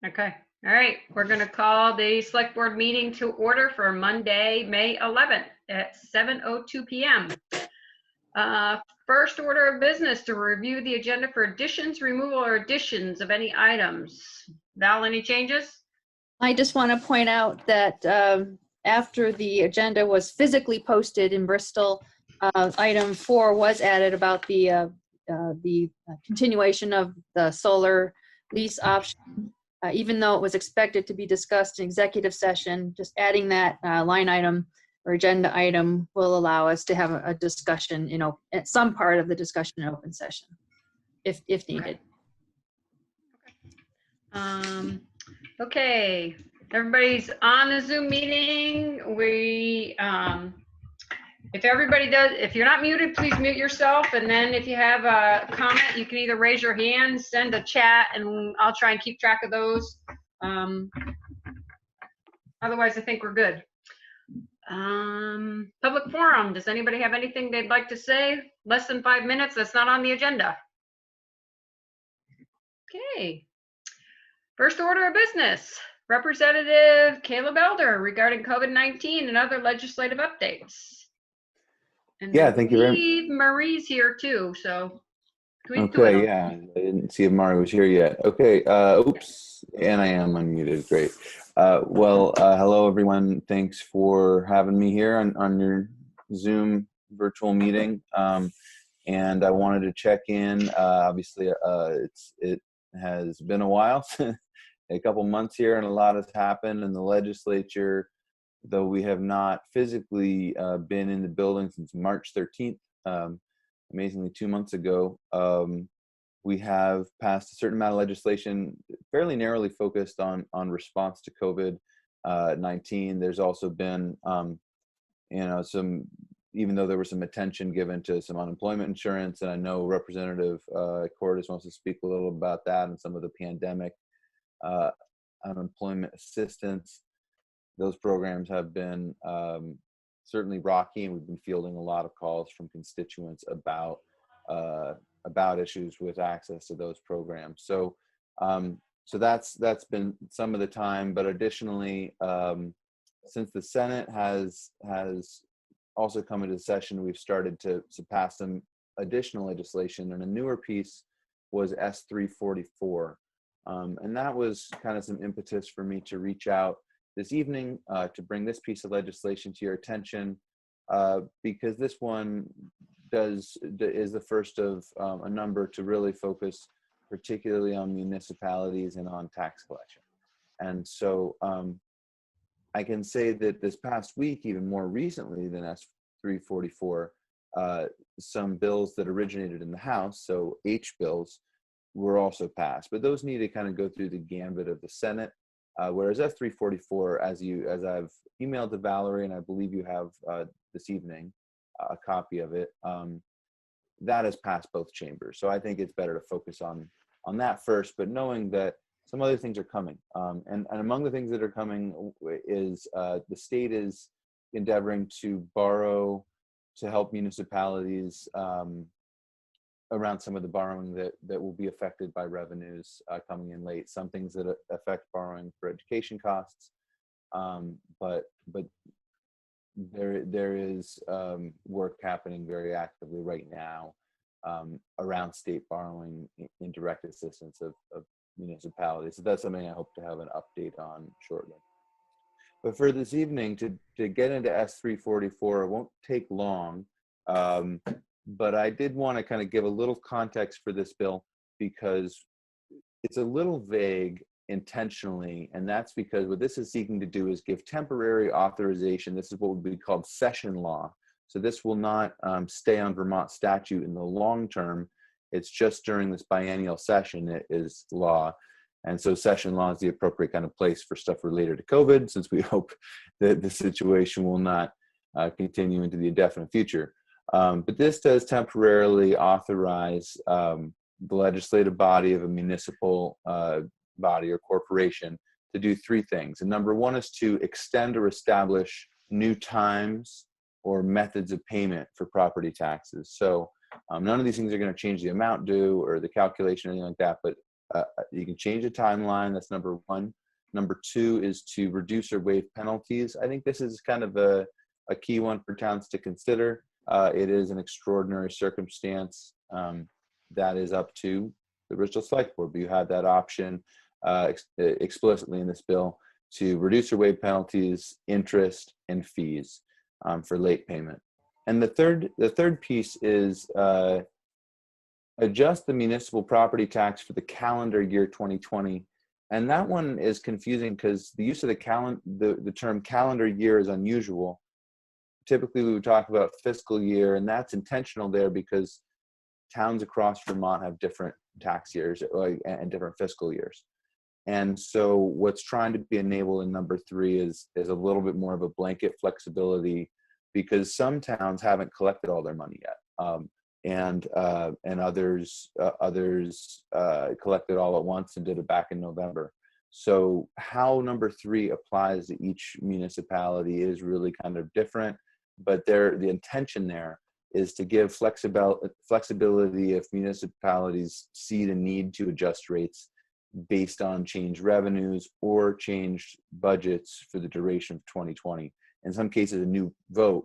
Okay. All right. We're going to call the select board meeting to order for Monday, May 11th at 7:02 p.m. First order of business to review the agenda for additions, removal, or additions of any items. Val, any changes? I just want to point out that after the agenda was physically posted in Bristol, item 4 was added about the continuation of the solar lease option. Even though it was expected to be discussed in executive session, just adding that line item or agenda item will allow us to have a discussion, at some part of the discussion in open session, if needed. Okay, everybody's on the Zoom meeting. If you're not muted, please mute yourself. And then if you have a comment, you can either raise your hand, send a chat, and I'll try and keep track of those. Otherwise, I think we're good. Public forum. Does anybody have anything they'd like to say? Less than 5 minutes. That's not on the agenda. Okay. First order of business. Representative Caleb Elder regarding COVID-19 and other legislative updates. And yeah, thank you very much. Marie's here too, so. Okay, yeah, I didn't see if Mari was here yet. Okay, oops, and I am unmuted, great. Hello everyone, thanks for having me here on your Zoom virtual meeting. And I wanted to check in, obviously it has been a while, a couple months here, and a lot has happened in the legislature, though we have not physically been in the building since March 13th. Amazingly, 2 months ago, we have passed a certain amount of legislation fairly narrowly focused on response to COVID-19. There's also been, even though there was some attention given to some unemployment insurance, and I know Representative Cordes wants to speak a little about that and some of the pandemic unemployment assistance. Those programs have been certainly rocky, and we've been fielding a lot of calls from constituents about issues with access to those programs. So that's been some of the time. But additionally, since the Senate has also come into session, we've started to pass some additional legislation, and a newer piece was S344, and that was kind of some impetus for me to reach out this evening to bring this piece of legislation to your attention, because this one is the first of a number to really focus particularly on municipalities and on tax collection. And so I can say that this past week, even more recently than S344, some bills that originated in the House, so H bills, were also passed, but those need to kind of go through the gambit of the Senate. Whereas S344, as I've emailed to Valerie, and I believe you have this evening a copy of it, that has passed both chambers. So I think it's better to focus on that first, but knowing that some other things are coming. And among the things that are coming is the state is endeavoring to borrow to help municipalities around some of the borrowing that will be affected by revenues coming in late. Some things that affect borrowing for education costs, but there is work happening very actively right now around state borrowing in direct assistance of municipalities. So that's something I hope to have an update on shortly. But for this evening, to get into S344, it won't take long. But I did want to kind of give a little context for this bill because it's a little vague intentionally, and that's because what this is seeking to do is give temporary authorization. This is what would be called session law. So this will not stay on Vermont statute in the long term. It's just during this biennial session it is law. And so session law is the appropriate kind of place for stuff related to COVID, since we hope that the situation will not continue into the indefinite future. But this does temporarily authorize the legislative body of a municipal body or corporation to do three things. And number one is to extend or establish new times or methods of payment for property taxes. So none of these things are going to change the amount due or the calculation or anything like that, but you can change the timeline. That's number one. Number two is to reduce or waive penalties. I think this is kind of a key one for towns to consider. It is an extraordinary circumstance that is up to the Bristol Selectboard, but you have that option explicitly in this bill to reduce or waive penalties, interest, and fees for late payment. And the third piece is adjust the municipal property tax for the calendar year 2020. And that one is confusing because the use of the term calendar year is unusual. Typically, we would talk about fiscal year, and that's intentional there because towns across Vermont have different tax years and different fiscal years. And so what's trying to be enabled in number three is a little bit more of a blanket flexibility because some towns haven't collected all their money yet. And others collected all at once and did it back in November. So how number three applies to each municipality is really kind of different, but the intention there is to give flexibility if municipalities see the need to adjust rates based on changed revenues or changed budgets for the duration of 2020. In some cases, a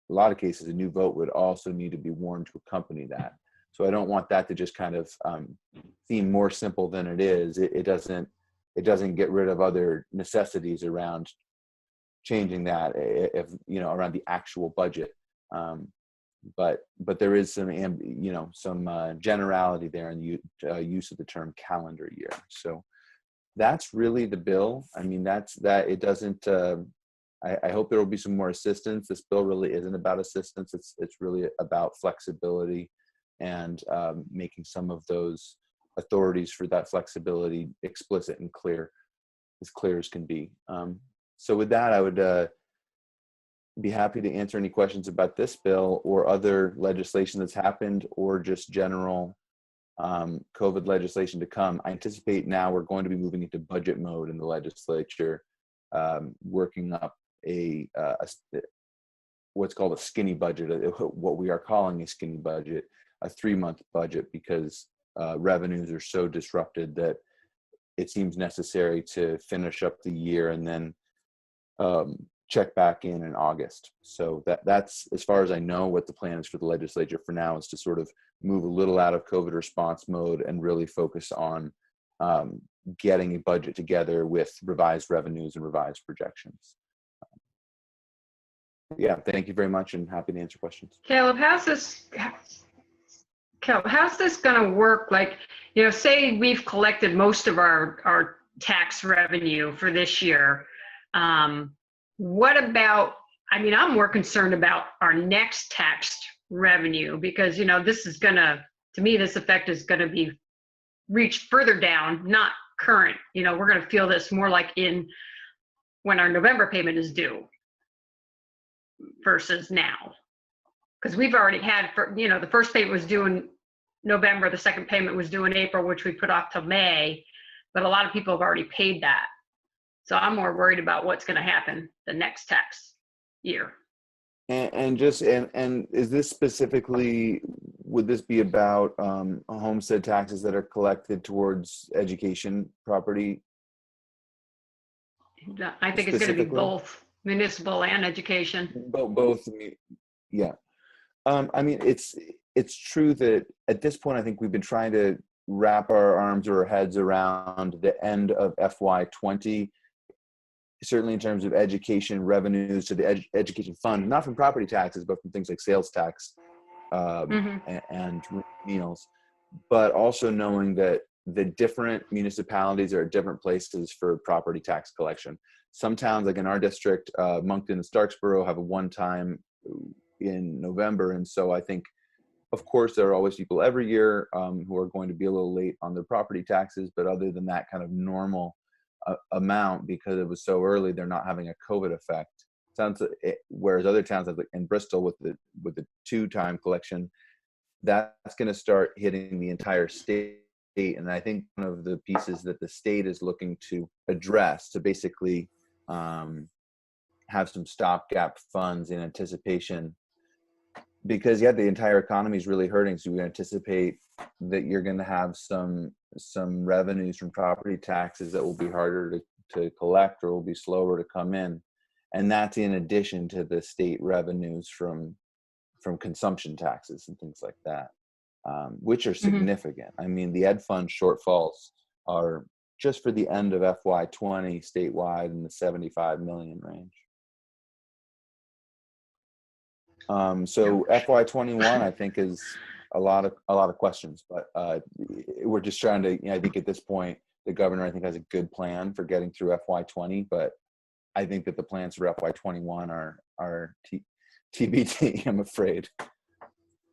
lot of cases, a new vote would also need to be warned to accompany that. So I don't want that to just kind of seem more simple than it is. It doesn't get rid of other necessities around changing that, around the actual budget. But there is some generality there in the use of the term calendar year. So that's really the bill. I mean, it doesn't. I hope there will be some more assistance. This bill really isn't about assistance. It's really about flexibility and making some of those authorities for that flexibility explicit and clear as can be. So with that, I would be happy to answer any questions about this bill or other legislation that's happened or just general COVID legislation to come. I anticipate now we're going to be moving into budget mode in the legislature, working up what's called a skinny budget, what we are calling a skinny budget, a 3-month budget, because revenues are so disrupted that it seems necessary to finish up the year and then check back in August. So that's, as far as I know, what the plan is for the legislature for now, is to sort of move a little out of COVID response mode and really focus on getting a budget together with revised revenues and revised projections. Yeah, thank you very much and happy to answer questions. Caleb, how's this going to work? Like, say we've collected most of our tax revenue for this year. What about, I'm more concerned about our next tax revenue because, this is to me, this effect is going to be reached further down, not current. We're going to feel this more like when our November payment is due versus now. Because we've already had, the first payment was due in November, the second payment was due in April, which we put off till May, but a lot of people have already paid that. So I'm more worried about what's going to happen the next tax year. And is this specifically, would this be about homestead taxes that are collected towards education property? I think it's going to be both municipal and education. Both, yeah. It's true that at this point, I think we've been trying to wrap our arms or our heads around the end of FY20. Certainly in terms of education revenues to the education fund, not from property taxes, but from things like sales tax and meals, but also knowing that the different municipalities are at different places for property tax collection. Some towns, like in our district, Moncton and Starksboro, have a one-time in November. And so I think, of course, there are always people every year who are going to be a little late on their property taxes, but other than that kind of normal amount, because it was so early, they're not having a COVID effect. Whereas other towns, like in Bristol, with the 2-time collection, that's going to start hitting the entire state. And I think one of the pieces that the state is looking to address to basically have some stopgap funds in anticipation because yeah, the entire economy is really hurting. So we anticipate that you're going to have some revenues from property taxes that will be harder to collect or will be slower to come in, and that's in addition to the state revenues from consumption taxes and things like that, which are significant. I mean, the ed fund shortfalls are just for the end of FY20 statewide in the 75 million range. So FY21, I think, is a lot of questions, but we're just trying to, I think at this point, the governor, I think, has a good plan for getting through FY20, but I think that the plans for FY21 are TBD, I'm afraid.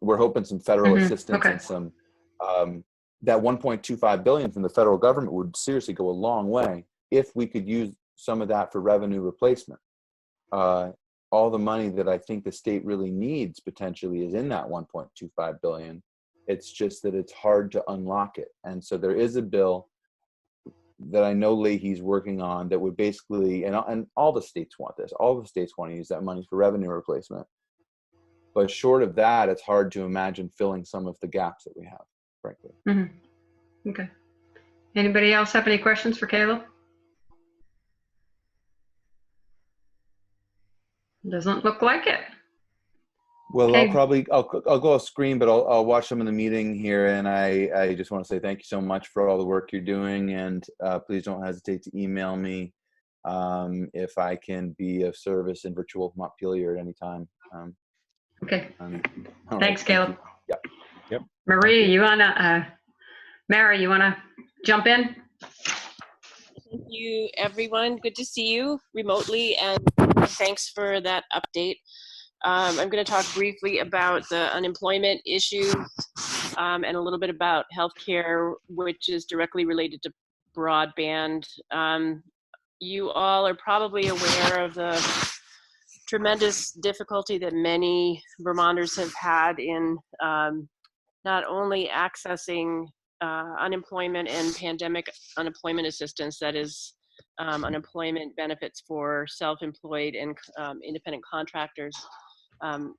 We're hoping some federal assistance and some, that 1.25 billion from the federal government would seriously go a long way if we could use some of that for revenue replacement. All the money that I think the state really needs potentially is in that 1.25 billion. It's just that it's hard to unlock it. And so there is a bill that I know Leahy's working on that would basically, and all the states want this, all the states want to use that money for revenue replacement. But short of that, it's hard to imagine filling some of the gaps that we have, frankly. Okay. Anybody else have any questions for Caleb? Doesn't look like it. Well, Okay. I'll go off screen, but I'll watch some of the meeting here. And I just want to say thank you so much for all the work you're doing. And please don't hesitate to email me if I can be of service in virtual Montpelier at any time. Okay. Thanks, Caleb. Yep. Maria, you wanna, Mary, you wanna jump in? Thank you, everyone. Good to see you remotely, and thanks for that update. I'm going to talk briefly about the unemployment issue and a little bit about healthcare, which is directly related to broadband. You all are probably aware of the tremendous difficulty that many Vermonters have had in not only accessing unemployment and pandemic unemployment assistance, that is unemployment benefits for self-employed and independent contractors, and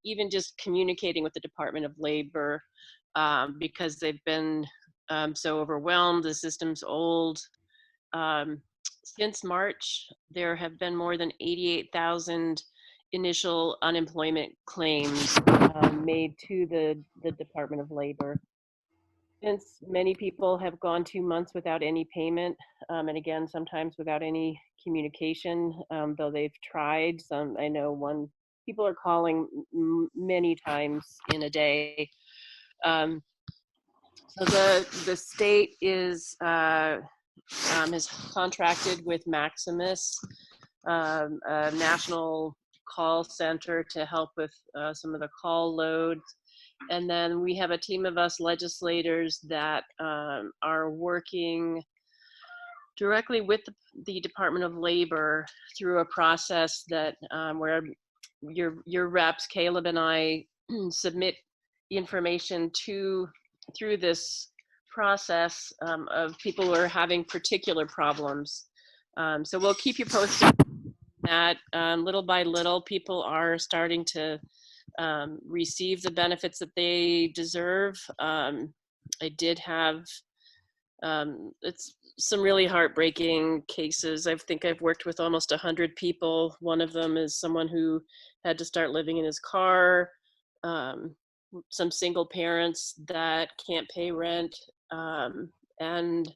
even just communicating with the Department of Labor because they've been so overwhelmed. The system's old. Since March, there have been more than 88,000 initial unemployment claims made to the Department of Labor. Since many people have gone 2 months without any payment, and again, sometimes without any communication, though they've tried. I know people are calling many times in a day. So the state has contracted with Maximus, a national call center, to help with some of the call loads. And then we have a team of us legislators that are working directly with the Department of Labor through a process that where your reps, Caleb and I, submit information through this process of people who are having particular problems. So we'll keep you posted on that. Little by little, people are starting to receive the benefits that they deserve. I did have it's some really heartbreaking cases. I think I've worked with almost 100 people. One of them is someone who had to start living in his car. Some single parents that can't pay rent and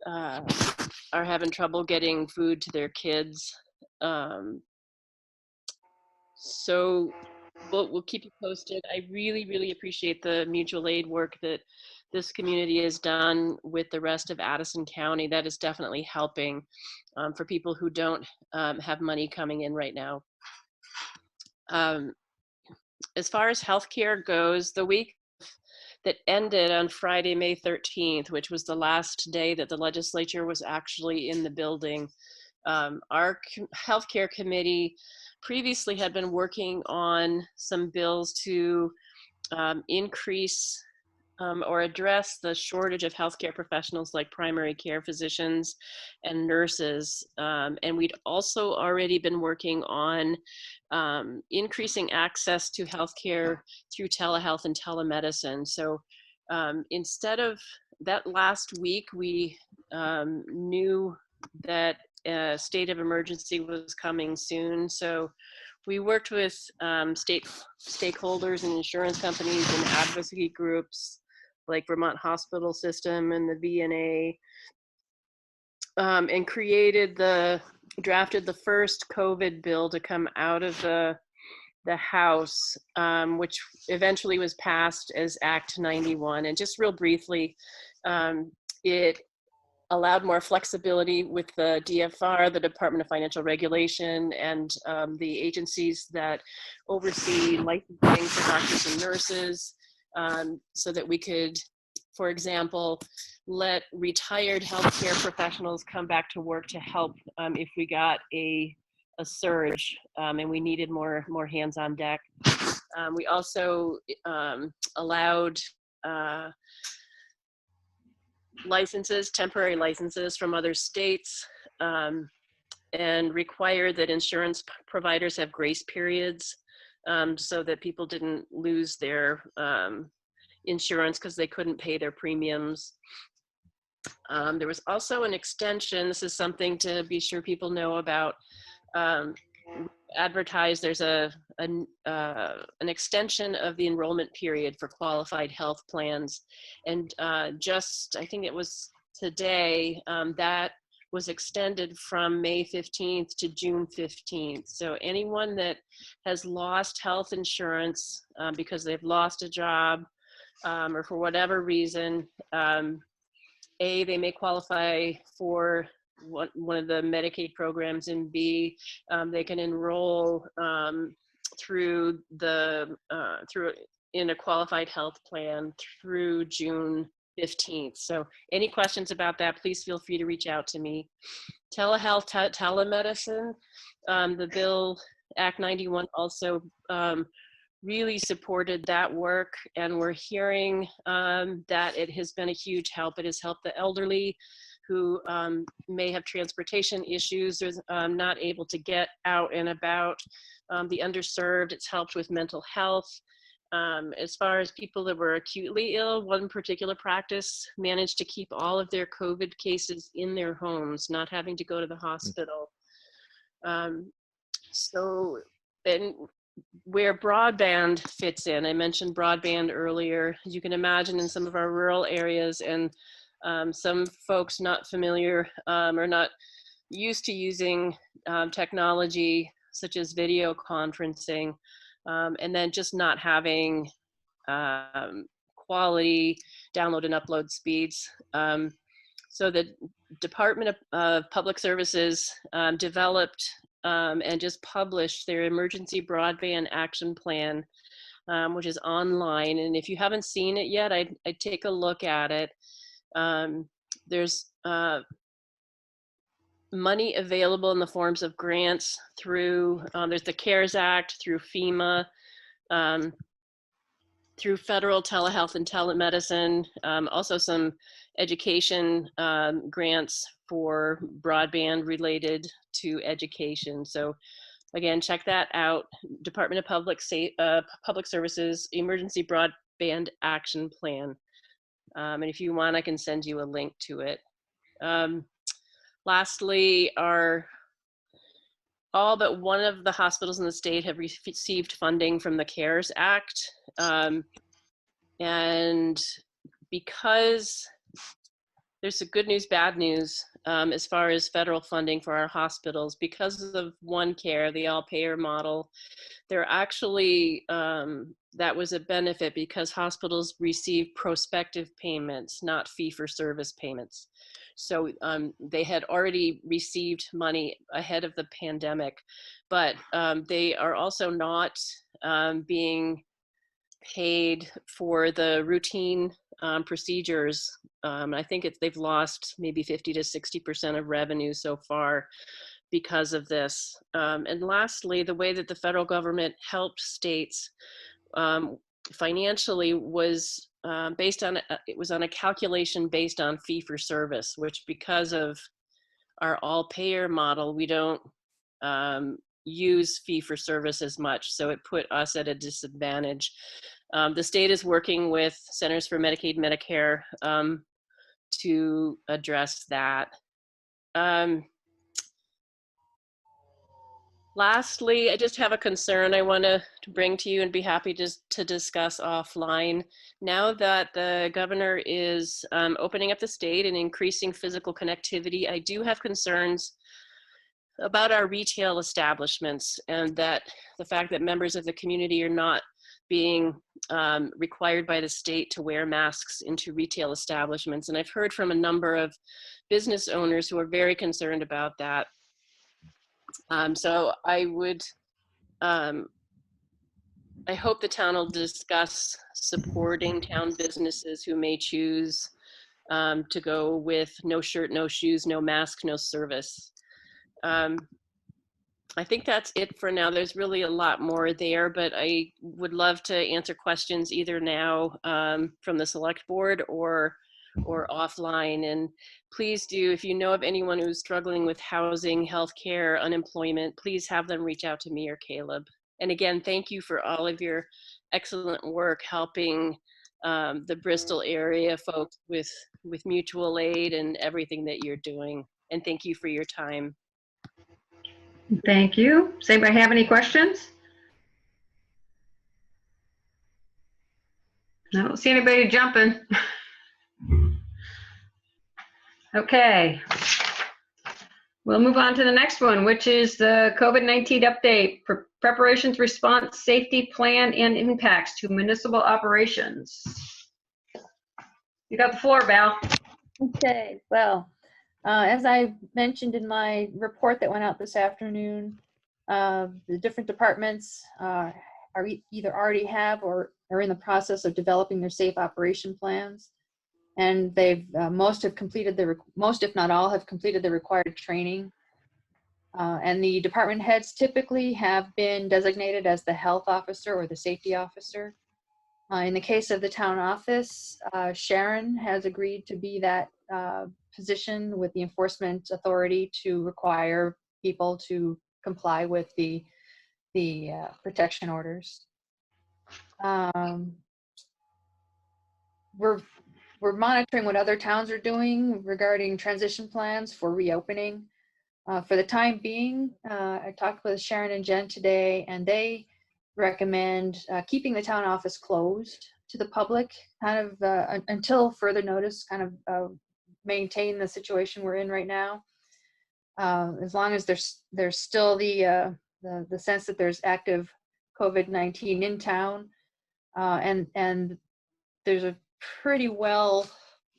are having trouble getting food to their kids. So we'll keep you posted. I really, really appreciate the mutual aid work that this community has done with the rest of Addison County. That is definitely helping for people who don't have money coming in right now. As far as healthcare goes, the week that ended on Friday, May 13th, which was the last day that the legislature was actually in the building, our healthcare committee previously had been working on some bills to increase or address the shortage of healthcare professionals like primary care physicians and nurses. And we'd also already been working on increasing access to healthcare through telehealth and telemedicine. So instead of that, last week, we knew that a state of emergency was coming soon. So we worked with state stakeholders and insurance companies and advocacy groups like Vermont Hospital System and the VNA, and drafted the first COVID bill to come out of the House, which eventually was passed as Act 91. And just real briefly, it allowed more flexibility with the DFR, the Department of Financial Regulation, and the agencies that oversee licensing for doctors and nurses, so that we could, for example, let retired healthcare professionals come back to work to help if we got a surge and we needed more hands on deck. We also allowed temporary licenses from other states, and required that insurance providers have grace periods, so that people didn't lose their insurance because they couldn't pay their premiums. There was also an extension. This is something to be sure people know about. Advertised, there's an extension of the enrollment period for qualified health plans, and just, I think it was today, that was extended from May 15th to June 15th. So anyone that has lost health insurance because they've lost a job or for whatever reason, A, they may qualify for one of the Medicaid programs, and B, they can enroll in a qualified health plan through June 15th. So any questions about that, please feel free to reach out to me. Telehealth, telemedicine, the bill Act 91 also really supported that work, and we're hearing that it has been a huge help. It has helped the elderly who may have transportation issues, or not able to get out and about, the underserved. It's helped with mental health. As far as people that were acutely ill, one particular practice managed to keep all of their COVID cases in their homes, not having to go to the hospital. So, and where broadband fits in, I mentioned broadband earlier. As you can imagine, in some of our rural areas, and some folks not familiar or not used to using technology such as video conferencing, and then just not having quality download and upload speeds. So the Department of Public Services developed and just published their Emergency Broadband Action Plan, which is online. And if you haven't seen it yet, I'd take a look at it. There's money available in the forms of grants through, there's the CARES Act, through FEMA, through federal telehealth and telemedicine, also some education grants for broadband related to education. So again, check that out. Department of Public Services Emergency Broadband Action Plan. And if you want, I can send you a link to it. Lastly, all but one of the hospitals in the state have received funding from the CARES Act. And because there's a good news, bad news, as far as federal funding for our hospitals, because of OneCare, the all-payer model, they're actually, that was a benefit because hospitals receive prospective payments, not fee-for-service payments. So they had already received money ahead of the pandemic, but they are also not being paid for the routine procedures. I think they've lost maybe 50 to 60% of revenue so far because of this. And lastly, the way that the federal government helped states financially was based on, it was on a calculation based on fee for service, which because of our all payer model, we don't use fee for service as much. So it put us at a disadvantage. The state is working with Centers for Medicaid, Medicare to address that. Lastly, I just have a concern I want to bring to you and be happy to discuss offline. Now that the governor is opening up the state and increasing physical connectivity, I do have concerns about our retail establishments, and that the fact that members of the community are not being required by the state to wear masks into retail establishments. And I've heard from a number of business owners who are very concerned about that. So I would, I hope the town will discuss supporting town businesses who may choose to go with no shirt, no shoes, no mask, no service. I think that's it for now. There's really a lot more there, but I would love to answer questions either now from the select board or offline. And please do, if you know of anyone who's struggling with housing, healthcare, unemployment, please have them reach out to me or Caleb. And again, thank you for all of your excellent work helping the Bristol area folks with mutual aid and everything that you're doing. And thank you for your time. Thank you. Does anybody have any questions? I don't see anybody jumping. Okay. We'll move on to the next one, which is the COVID-19 update, preparations, response, safety plan, and impacts to municipal operations. You got the floor, Val. Okay, well, as I mentioned in my report that went out this afternoon, the different departments are either already have or are in the process of developing their safe operation plans. And they've, most have completed most if not all have completed the required training. And the department heads typically have been designated as the health officer or the safety officer. In the case of the town office, Sharon has agreed to be that position with the enforcement authority to require people to comply with the protection orders. We're monitoring what other towns are doing regarding transition plans for reopening. For the time being, I talked with Sharon and Jen today, and they recommend keeping the town office closed to the public kind of until further notice, kind of maintain the situation we're in right now. As long as there's still the sense that there's active COVID-19 in town, and there's a pretty well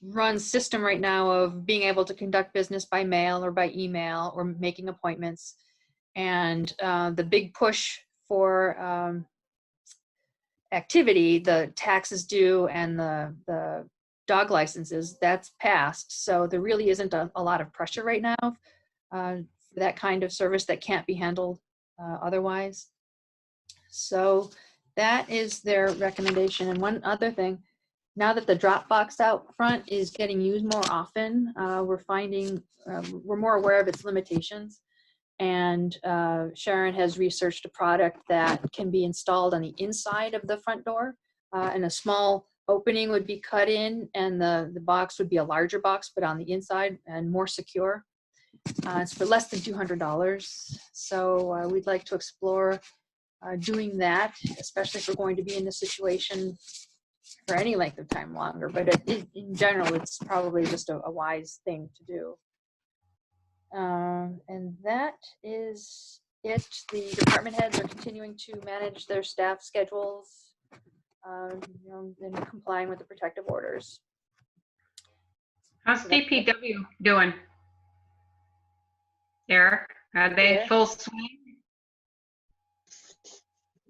run system right now of being able to conduct business by mail or by email or making appointments. And the big push for activity, the taxes due and the dog licenses, that's passed. So there really isn't a lot of pressure right now for that kind of service that can't be handled otherwise. So that is their recommendation. And one other thing, now that the drop box out front is getting used more often, we're finding we're more aware of its limitations. And Sharon has researched a product that can be installed on the inside of the front door, and a small opening would be cut in, and the box would be a larger box, but on the inside and more secure. It's for less than $200. So we'd like to explore doing that, especially if we're going to be in this situation for any length of time longer. But in general, it's probably just a wise thing to do. And that is it. The department heads are continuing to manage their staff schedules, and complying with the protective orders. How's DPW doing? Eric, are they full swing?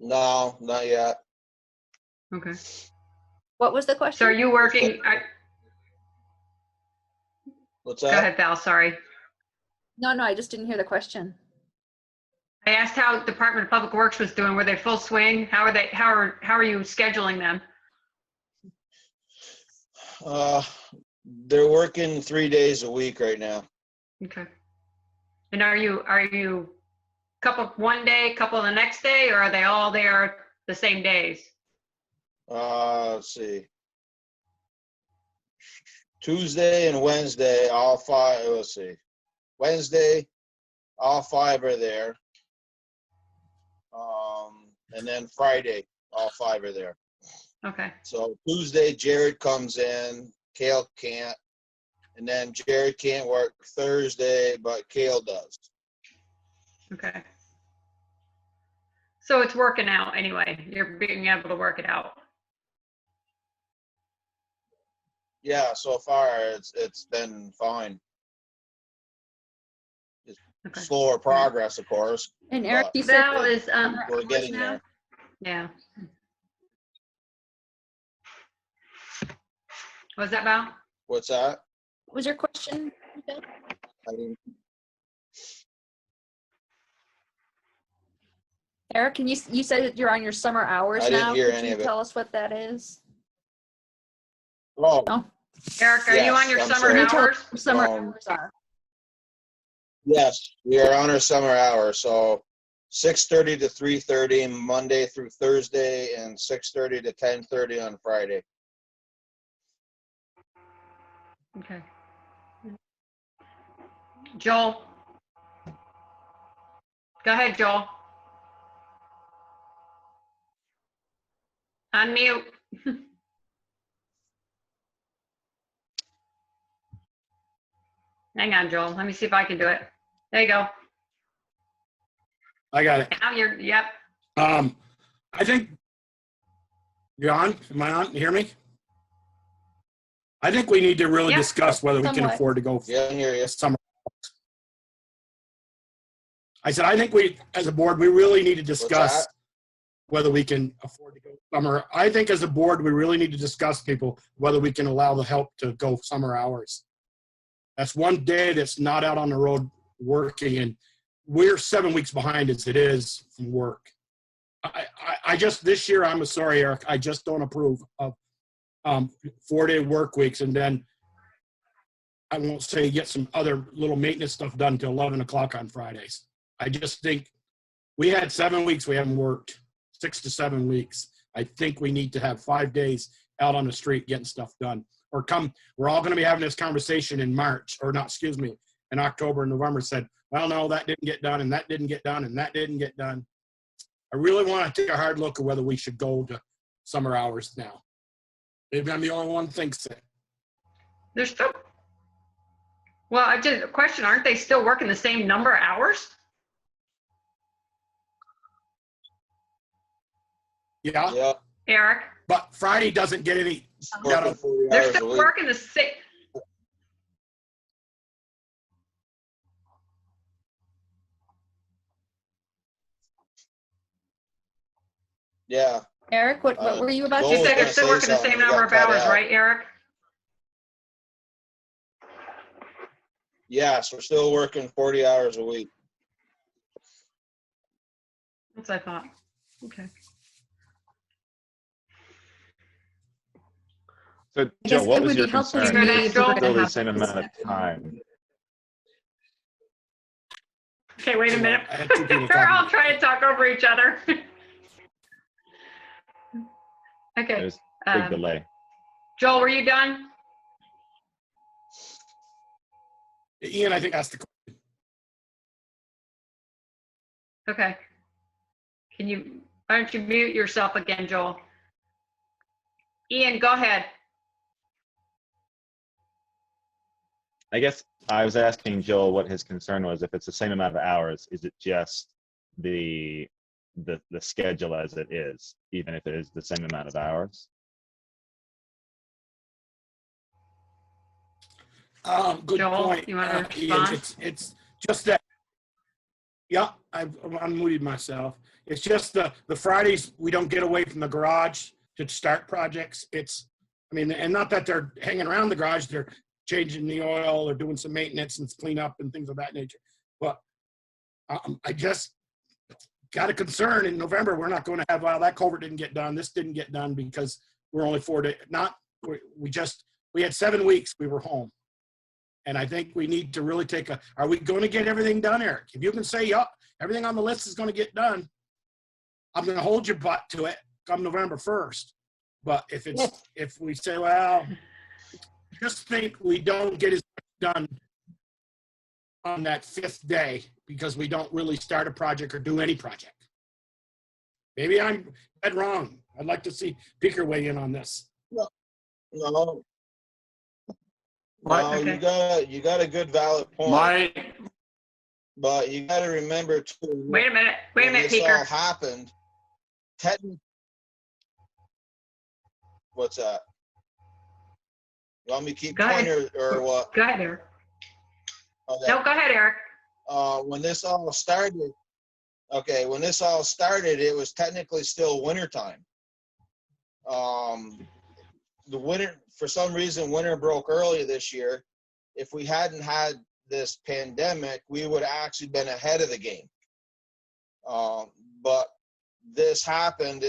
No, not yet. Okay. What was the question? So are you working? What's Go that? ahead, Val, sorry. No, I just didn't hear the question. I asked how Department of Public Works was doing. Were they full swing? How are you scheduling them? They're working 3 days a week right now. Okay. And are you couple one day, couple the next day, or are they all there the same days? Let's see. Tuesday and Wednesday, all 5, let's see. Wednesday, all 5 are there. And then Friday, all 5 are there. Okay. So Tuesday, Jared comes in, Kale can't. And then Jared can't work Thursday, but Kale does. Okay. So it's working out anyway. You're being able to work it out. Yeah, so far it's been fine. Okay. Slower progress, of course. And Eric, but you said Val is we're getting there. yeah. Was that Val? What's that? what was your question? I didn't, Eric, you said that you're on your summer hours I didn't now. hear Could any you of it. tell us what that is? oh, No? Eric, are you on Yes, your I'm summer sorry. Can you tell us hours? what summer Um, hours are? yes, we are on our summer hours. So 6:30 to 3:30 Monday through Thursday, and 6:30 to 10:30 on Friday. Okay. Joel. Go ahead, Joel. Unmute. Hang on, Joel. Let me see if I can do it. There you go. I got it. Now you're, yep. I think you're on. Am I on? You hear me? I think we need to really Yeah. discuss whether we can Somewhat. afford to go Yeah, I hear you. summer. I said, I think we, as a board, we really need to discuss that? whether we can afford to go summer. I think as a board, we really need to discuss, people, whether we can allow the help to go summer hours. That's one day that's not out on the road working, and we're 7 weeks behind as it is from work. I just, this year, I'm sorry, Eric, I just don't approve of 4-day work weeks, and then I won't say get some other little maintenance stuff done till 11 o'clock on Fridays. I just think we had 7 weeks we haven't worked, 6 to 7 weeks. I think we need to have 5 days out on the street getting stuff done. Or we're all going to be having this conversation in March, or not, excuse me, in October and November, said, well, no, that didn't get done, and that didn't get done, and that didn't get done. I really want to take a hard look at whether we should go to summer hours now. Maybe I'm the only one who thinks it. They're still, well, I just, a question, aren't they still working the same number of hours? Yeah, Yeah, Eric, but Friday doesn't get any. working 40 they're hours a still week. working the same. Yeah, Eric, what were you about You to Joel's said say? they're still gonna working say the same something, number you of got cut hours, out. right, Eric? yes, we're still working 40 hours a week. That's what I thought. Okay. So, I guess Joe, what it was would your be helpful to concern? me Is if it we're still gonna the have same this amount of time? Okay, wait a minute. I had two people They're all talking. trying to talk over each other. Okay, There's a big um, delay. Joel, were you done? Ian, I think that's the question. Okay. Why don't you mute yourself again, Joel? Ian, go ahead. I guess I was asking Joel what his concern was. If it's the same amount of hours, is it just the schedule as it is, even if it is the same amount of hours? Good Joel, point. you wanna Ian, respond? it's just that. Yeah, I've unmuted myself. It's just the Fridays we don't get away from the garage to start projects. And not that they're hanging around the garage, they're changing the oil or doing some maintenance and cleanup and things of that nature. But I just got a concern in November. We're not going to have, well, that culvert didn't get done. This didn't get done because we're only 4 days. We just we had 7 weeks we were home. And I think we need to really are we going to get everything done, Eric? If you can say, yup, everything on the list is going to get done, I'm going to hold your butt to it come November 1st. But if we say, well, just think we don't get as much done on that 5th day because we don't really start a project or do any project. Maybe I'm dead wrong. I'd like to see Peter weigh in on this. No, Okay. you got a good valid point. But you got to remember too. Wait a minute, when this Peter. all happened. What's that? You want me to keep Go going ahead. or what? Go ahead, Eric. Okay. No, go ahead, Eric. When this all started, it was technically still wintertime. The winter, for some reason, winter broke early this year. If we hadn't had this pandemic, we would have actually been ahead of the game. But this happened.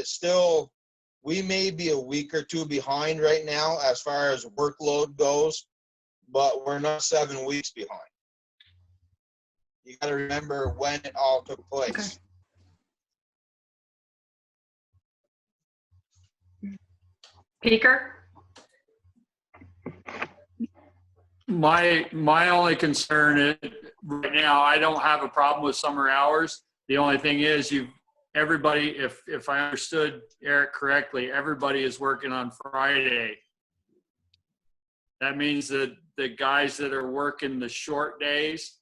We may be a week or two behind right now as far as workload goes, but we're not 7 weeks behind. You got to remember when it all took place. Okay. Peter? My only concern is right now, I don't have a problem with summer hours. The only thing is everybody, if I understood Eric correctly, everybody is working on Friday. That means that the guys that are working the short days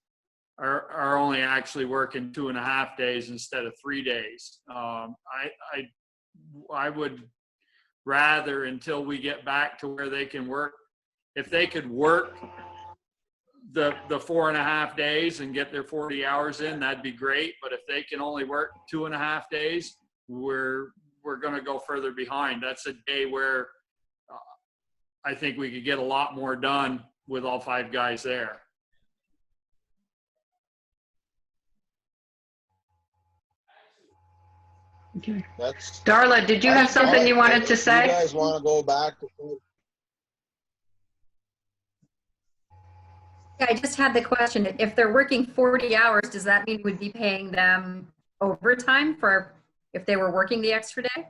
are only actually working 2.5 days instead of 3 days. I would rather, until we get back to where they can work, if they could work the 4.5 days and get their 40 hours in, that'd be great. But if they can only work 2.5 days, we're going to go further behind. That's a day where I think we could get a lot more done with all 5 guys there. Okay. That's Darla, did you have something you wanted to say? You guys want to go back to? Yeah, I just had the question. If they're working 40 hours, does that mean we'd be paying them overtime for if they were working the extra day?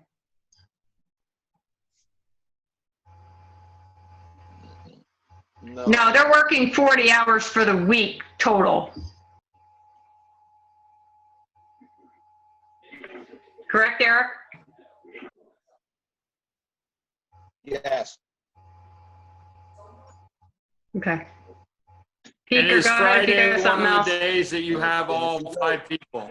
No, they're working 40 hours for the week total. Correct, Eric? Yes. Okay. And Peter, is go ahead if you Friday got one something of else. the days that you have all 5 people?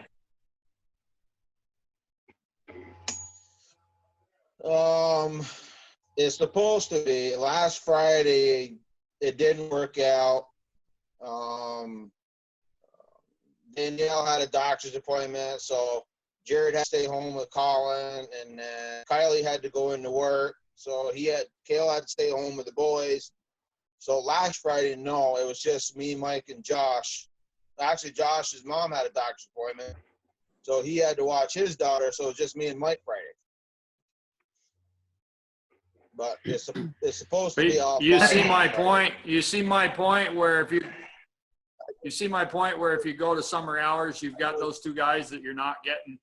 It's supposed to be. Last Friday, it didn't work out. Danielle had a doctor's appointment, so Jared had to stay home with Colin, and Kylie had to go into work, so Kale had to stay home with the boys. So last Friday, no, it was just me, Mike, and Josh. Actually, Josh's mom had a doctor's appointment, so he had to watch his daughter, so it was just me and Mike Friday. But it's supposed to be all. You see my point? You see my point where if you go to summer hours, you've got those 2 guys that you're not getting,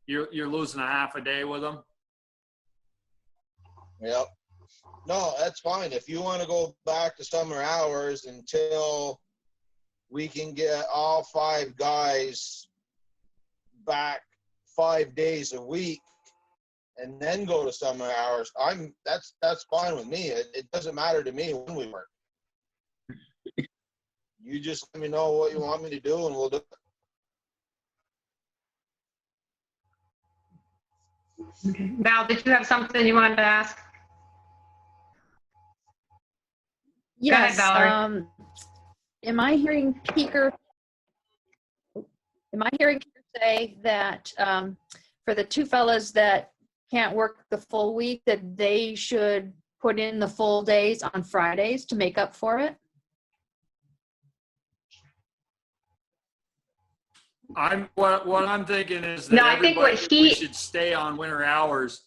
you're losing a half a day with them. Yep. No, that's fine. If you want to go back to summer hours until we can get all 5 guys back 5 days a week and then go to summer hours, that's fine with me. It doesn't matter to me when we work. You just let me know what you want me to do and we'll do it. Okay. Val, did you have something you wanted to ask? Yes. Go ahead, Valerie. Am I hearing Peter say that for the 2 fellas that can't work the full week, that they should put in the full days on Fridays to make up for it? What I'm thinking is that No, I think what we should stay on winter hours.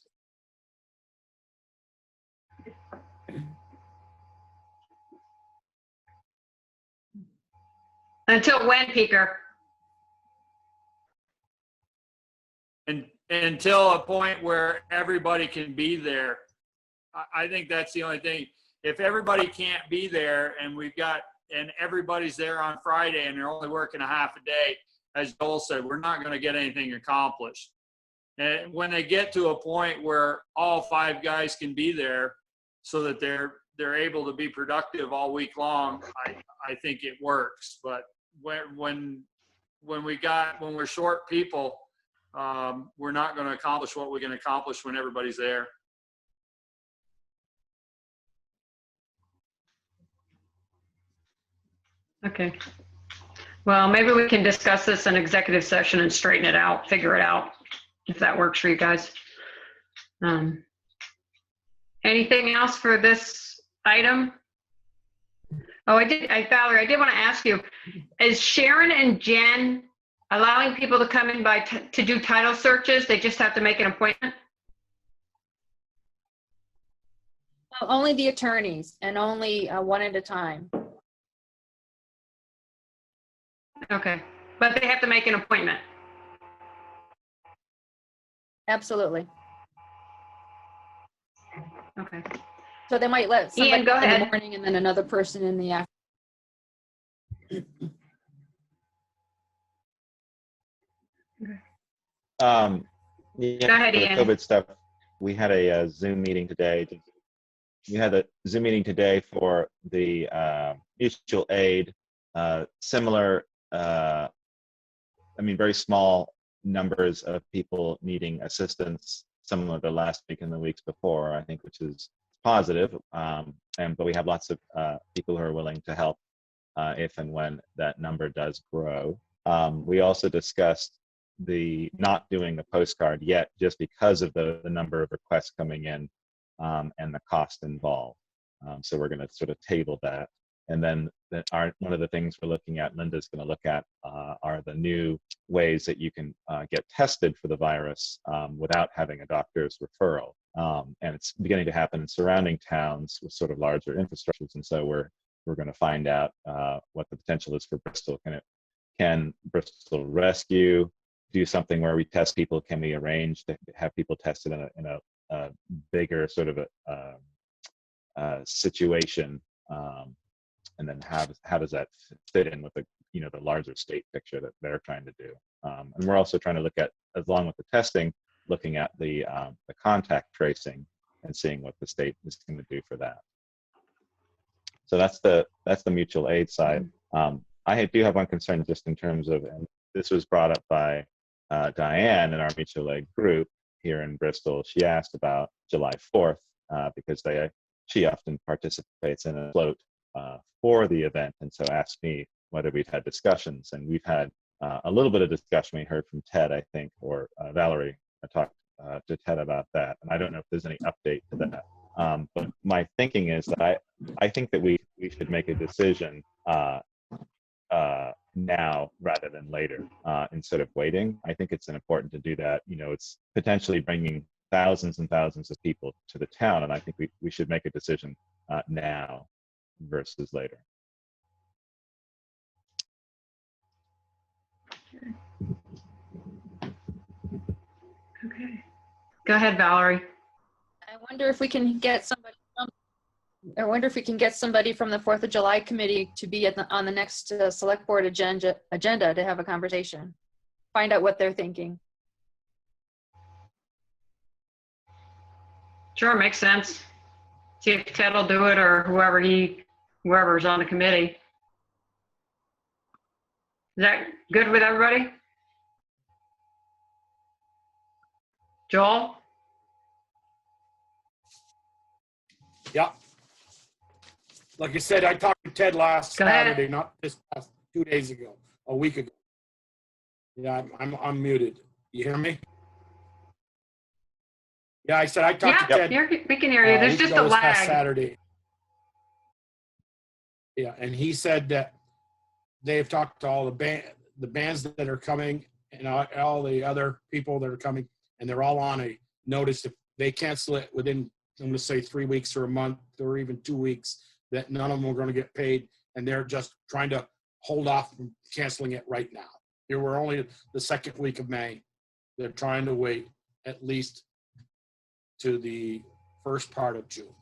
Until when, Peaker? And until a point where everybody can be there. I think that's the only thing. If everybody can't be there and and everybody's there on Friday and they're only working a half a day, as Joel said, we're not going to get anything accomplished. And when they get to a point where all 5 guys can be there so that they're able to be productive all week long, I think it works. But when we're short people, we're not going to accomplish what we can accomplish when everybody's there. Okay. Well, maybe we can discuss this in executive session and straighten it out, figure it out, if that works for you guys. Anything else for this item? Oh, Valerie, I did want to ask you, is Sharon and Jen allowing people to come in to do title searches? They just have to make an appointment? Only the attorneys, and only one at a time. Okay, but they have to make an appointment. Absolutely. Okay. So they might let somebody Ian, go in the ahead. morning and then another person in the afternoon. Yeah, Go ahead, for the Ian. COVID stuff, we had a Zoom meeting today. We had a Zoom meeting today for the mutual aid, similar, very small numbers of people needing assistance, similar to last week and the weeks before, I think, which is positive. But we have lots of people who are willing to help if and when that number does grow. We also discussed the not doing a postcard yet, just because of the number of requests coming in and the cost involved. So we're going to sort of table that. And then one of the things we're looking at, Linda's going to look at, are the new ways that you can get tested for the virus without having a doctor's referral. And it's beginning to happen in surrounding towns with sort of larger infrastructures. And so we're going to find out what the potential is for Bristol. Can Bristol Rescue do something where we test people? Can we arrange to have people tested in a bigger sort of a situation? And then how does that fit in with the larger state picture that they're trying to do? And we're also trying to look at, along with the testing, looking at the contact tracing and seeing what the state is going to do for that. So that's the mutual aid side. I do have one concern just in terms of, and this was brought up by Diane in our mutual aid group here in Bristol. She asked about July 4th because she often participates in a float for the event, and so asked me whether we've had discussions, and we've had a little bit of discussion. We heard from Ted, I think, or Valerie. I talked to Ted about that, and I don't know if there's any update to that. But my thinking is that I think that we should make a decision now rather than later, instead of waiting. I think it's important to do that. It's potentially bringing thousands and thousands of people to the town, and I think we should make a decision now versus later. Okay. Go ahead, Valerie. I wonder if we can get somebody from the 4th of July committee to be on the next select board agenda to have a conversation. Find out what they're thinking. Sure, makes sense. See if Ted will do it, or whoever's on the committee. Is that good with everybody? Joel? Yeah. Like I said, I talked to Ted last Go ahead. Saturday, not this past 2 days ago, a week ago. Yeah, I'm muted. You hear me? Yeah, I said I talked to Ted. We can hear you. There's just a this past lag. Saturday. Yeah, and he said that they've talked to all the bands that are coming and all the other people that are coming, and they're all on a notice if they cancel it within, I'm going to say 3 weeks or a month or even 2 weeks, that none of them are going to get paid, and they're just trying to hold off from canceling it right now. Here we're only the second week of May. They're trying to wait at least to the first part of June.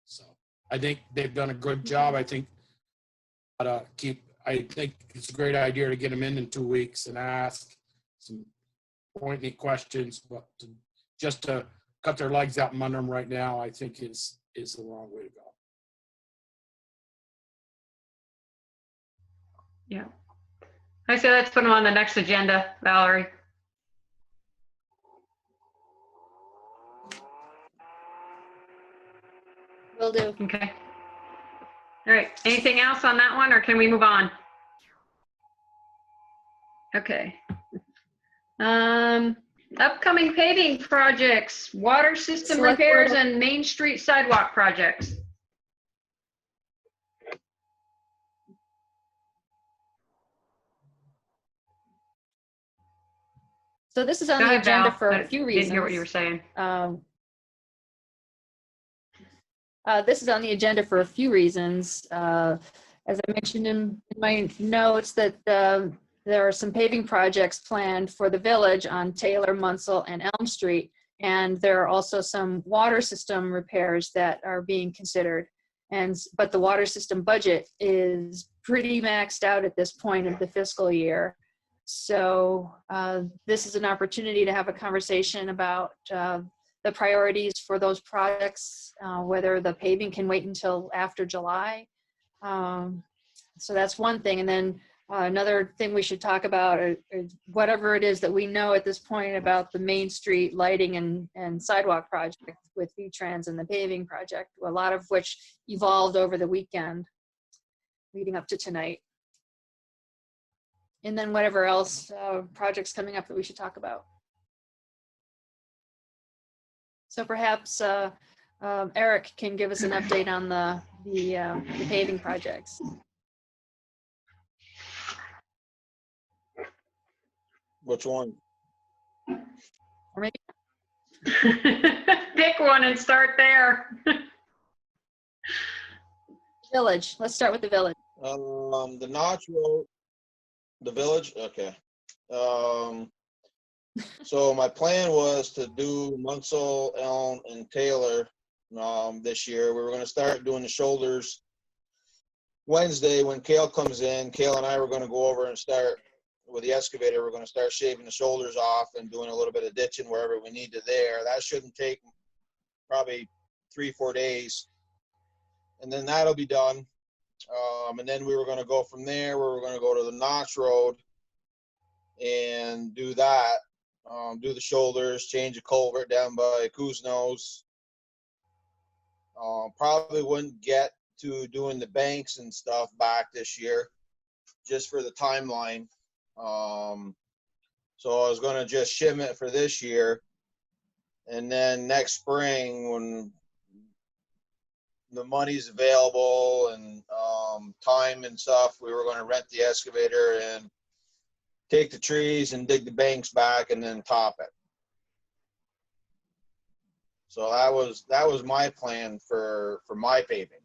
So I think they've done a good job. I think it's a great idea to get them in 2 weeks and ask some pointy questions, but just to cut their legs out from under them right now, I think is the wrong way to go. Yeah. I say let's put them on the next agenda, Valerie. Will do. Okay. All right. Anything else on that one, or can we move on? Okay. Upcoming paving projects, water system Select repairs, board. and Main Street sidewalk projects. So this is on Go the ahead, agenda Val. for I a few didn't reasons. hear what you were saying. This is on the agenda for a few reasons. As I mentioned in my notes, that there are some paving projects planned for the village on Taylor, Munsell, and Elm Street. And there are also some water system repairs that are being considered. But the water system budget is pretty maxed out at this point of the fiscal year. So this is an opportunity to have a conversation about the priorities for those projects, whether the paving can wait until after July. So that's one thing. And then another thing we should talk about is whatever it is that we know at this point about the Main Street lighting and sidewalk project with V-Trans and the paving project, a lot of which evolved over the weekend leading up to tonight. And then whatever else projects coming up that we should talk about. So perhaps Eric can give us an update on the paving projects. Which one? Or maybe Pick one and start there. village. Let's start with the village. The Notch Road, the village. Okay. So my plan was to do Munsell, Elm, and Taylor this year. We were going to start doing the shoulders Wednesday when Kale comes in. Kale and I were going to go over and start with the excavator. We're going to start shaving the shoulders off and doing a little bit of ditching wherever we need to there. That shouldn't take probably 3-4 days. And then that'll be done. And then we were going to go from there. We were going to go to the Notch Road and do that. Do the shoulders, change the culvert down by Kuzno's. Probably wouldn't get to doing the banks and stuff back this year, just for the timeline. So I was going to just shim it for this year. And then next spring, when the money's available and time and stuff, we were going to rent the excavator and take the trees and dig the banks back and then top it. So that was my plan for my paving.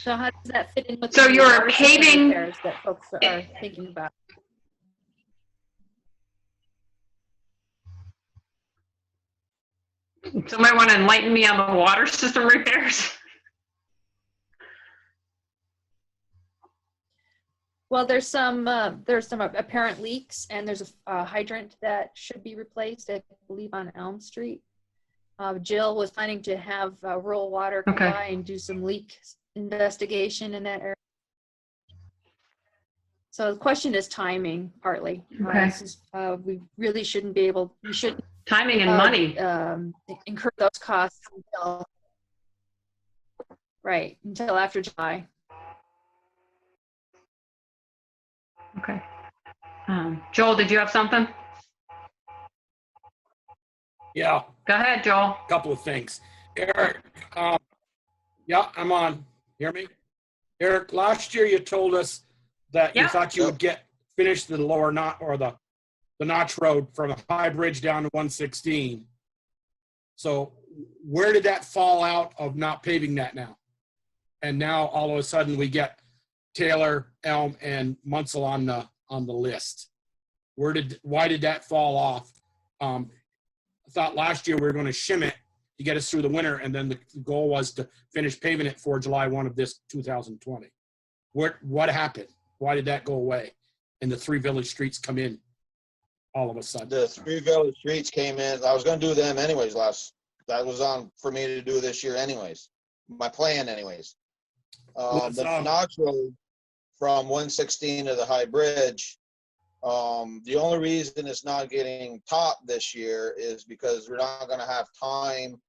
So how does that fit in with So the you're water system paving- repairs that folks are thinking about? Somebody want to enlighten me on the water system repairs? Well, there's some apparent leaks, and there's a hydrant that should be replaced, I believe, on Elm Street. Jill was planning to have rural water come Okay. by and do some leak investigation in that area. So the question is timing, partly. Okay. We really shouldn't be able. We shouldn't Timing and money. incur those costs until after July. Okay. Joel, did you have something? Yeah, Go ahead, Joel. a couple of things. Eric, yeah, I'm on. Hear me? Eric, last year you told us that you Yeah. thought you would finished the lower knot or the the Notch Road from the High Bridge down to 116. So where did that fall out of not paving that now? And now all of a sudden we get Taylor, Elm, and Munsell on the list. Why did that fall off? I thought last year we were going to shim it to get us through the winter, and then the goal was to finish paving it for July 1 of this 2020. What happened? Why did that go away? And the 3 village streets come in all of a sudden. The 3 village streets came in. I was going to do them anyways that was on for me to do this year anyways. My plan anyways. The Notch Road from 116 to the High Bridge, the only reason it's not getting topped this year is because we're not going to have time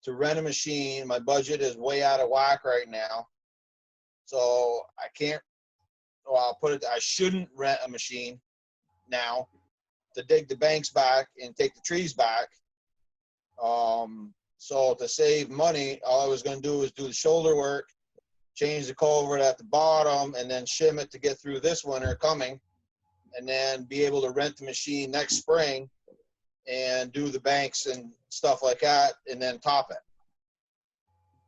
to rent a machine. My budget is way out of whack right now. So I can't, well, I shouldn't rent a machine now to dig the banks back and take the trees back. So to save money, all I was going to do is do the shoulder work, change the culvert at the bottom, and then shim it to get through this winter coming, and then be able to rent the machine next spring and do the banks and stuff like that, and then top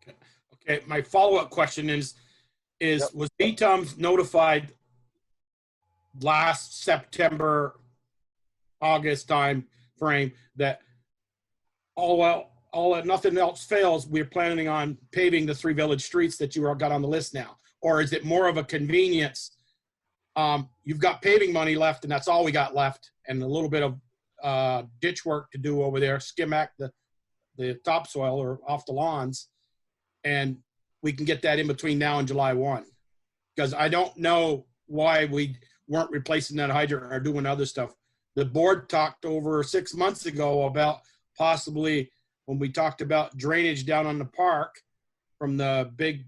it. Okay, my follow-up question is Yep. Was BTUMS notified last September, August time frame that nothing else fails, we're planning on paving the 3 village streets that you got on the list now? Or is it more of a convenience? You've got paving money left, and that's all we got left, and a little bit of ditch work to do over there, skim back the topsoil or off the lawns, and we can get that in between now and July 1. Because I don't know why we weren't replacing that hydrant or doing other stuff. The board talked over 6 months ago about possibly, when we talked about drainage down on the park from the big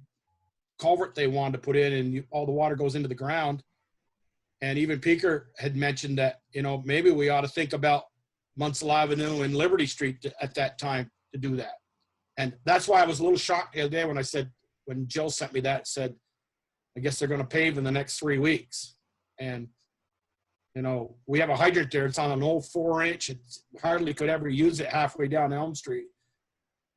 culvert they wanted to put in, and all the water goes into the ground. And even Peaker had mentioned that, maybe we ought to think about Munsell Avenue and Liberty Street at that time to do that. And that's why I was a little shocked the other day when Jill sent me that, said, I guess they're going to pave in the next 3 weeks. And, we have a hydrant there. It's on an old 4-inch. It hardly could ever use it halfway down Elm Street.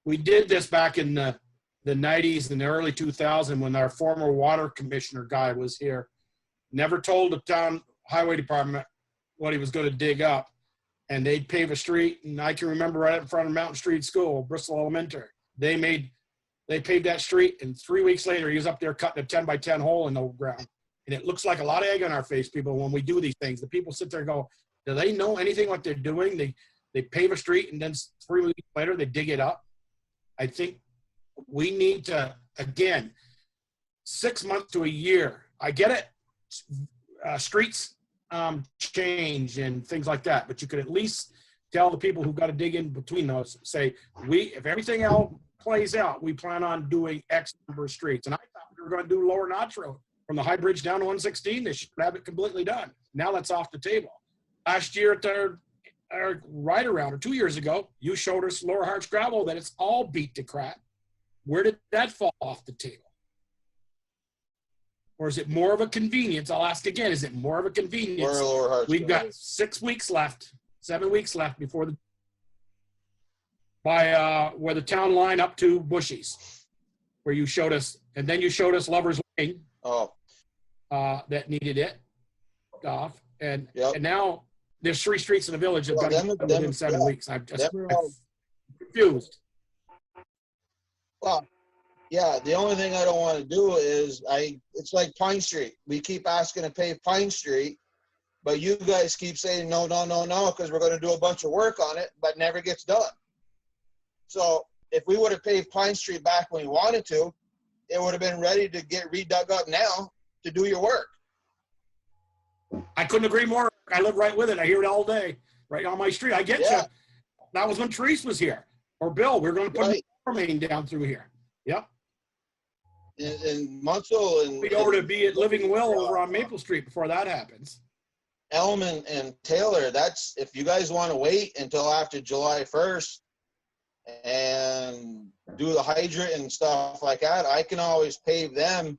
We did this back in the 90s and the early 2000s when our former water commissioner guy was here. Never told the town highway department what he was going to dig up. And they'd pave a street. And I can remember right in front of Mountain Street School, Bristol Elementary. They paved that street, and 3 weeks later, he was up there cutting a 10-by-10 hole in the ground. And it looks like a lot of egg on our face, people, when we do these things. The people sit there and go, do they know anything what they're doing? They pave a street, and then 3 weeks later, they dig it up. I think we need to, again, 6 months to a year. I get it. Streets change and things like that, but you could at least tell the people who've got to dig in between those, say, if everything else plays out, we plan on doing X number of streets. And I thought we were going to do Lower Notch Road from the High Bridge down to 116. They should have it completely done. Now that's off the table. Last year at our ride around, or 2 years ago, you showed us Lower Harts Gravel that it's all beat to crap. Where did that fall off the table? Or is it more of a convenience? I'll ask again, is it more of a convenience? We've got 6 weeks left, 7 weeks left before where the town line up to Bushies, where you showed us, and then you showed us Lover's Lane. That needed it off. And now there's 3 streets in the village that got it done within 7 weeks. I'm just confused. Well, yeah, the only thing I don't want to do is it's like Pine Street. We keep asking to pave Pine Street, but you guys keep saying no, because we're going to do a bunch of work on it, but never gets done. So if we would have paved Pine Street back when we wanted to, it would have been ready to get redug up now to do your work. I couldn't agree more. I live right with it. I hear it all day, right on my street. I get you. That was when Therese was here, or Bill. We were going to put a main down through here. Yep. And Munsell and be over to be at Living Will over on Maple Street before that happens. Elm and Taylor, that's, if you guys want to wait until after July 1st and do the hydrant and stuff like that, I can always pave them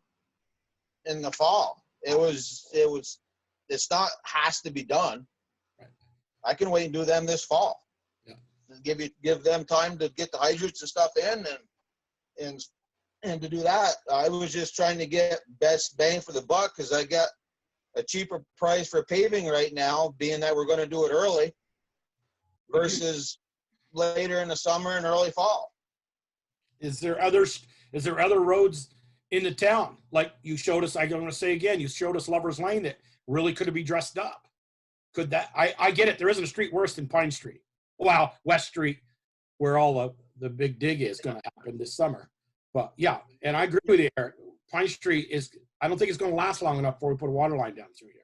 in the fall. It's not has to be done. I can wait and do them this fall. Yeah. Give them time to get the hydrants and stuff in and to do that. I was just trying to get best bang for the buck because I got a cheaper price for paving right now, being that we're going to do it early versus later in the summer and early fall. Is there other roads in the town? Like you showed us, I'm going to say again, you showed us Lover's Lane that really could be dressed up. Could that, I get it. There isn't a street worse than Pine Street. Well, West Street, where all the big dig is going to happen this summer. But yeah, and I agree with you, Eric. Pine Street is, I don't think it's going to last long enough before we put a water line down through here.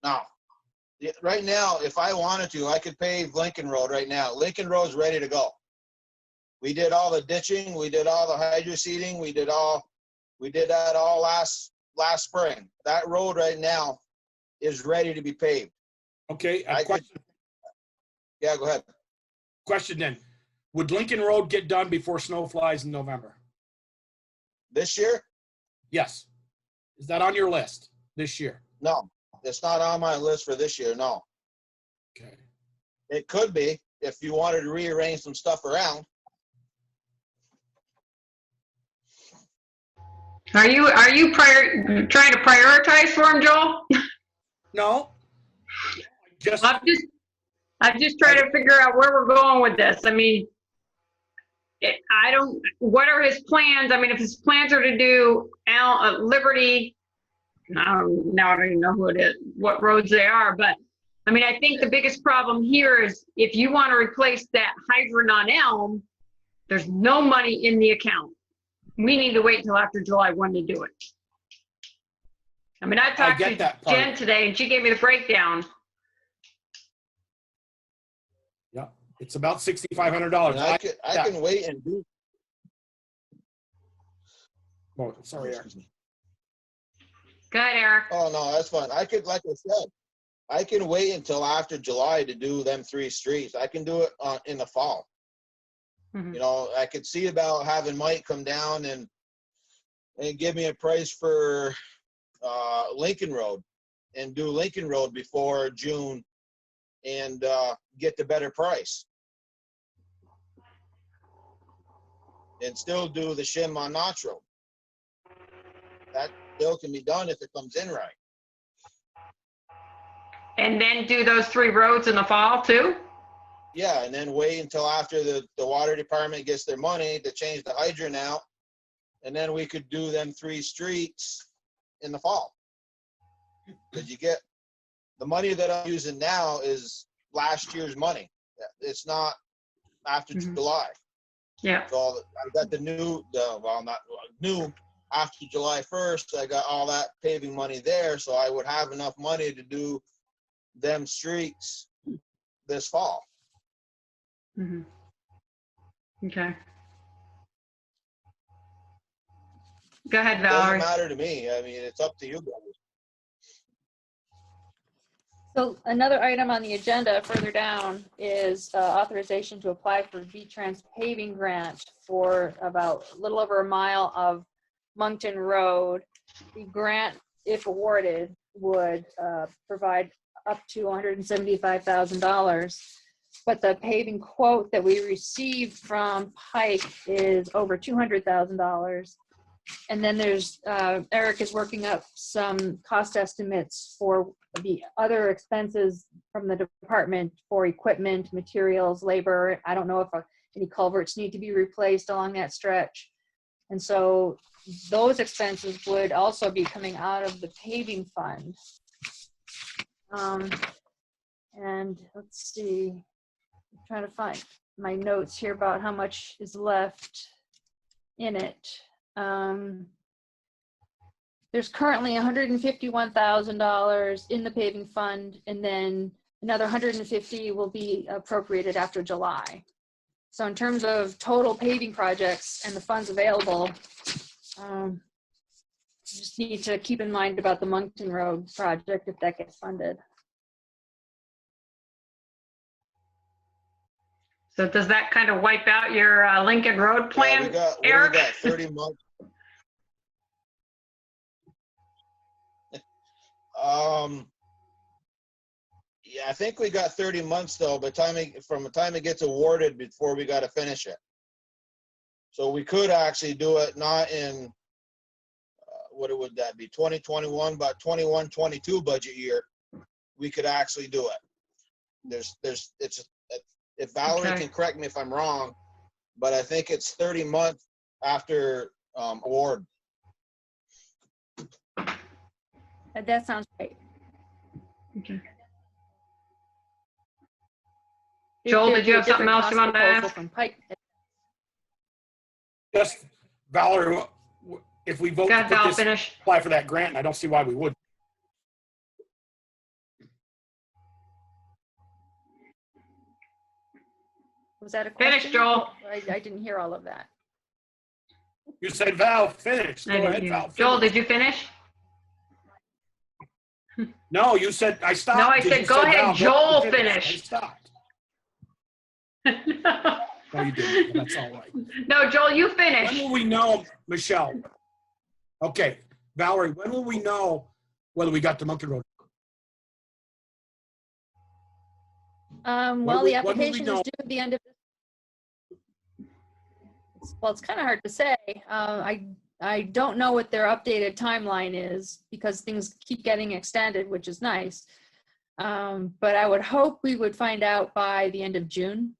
No. Right now, if I wanted to, I could pave Lincoln Road right now. Lincoln Road's ready to go. We did all the ditching, we did all the hydro seeding, we did that all last spring. That road right now is ready to be paved. Okay, question. Yeah, go ahead. Question then. Would Lincoln Road get done before snow flies in November? This year? Yes. Is that on your list this year? No, it's not on my list for this year, no. Okay. It could be if you wanted to rearrange some stuff around. Are you trying to prioritize for him, Joel? No. I'm just trying to figure out where we're going with this. I mean, what are his plans? I mean, if his plans are to do Liberty, now I don't even know who it is, what roads they are, but I mean, I think the biggest problem here is if you want to replace that hydrant on Elm, there's no money in the account. We need to wait until after July 1 to do it. I mean, I talked to Jen today and she gave me the breakdown. Yeah, it's about $6,500. I can wait and do. Oh, sorry, Eric. Go ahead, Eric. Oh, no, that's fine. I could, like I said, I can wait until after July to do them 3 streets. I can do it in the fall. Mm-hmm. You know, I could see about having Mike come down and give me a price for Lincoln Road and do Lincoln Road before June and get the better price. And still do the shim on Notch Road. That still can be done if it comes in right. And then do those 3 roads in the fall too? Yeah, and then wait until after the water department gets their money to change the hydrant out. And then we could do them 3 streets in the fall. Because you get the money that I'm using now is last year's money. It's not after July. Yeah. So I got the new after July 1st, I got all that paving money there. So I would have enough money to do them streets this fall. Mm-hmm. Okay. Go ahead, Valerie. It doesn't matter to me. I mean, it's up to you guys. So another item on the agenda further down is authorization to apply for V-Trans paving grant for about a little over a mile of Moncton Road. The grant, if awarded, would provide up to $175,000. But the paving quote that we received from Pike is over $200,000. And then there's, Eric is working up some cost estimates for the other expenses from the department for equipment, materials, labor. I don't know if any culverts need to be replaced along that stretch. And so those expenses would also be coming out of the paving fund. And let's see, I'm trying to find my notes here about how much is left in it. There's currently $151,000 in the paving fund, and then another $150,000 will be appropriated after July. So in terms of total paving projects and the funds available, just need to keep in mind about the Moncton Road project if that gets funded. So does that kind of wipe out your Lincoln Road plan, Eric? We got 30 months. Yeah, I think we got 30 months though, from the time it gets awarded before we got to finish it. So we could actually do it not in, what would that be, 2021, but 21-22 budget year, we could actually do it. If Valerie Okay. can correct me if I'm wrong, but I think it's 30 months after award. That sounds right. Okay. There'd Joel, did be you a have something different else you cost wanted to proposal ask? from Pike. Yes, Valerie, if we vote Go to ahead, put Val, this, finish. apply for that grant, I don't see why we would. Was that a Finish, question? Joel. I didn't hear all of that. You said Val, finish. I Go didn't ahead, hear. Val. Joel, finish. did you finish? No, you said I stopped. No, I 'cause said, you go Val, ahead, Joel, I finish. stopped. No, you didn't. That's all right. No, Joel, you When finish. will we know, Michelle? Okay, Valerie, when will we know whether we got the Monkey Road? Well, When the will we application is know? due at the end of this. Well, it's kind of hard to say. I don't know what their updated timeline is because things keep getting extended, which is nice. But I would hope we would find out by the end of June.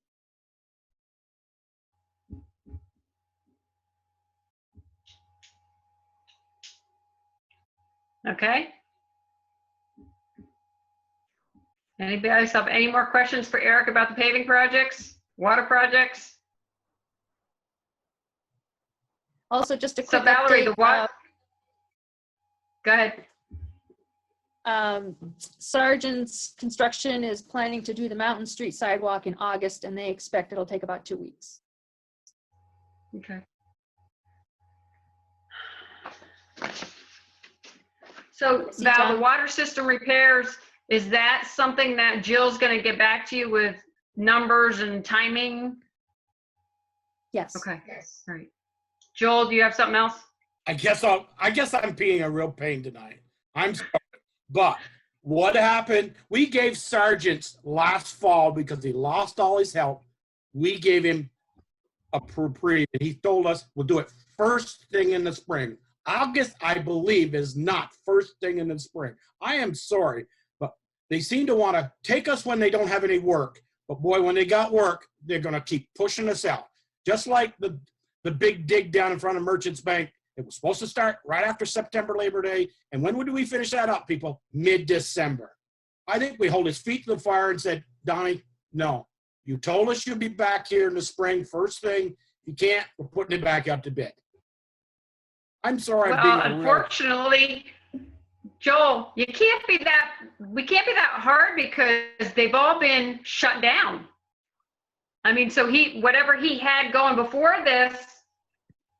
Okay. Anybody else have any more questions for Eric about the paving projects, water projects? Also, just a So quick Valerie, update. the what? Go ahead. Sargent's Construction is planning to do the Mountain Street sidewalk in August, and they expect it'll take about 2 weeks. Okay. So See, Val, John? the water system repairs, is that something that Jill's going to get back to you with numbers and timing? Yes. Okay. All right. Joel, do you have something else? I guess I'm being a real pain tonight. I'm sorry. But what happened? We gave Sargent's last fall because he lost all his help. We gave him a reprieve, and he told us we'll do it first thing in the spring. August, I believe, is not first thing in the spring. I am sorry, but they seem to want to take us when they don't have any work. But boy, when they got work, they're going to keep pushing us out. Just like the big dig down in front of Merchants Bank. It was supposed to start right after September Labor Day. And when would we finish that up, people? Mid-December. I think we hold his feet to the fire and said, Donnie, no. You told us you'd be back here in the spring, first thing. If you can't, we're putting it back up to bid. I'm sorry. Well, unfortunately, Joel, we can't be that hard because they've all been shut down. I mean, so whatever he had going before this,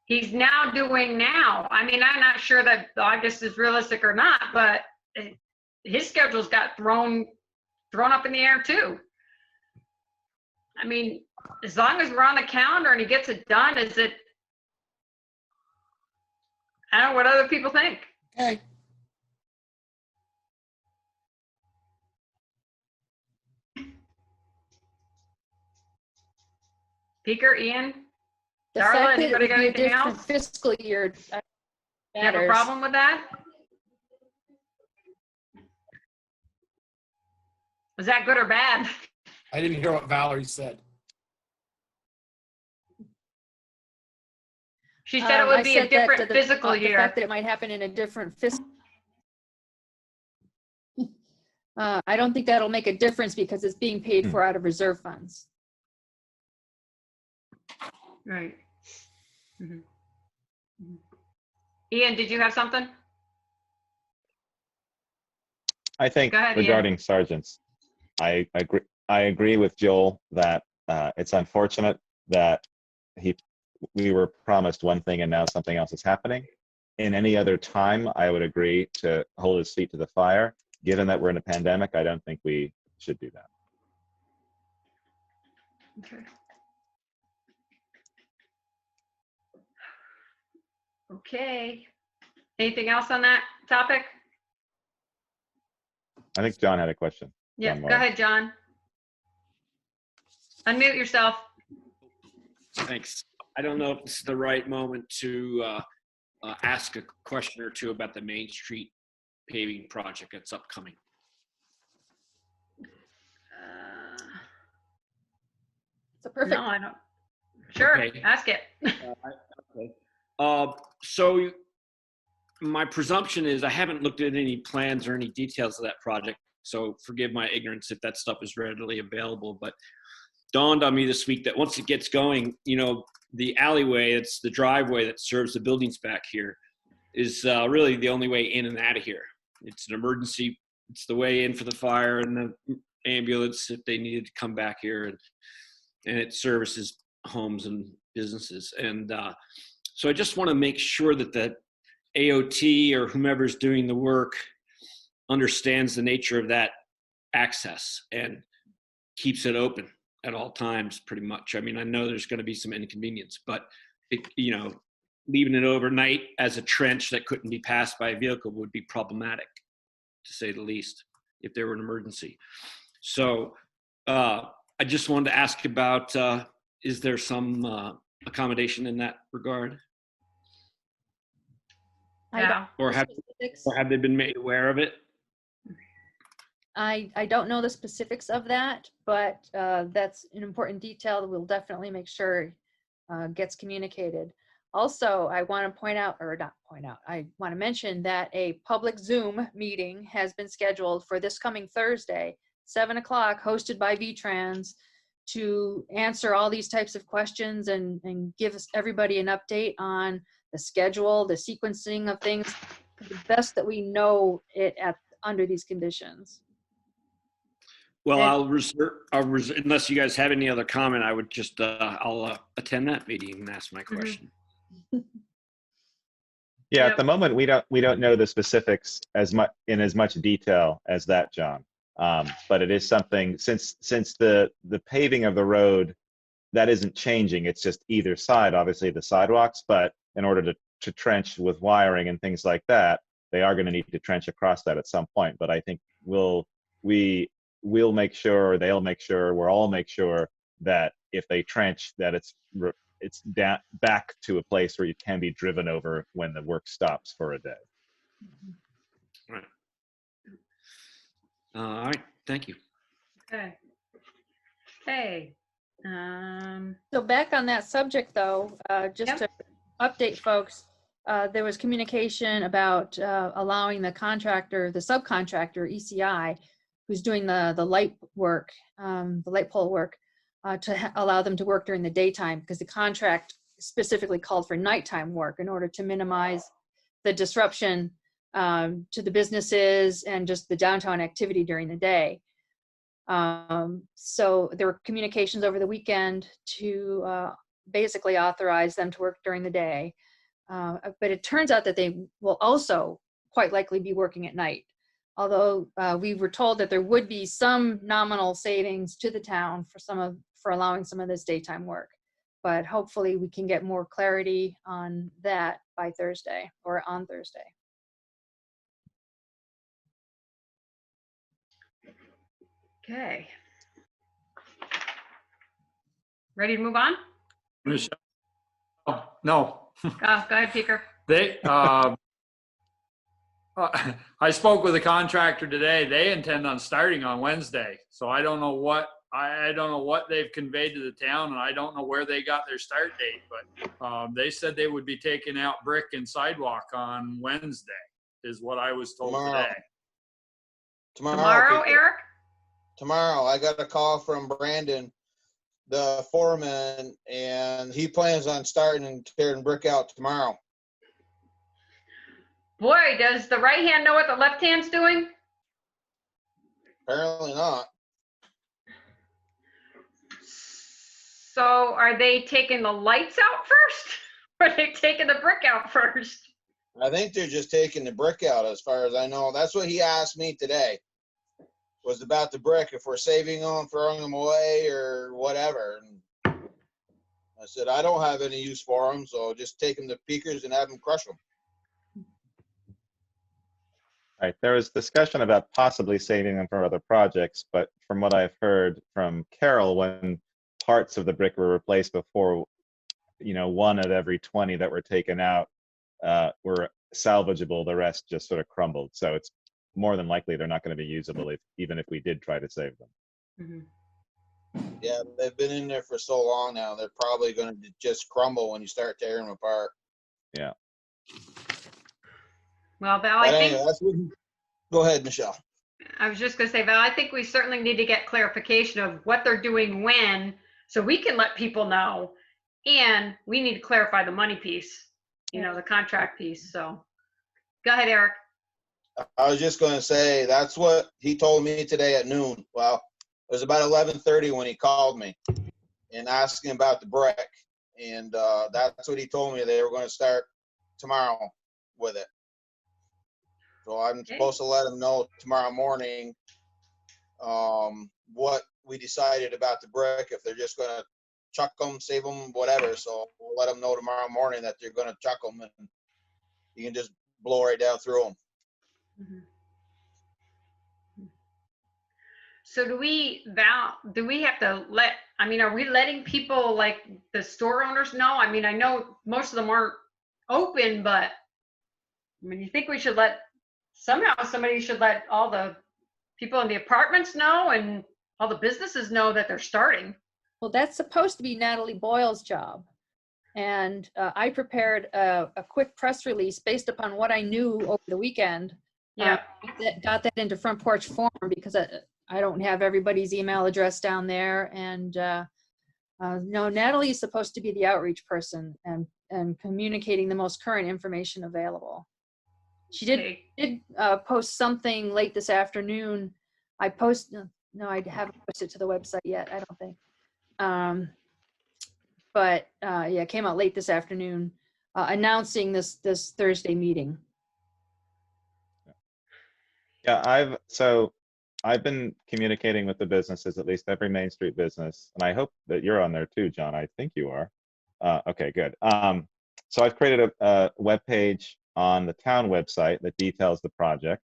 he's now doing now. I mean, I'm not sure that August is realistic or not, but his schedule's got thrown up in the air too. I mean, as long as we're on the calendar and he gets it done, I don't know what other people think. Okay. Peter, Ian, The Darla, fact that it anybody would got be a anything different else? fiscal year You have a matters. problem with that? Was that good or bad? I didn't hear what Valerie said. She said it would I be a said that different physical the year. fact that it might happen in a different fiscal. I don't think that'll make a difference because it's being paid for out of reserve funds. Right. Mhm. Mhm. Ian, did you have something? I think Go ahead, Ian. regarding sergeants, I agree with Joel that it's unfortunate that we were promised one thing and now something else is happening. In any other time, I would agree to hold his feet to the fire. Given that we're in a pandemic, I don't think we should do that. Okay. Okay. Anything else on that topic? I think John had a question. Yeah, One go more. ahead, John. Unmute yourself. Thanks. I don't know if this is the right moment to ask a question or two about the Main Street paving project that's upcoming. It's a perfect. No, I don't. Sure, Okay. ask it. So my presumption is I haven't looked at any plans or any details of that project, so forgive my ignorance if that stuff is readily available, but dawned on me this week that once it gets going, you know, the alleyway, it's the driveway that serves the buildings back here, is really the only way in and out of here. It's an emergency. It's the way in for the fire and the ambulance if they needed to come back here, and it services homes and businesses. And so I just want to make sure that the AOT or whomever's doing the work understands the nature of that access and keeps it open at all times, pretty much. I mean, I know there's going to be some inconvenience, but leaving it overnight as a trench that couldn't be passed by a vehicle would be problematic, to say the least, if there were an emergency. So I just wanted to ask about, is there some accommodation in that regard? Yeah. Or have they been made aware of it? I don't know the specifics of that, but that's an important detail that we'll definitely make sure gets communicated. Also, I want to point out, or not point out, I want to mention that a public Zoom meeting has been scheduled for this coming Thursday, 7 o'clock, hosted by VTrans, to answer all these types of questions and give us everybody an update on the schedule, the sequencing of things, the best that we know it under these conditions. Well, And- I'll reserve, unless you guys have any other comment, I would just, I'll attend that meeting and ask my question. Yeah, Yep. at the moment, we don't know the specifics in as much detail as that, John. But it is something, since the paving of the road, that isn't changing. It's just either side, obviously the sidewalks, but in order to trench with wiring and things like that, they are going to need to trench across that at some point. But I think we'll make sure, they'll make sure, we'll all make sure that if they trench, that it's back to a place where you can be driven over when the work stops for a day. Right. All right, thank you. Okay. Okay. So back on that subject though, just Yep. to update folks, there was communication about allowing the subcontractor, ECI, who's doing the light work, the light pole work, to allow them to work during the daytime, because the contract specifically called for nighttime work in order to minimize the disruption to the businesses and just the downtown activity during the day. So there were communications over the weekend to basically authorize them to work during the day. But it turns out that they will also quite likely be working at night. Although we were told that there would be some nominal savings to the town for allowing some of this daytime work. But hopefully we can get more clarity on that by Thursday or on Thursday. Okay. Ready to move on? Michelle? Oh, no. Go ahead, Peter. I spoke with a contractor today. They intend on starting on Wednesday. So I don't know what they've conveyed to the town, and I don't know where they got their start date, but they said they would be taking out brick and sidewalk on Wednesday, is what I was told today. Tomorrow, Peter. Eric? Tomorrow, I got a call from Brandon, the foreman, and he plans on starting and tearing brick out tomorrow. Boy, does the right hand know what the left hand's doing? Apparently not. So are they taking the lights out first? Or are they taking the brick out first? I think they're just taking the brick out, as far as I know. That's what he asked me today, was about the brick, if we're saving them, throwing them away, or whatever. And I said, I don't have any use for them, so just take them to Peekers and have them crush them. Right, there was discussion about possibly saving them for other projects, but from what I've heard from Carol, when parts of the brick were replaced before, you know, 1 of every 20 that were taken out were salvageable, the rest just sort of crumbled. So it's more than likely they're not going to be usable even if we did try to save them. Yeah, they've been in there for so long now. They're probably going to just crumble when you start tearing them apart. Yeah. Well, Val, But I anyway, think, go ahead, Michelle. I was just gonna say, Val, I think we certainly need to get clarification of what they're doing when, so we can let people know. And we need to clarify the money piece, you know, the contract piece, so. Go ahead, Eric. I was just going to say, that's what he told me today at noon. Well, it was about 11:30 when he called me and asking about the brick. And that's what he told me. They were going to start tomorrow with it. So I'm supposed to let him know tomorrow morning what we decided about the brick, if they're just going to chuck them, save them, whatever. So we'll let them know tomorrow morning that they're going to chuck them, and you can just blow right down through them. So Val, do we have to I mean, are we letting people, like the store owners, know? I mean, I know most of them aren't open, but I mean, you think we should somehow somebody should let all the people in the apartments know and all the businesses know that they're starting. Well, that's supposed to be Natalie Boyle's job. And I prepared a quick press release based upon what I knew over the weekend. Yeah. Got that into Front Porch Forum because I don't have everybody's email address down there. And no, Natalie is supposed to be the outreach person and communicating the most current information available. She did post something late this afternoon. I haven't posted to the website yet, I don't think. But yeah, it came out late this afternoon announcing this Thursday meeting. Yeah, I've been communicating with the businesses, at least every Main Street business, and I hope that you're on there too, John. I think you are. Okay, good. So I've created a web page on the town website that details the project,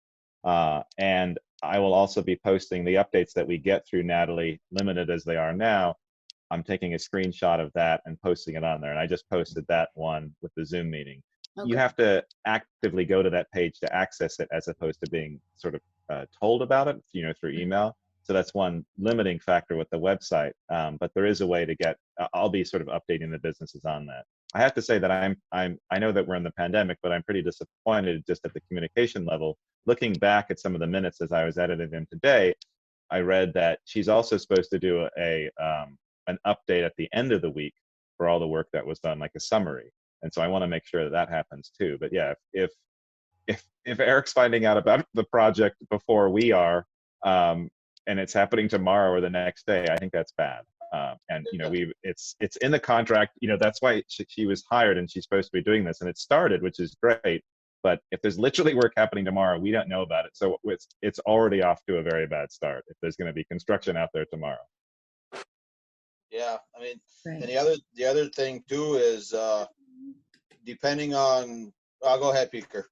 and I will also be posting the updates that we get through Natalie, limited as they are now. I'm taking a screenshot of that and posting it on there, and I just posted that one with the Zoom meeting. Okay. You have to actively go to that page to access it, as opposed to being sort of told about it, you know, through email. So that's one limiting factor with the website. But there is a way to get. I'll be sort of updating the businesses on that. I have to say that I know that we're in the pandemic, but I'm pretty disappointed just at the communication level. Looking back at some of the minutes as I was editing them today, I read that she's also supposed to do an update at the end of the week for all the work that was done, like a summary. And so I want to make sure that happens too. But yeah, if Eric's finding out about the project before we are, and it's happening tomorrow or the next day, I think that's bad. And you know, it's in the contract. You know, that's why she was hired, and she's supposed to be doing this, and it started, which is great. But if there's literally work happening tomorrow, we don't know about it. So it's already off to a very bad start if there's going to be construction out there tomorrow. Yeah, I mean, Right. and the other thing too is depending on. I'll go ahead, Peter.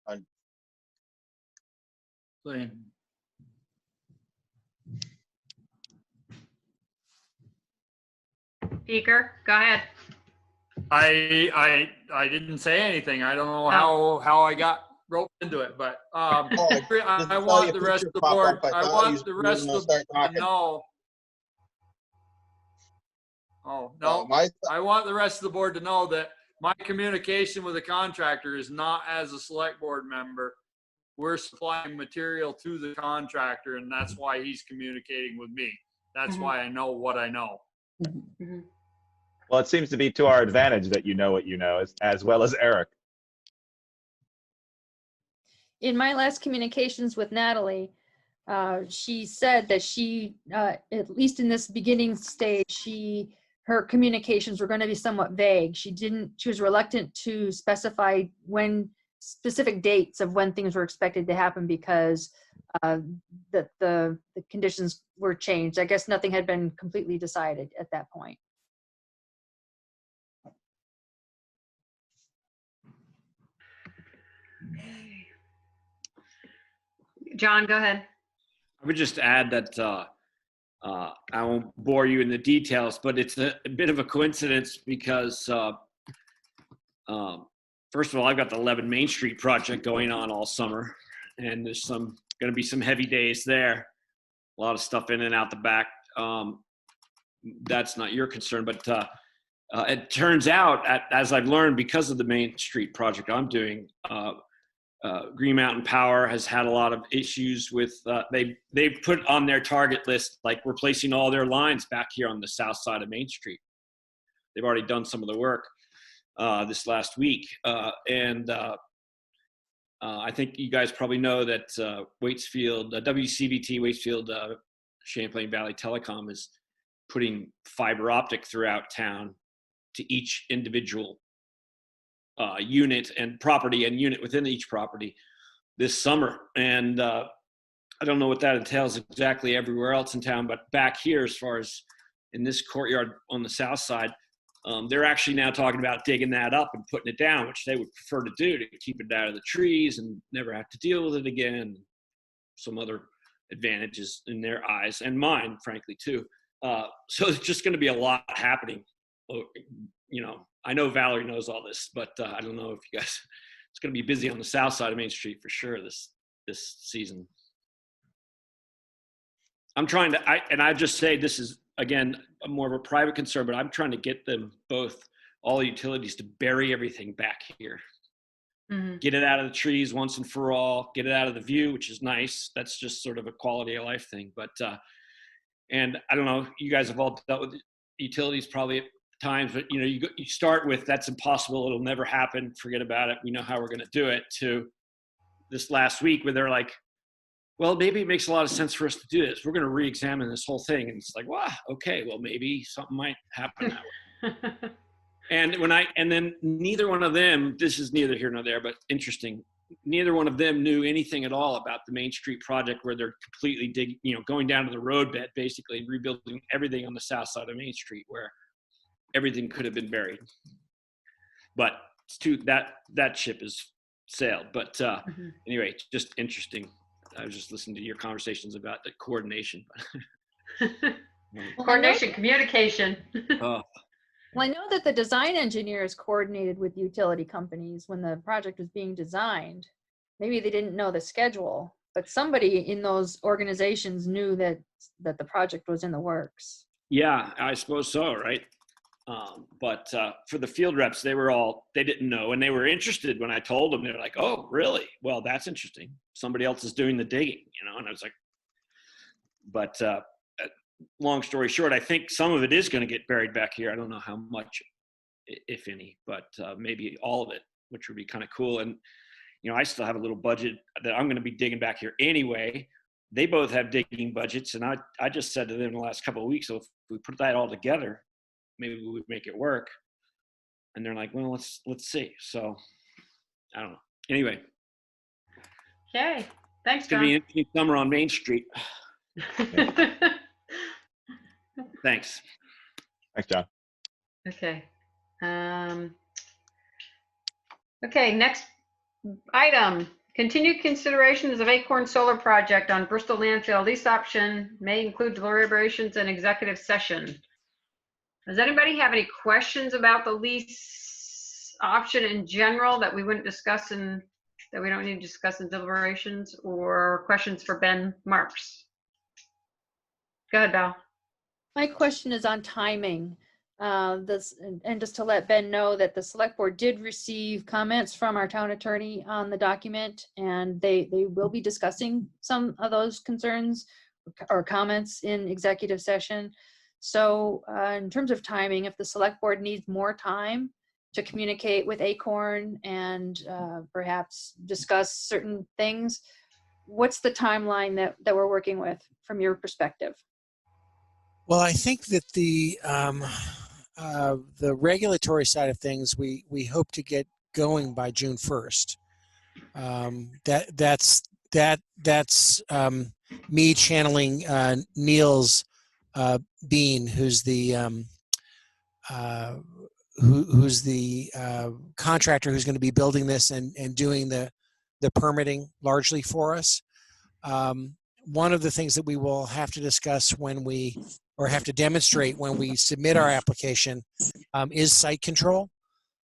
Speaker, go ahead. I didn't say anything. I don't know how I got roped into it, but I want the rest of the board. I want the rest of the board to know. Oh no! I want the rest of the board to know that my communication with the contractor is not as a select board member. We're supplying material to the contractor, and that's why he's communicating with me. That's why I know what I know. Well, it seems to be to our advantage that you know what you know, as well as Eric. In my last communications with Natalie, she said that she, at least in this beginning stage, her communications were going to be somewhat vague. She was reluctant to specify specific dates of when things were expected to happen because the conditions were changed. I guess nothing had been completely decided at that point. John, go ahead. I would just add that I won't bore you in the details, but it's a bit of a coincidence because, first of all, I've got the 11 Main Street project going on all summer, and there's going to be some heavy days there. A lot of stuff in and out the back. That's not your concern, but it turns out, as I've learned, because of the Main Street project I'm doing, Green Mountain Power has had a lot of issues with, they put on their target list, like replacing all their lines back here on the south side of Main Street. They've already done some of the work this last week. I think you guys probably know that Waitsfield, WCVT, Waitsfield, Champlain Valley Telecom is putting fiber optic throughout town to each individual unit and property and unit within each property this summer. And I don't know what that entails exactly everywhere else in town, but back here, as far as in this courtyard on the south side, they're actually now talking about digging that up and putting it down, which they would prefer to do to keep it out of the trees and never have to deal with it again. Some other advantages in their eyes and mine, frankly, too. So it's just going to be a lot happening. You know, I know Valerie knows all this, but I don't know if you guys, it's going to be busy on the south side of Main Street for sure this season. I'm trying to, I just say this is, again, more of a private concern, but I'm trying to get them both, all the utilities, to bury everything back here. Mm-hmm. Get it out of the trees once and for all, get it out of the view, which is nice. That's just sort of a quality of life thing. But, and I don't know, you guys have all dealt with utilities probably at times, but you know, you start with, that's impossible, it'll never happen, forget about it, we know how we're going to do it, to this last week where they're like, well, maybe it makes a lot of sense for us to do this, we're going to re-examine this whole thing. And it's like, wow, okay, well, maybe something might happen that way. And then neither one of them, this is neither here nor there, but interesting, neither one of them knew anything at all about the Main Street project, where they're completely going down to the roadbed, basically, and rebuilding everything on the south side of Main Street, where everything could have been buried. But it's that ship has sailed. But anyway, just interesting. I was just listening to your conversations about the coordination. Coordination, communication. Well, I know that the design engineers coordinated with utility companies when the project was being designed. Maybe they didn't know the schedule, but somebody in those organizations knew that the project was in the works. Yeah, I suppose so, right? But for the field reps, they didn't know, and they were interested when I told them. They're like, oh, really? Well, that's interesting. Somebody else is doing the digging, and I was like, but long story short, I think some of it is going to get buried back here. I don't know how much, if any, but maybe all of it, which would be kind of cool. And, I still have a little budget that I'm going to be digging back here anyway. They both have digging budgets, and I just said to them in the last couple of weeks, so if we put that all together, maybe we would make it work. And they're like, well, let's see. So I don't know. Anyway. Okay. Thanks, It's John. going to be an interesting summer on Main Street. Thanks. Thanks, John. Okay. Okay, next item. Continued considerations of Acorn Solar Project on Bristol Landfill. Lease option may include deliberations and executive session. Does anybody have any questions about the lease option in general that we wouldn't discuss that we don't need to discuss in deliberations, or questions for Ben Marks? Go ahead, Val. My question is on timing. And just to let Ben know that the select board did receive comments from our town attorney on the document, and they will be discussing some of those concerns or comments in executive session. So in terms of timing, if the select board needs more time to communicate with Acorn and perhaps discuss certain things, what's the timeline that we're working with from your perspective? Well, I think that the regulatory side of things, we hope to get going by June 1st. That's me channeling Neil's Bean, who's the contractor who's going to be building this and doing the permitting largely for us. One of the things that we will have to discuss or have to demonstrate when we submit our application is site control.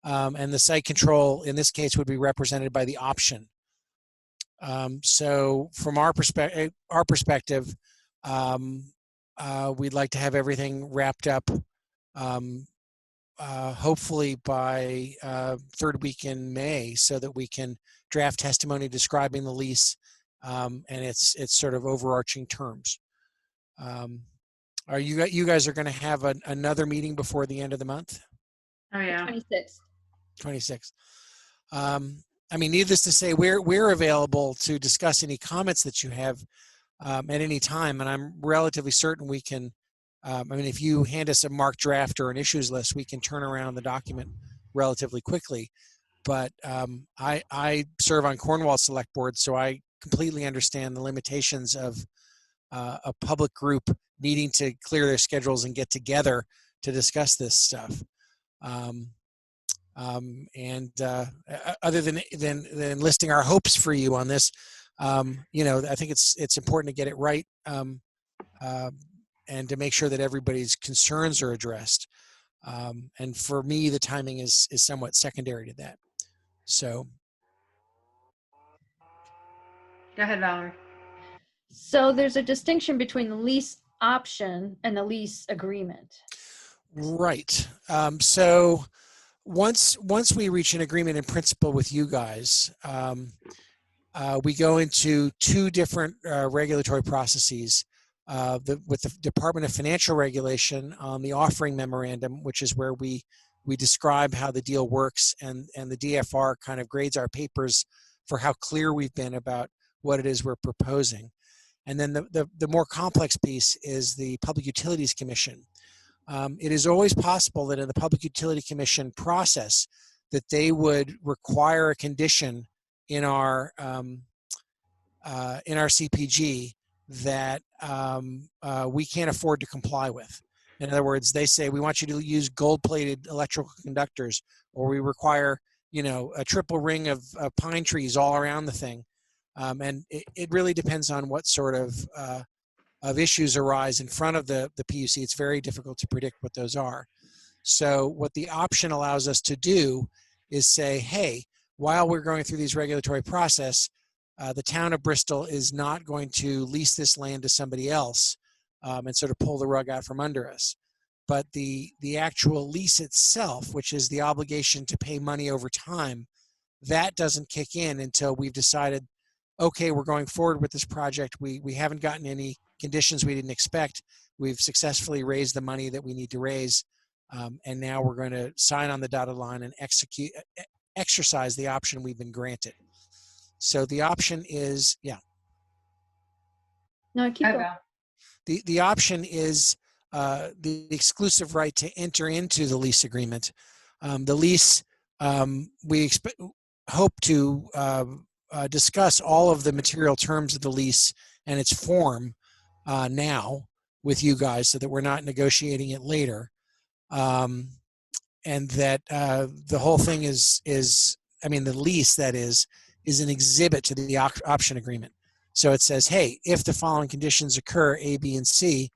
And the site control in this case would be represented by the option. So from our perspective, we'd like to have everything wrapped up hopefully by third week in May, so that we can draft testimony describing the lease and its sort of overarching terms. Are you guys are going to have another meeting before the end of the month? Oh, yeah. 26. I mean, needless to say, we're available to discuss any comments that you have at any time, and I'm relatively certain we can. I mean, if you hand us a marked draft or an issues list, we can turn around the document relatively quickly. But I serve on Cornwall Select Board, so I completely understand the limitations of a public group needing to clear their schedules and get together to discuss this stuff. Other than listing our hopes for you on this, you know, I think it's important to get it right and to make sure that everybody's concerns are addressed. And for me, the timing is somewhat secondary to that. So. Go ahead, Valerie. So there's a distinction between the lease option and the lease agreement. Right. So once we reach an agreement in principle with you guys, we go into two different regulatory processes. With the Department of Financial Regulation on the offering memorandum, which is where we describe how the deal works, and the DFR kind of grades our papers for how clear we've been about what it is we're proposing. And then the more complex piece is the Public Utilities Commission. It is always possible that in the Public Utility Commission process that they would require a condition in our CPG that we can't afford to comply with. In other words, they say, we want you to use gold-plated electrical conductors, or we require, you know, a triple ring of pine trees all around the thing. And it really depends on what sort of issues arise in front of the PUC. It's very difficult to predict what those are. So what the option allows us to do is say, hey, while we're going through these regulatory process, the town of Bristol is not going to lease this land to somebody else and sort of pull the rug out from under us. But the actual lease itself, which is the obligation to pay money over time, that doesn't kick in until we've decided, okay, we're going forward with this project. We haven't gotten any conditions we didn't expect. We've successfully raised the money that we need to raise. And now we're going to sign on the dotted line and exercise the option we've been granted. So the option is, yeah. No, keep going. The option is the exclusive right to enter into the lease agreement. The lease, we hope to discuss all of the material terms of the lease and its form now with you guys, so that we're not negotiating it later. And that the whole thing is, I mean, the lease, that is an exhibit to the option agreement. So it says, hey, if the following conditions occur, A, B, and C,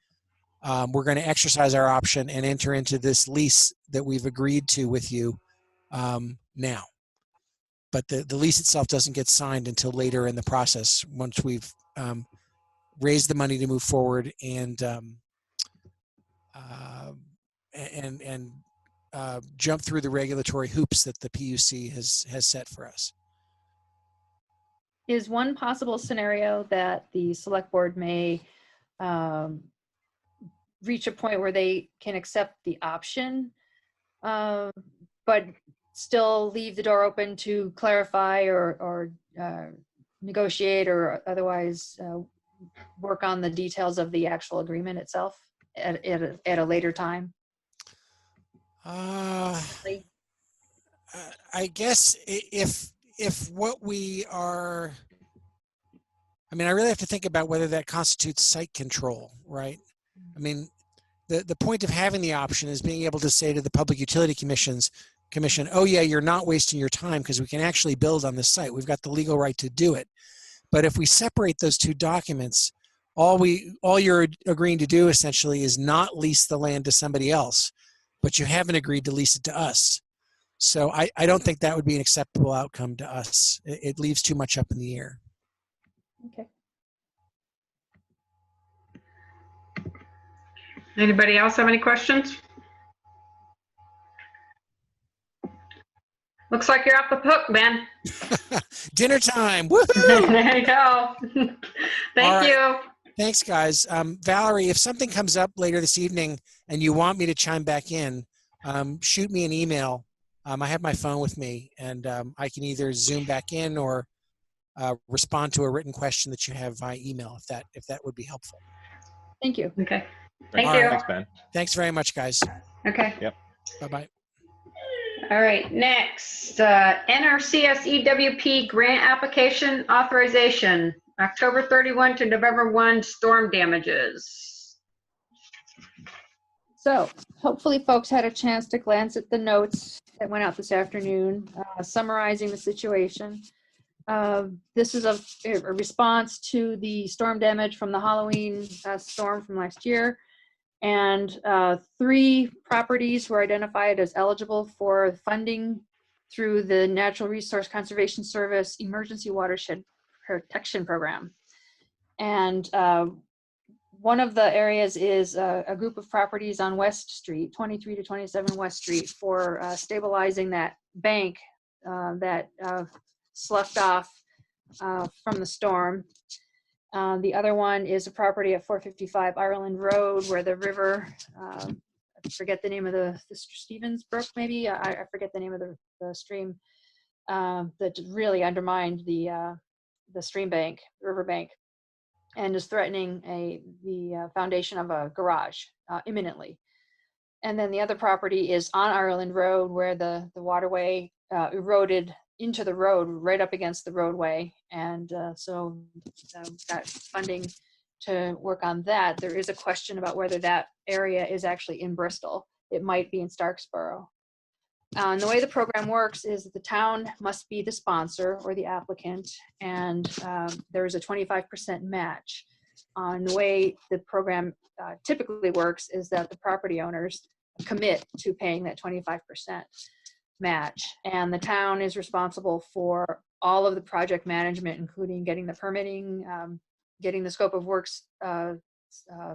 we're going to exercise our option and enter into this lease that we've agreed to with you now. But the lease itself doesn't get signed until later in the process, once we've raised the money to move forward and jump through the regulatory hoops that the PUC has set for us. Is one possible scenario that the select board may reach a point where they can accept the option, but still leave the door open to clarify or negotiate or otherwise work on the details of the actual agreement itself at a later time? I guess if what we are, I mean, I really have to think about whether that constitutes site control, right? I mean, the point of having the option is being able to say to the Public Utility Commission, oh yeah, you're not wasting your time because we can actually build on this site. We've got the legal right to do it. But if we separate those two documents, all you're agreeing to do essentially is not lease the land to somebody else, but you haven't agreed to lease it to us. So I don't think that would be an acceptable outcome to us. It leaves too much up in the air. Okay. Anybody else have any questions? Looks like you're off the hook, Ben. Dinner time. Woohoo! There you go. Thank you. Thanks, guys. Valerie, if something comes up later this evening and you want me to chime back in, shoot me an email. I have my phone with me, and I can either Zoom back in or respond to a written question that you have via email, if that would be helpful. Thank you. Okay. Thank All you. right. Thanks, Ben. Thanks very much, guys. Okay. Yep. Bye-bye. All right. Next, NRCS EWP grant application authorization, October 31 to November 1 storm damages. So hopefully folks had a chance to glance at the notes that went out this afternoon, summarizing the situation. This is a response to the storm damage from the Halloween storm from last year. And 3 properties were identified as eligible for funding through the Natural Resource Conservation Service Emergency Watershed Protection Program. And one of the areas is a group of properties on West Street, 23 to 27 West Street, for stabilizing that bank that sloughed off from the storm. The other one is a property at 455 Ireland Road where the river, I forget the name of the Stevens Brook, maybe, I forget the name of the stream that really undermined the stream bank, river bank, and is threatening the foundation of a garage imminently. And then the other property is on Ireland Road where the waterway eroded into the road right up against the roadway. And so got funding to work on that. There is a question about whether that area is actually in Bristol. It might be in Starksboro. And the way the program works is that the town must be the sponsor or the applicant, and there is a 25% match. The way the program typically works is that the property owners commit to paying that 25% match, and the town is responsible for all of the project management, including getting the permitting, getting the scope of works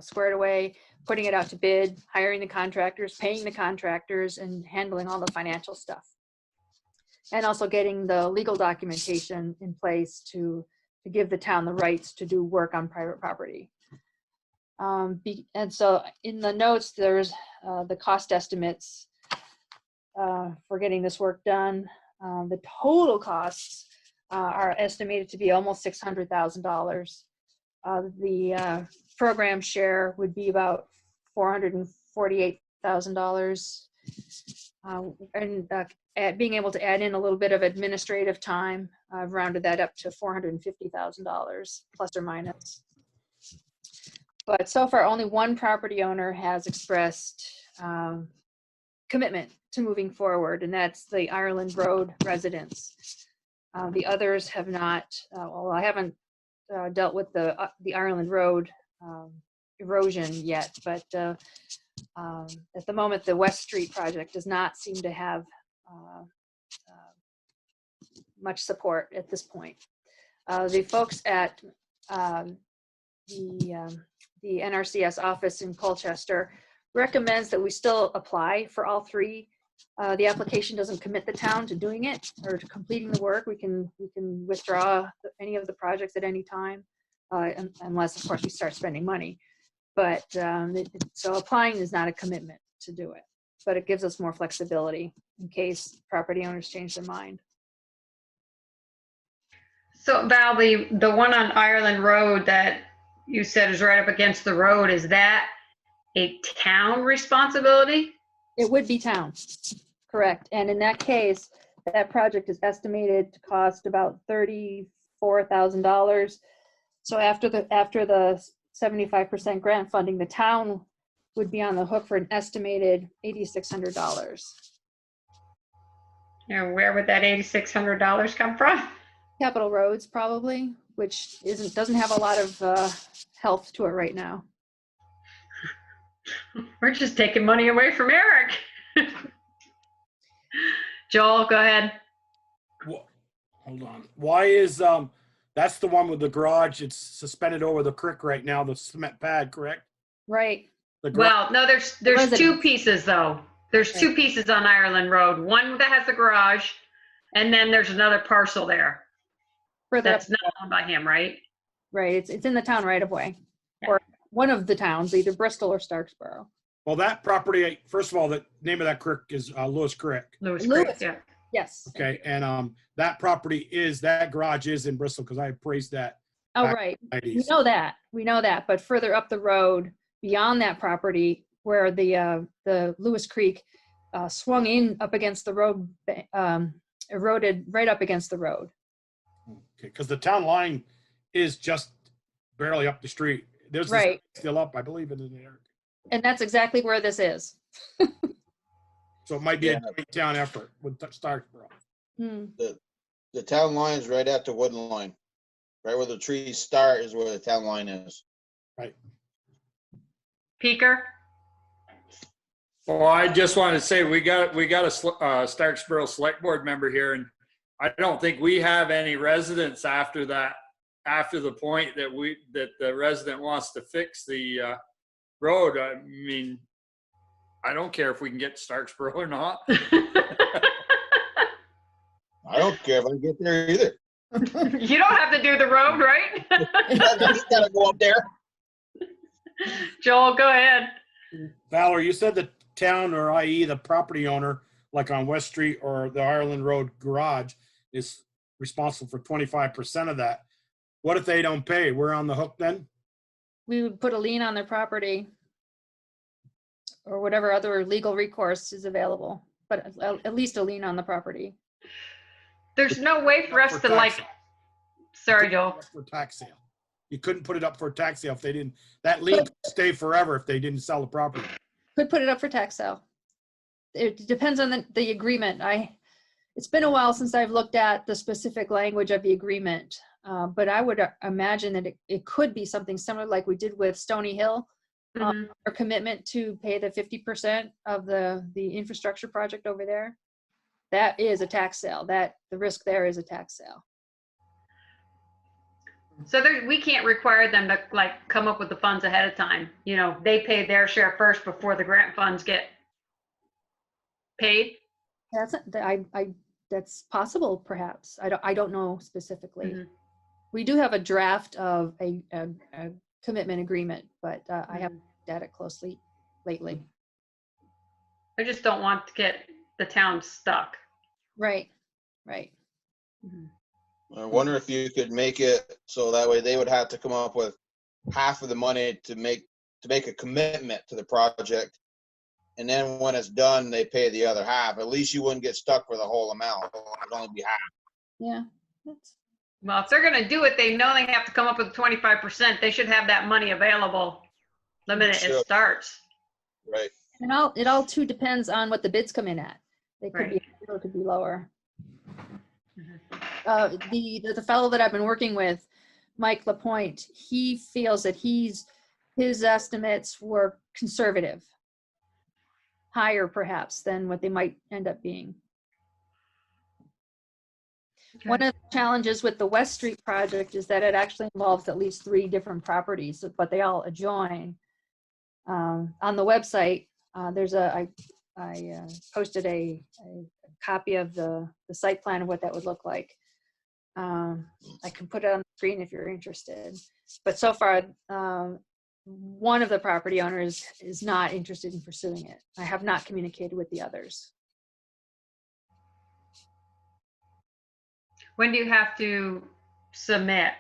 squared away, putting it out to bid, hiring the contractors, paying the contractors, and handling all the financial stuff. And also getting the legal documentation in place to give the town the rights to do work on private property. And so in the notes, there's the cost estimates for getting this work done. The total costs are estimated to be almost $600,000. The program share would be about $448,000. And being able to add in a little bit of administrative time, I've rounded that up to $450,000 plus or minus. But so far, only one property owner has expressed commitment to moving forward, and that's the Ireland Road residents. The others have not. Well, I haven't dealt with the Ireland Road erosion yet, but at the moment, the West Street project does not seem to have much support at this point. The folks at the NRCS office in Colchester recommends that we still apply for all 3. The application doesn't commit the town to doing it or to completing the work. We can withdraw any of the projects at any time, unless of course we start spending money. But so applying is not a commitment to do it, but it gives us more flexibility in case property owners change their mind. So Val, the one on Ireland Road that you said is right up against the road, is that a town responsibility? It would be town, correct. And in that case, that project is estimated to cost about $34,000. So after the 75% grant funding, the town would be on the hook for an estimated $8,600. And where would that $8,600 come from? Capital Roads probably, which doesn't have a lot of health to it right now. We're just taking money away from Eric. Joel, go ahead. Hold on. Why is that's the one with the garage? It's suspended over the creek right now, the cement pad, correct? Right. The garage, Well, no, there's two pieces though. There's two pieces on Ireland Road. One that has the garage, and then there's another parcel there. Further That's up, not owned by him, right? right. It's in the town right of way, Yeah. or one of the towns, either Bristol or Starksboro. well, that property, first of all, the name of that creek is Lewis Creek. Lewis Lewis. Creek, yeah. Yes. Okay, and that property that garage is in Bristol because I appraised that. Oh, back right. in the We 90s. know that. We know that. But further up the road, beyond that property, where the Lewis Creek swung in up against the road, eroded right up against the road. Okay, because the town line is just barely up the street. There's this Right. still up, I believe, in there. And that's exactly where this is. So it might be Yeah. a joint town effort with Starksboro. Hmm. The town line's right at the wood line. Right where the trees start is where the town line is. Right. Peaker? Well, I just wanted to say, we got a Starksboro Select Board member here, and I don't think we have any residents after the point that the resident wants to fix the road. I mean, I don't care if we can get to Starksboro or not. I don't care if I get there either. You don't have to do the road, right? I just gotta go up there. Joel, go ahead. Valerie, you said the town, or i.e. the property owner, like on West Street or the Ireland Road garage, is responsible for 25% of that. What if they don't pay? We're on the hook then? We would put a lien on their property or whatever other legal recourse is available, but at least a lien on the property. There's no way for us to like, sorry, Joel. For tax sale. You couldn't put it up for a tax sale if they didn't, that lien could stay forever if they didn't sell the property. Could put it up for tax sale. It depends on the agreement. It's been a while since I've looked at the specific language of the agreement, but I would imagine that it could be something similar like we did with Stony Hill, Mhm. our commitment to pay the 50% of the infrastructure project over there. That is a tax sale. The risk there is a tax sale. So we can't require them to like come up with the funds ahead of time. You know, they pay their share first before the grant funds get paid. That's possible, perhaps. I don't know specifically. Mhm. We do have a draft of a commitment agreement, but I haven't looked at it closely lately. I just don't want to get the town stuck. Right, right. I wonder if you could make it so that way they would have to come up with half of the money to make a commitment to the project. And then when it's done, they pay the other half. At least you wouldn't get stuck for the whole amount. It would only be half. Yeah. Well, if they're going to do it, they know they have to come up with 25%. They should have that money available the minute it Sure. starts. Right. And it all too depends on what the bids come in at. They could be higher or it could be lower. The fellow that I've been working with, Mike Lapointe, he feels that his estimates were conservative, higher perhaps than what they might end up being. One of the challenges with the West Street project is that it actually involves at least 3 different properties, but they all adjoin. On the website, I posted a copy of the site plan of what that would look like. I can put it on the screen if you're interested. But so far, one of the property owners is not interested in pursuing it. I have not communicated with the others. When do you have to submit?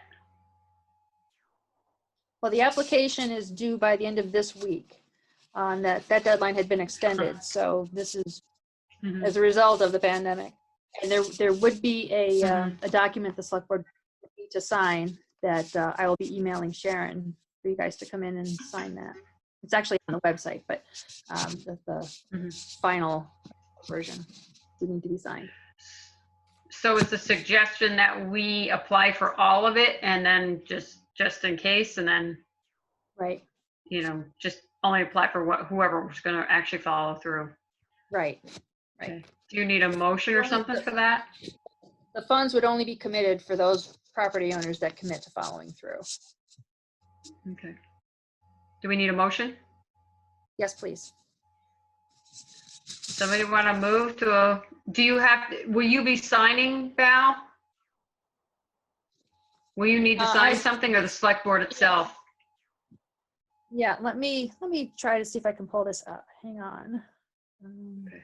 Well, the application is due by the end of this week. That deadline had been extended, so this is as a result of the pandemic. And there would be a document the select board would need to sign that I will be emailing Sharon for you guys to come in and sign that. It's actually on the website, but the final version would need to be signed. So it's a suggestion that we apply for all of it and then just in case, and then, Right, just only apply for whoever's going to actually follow through. right. Okay. Do you need a motion or something for that? The funds would only be committed for those property owners that commit to following through. Okay. Do we need a motion? Yes, please. Somebody want to move to will you be signing, Val? Will you need to sign something, or the select board itself? Yeah, let me try to see if I can pull this up. Hang on. Okay.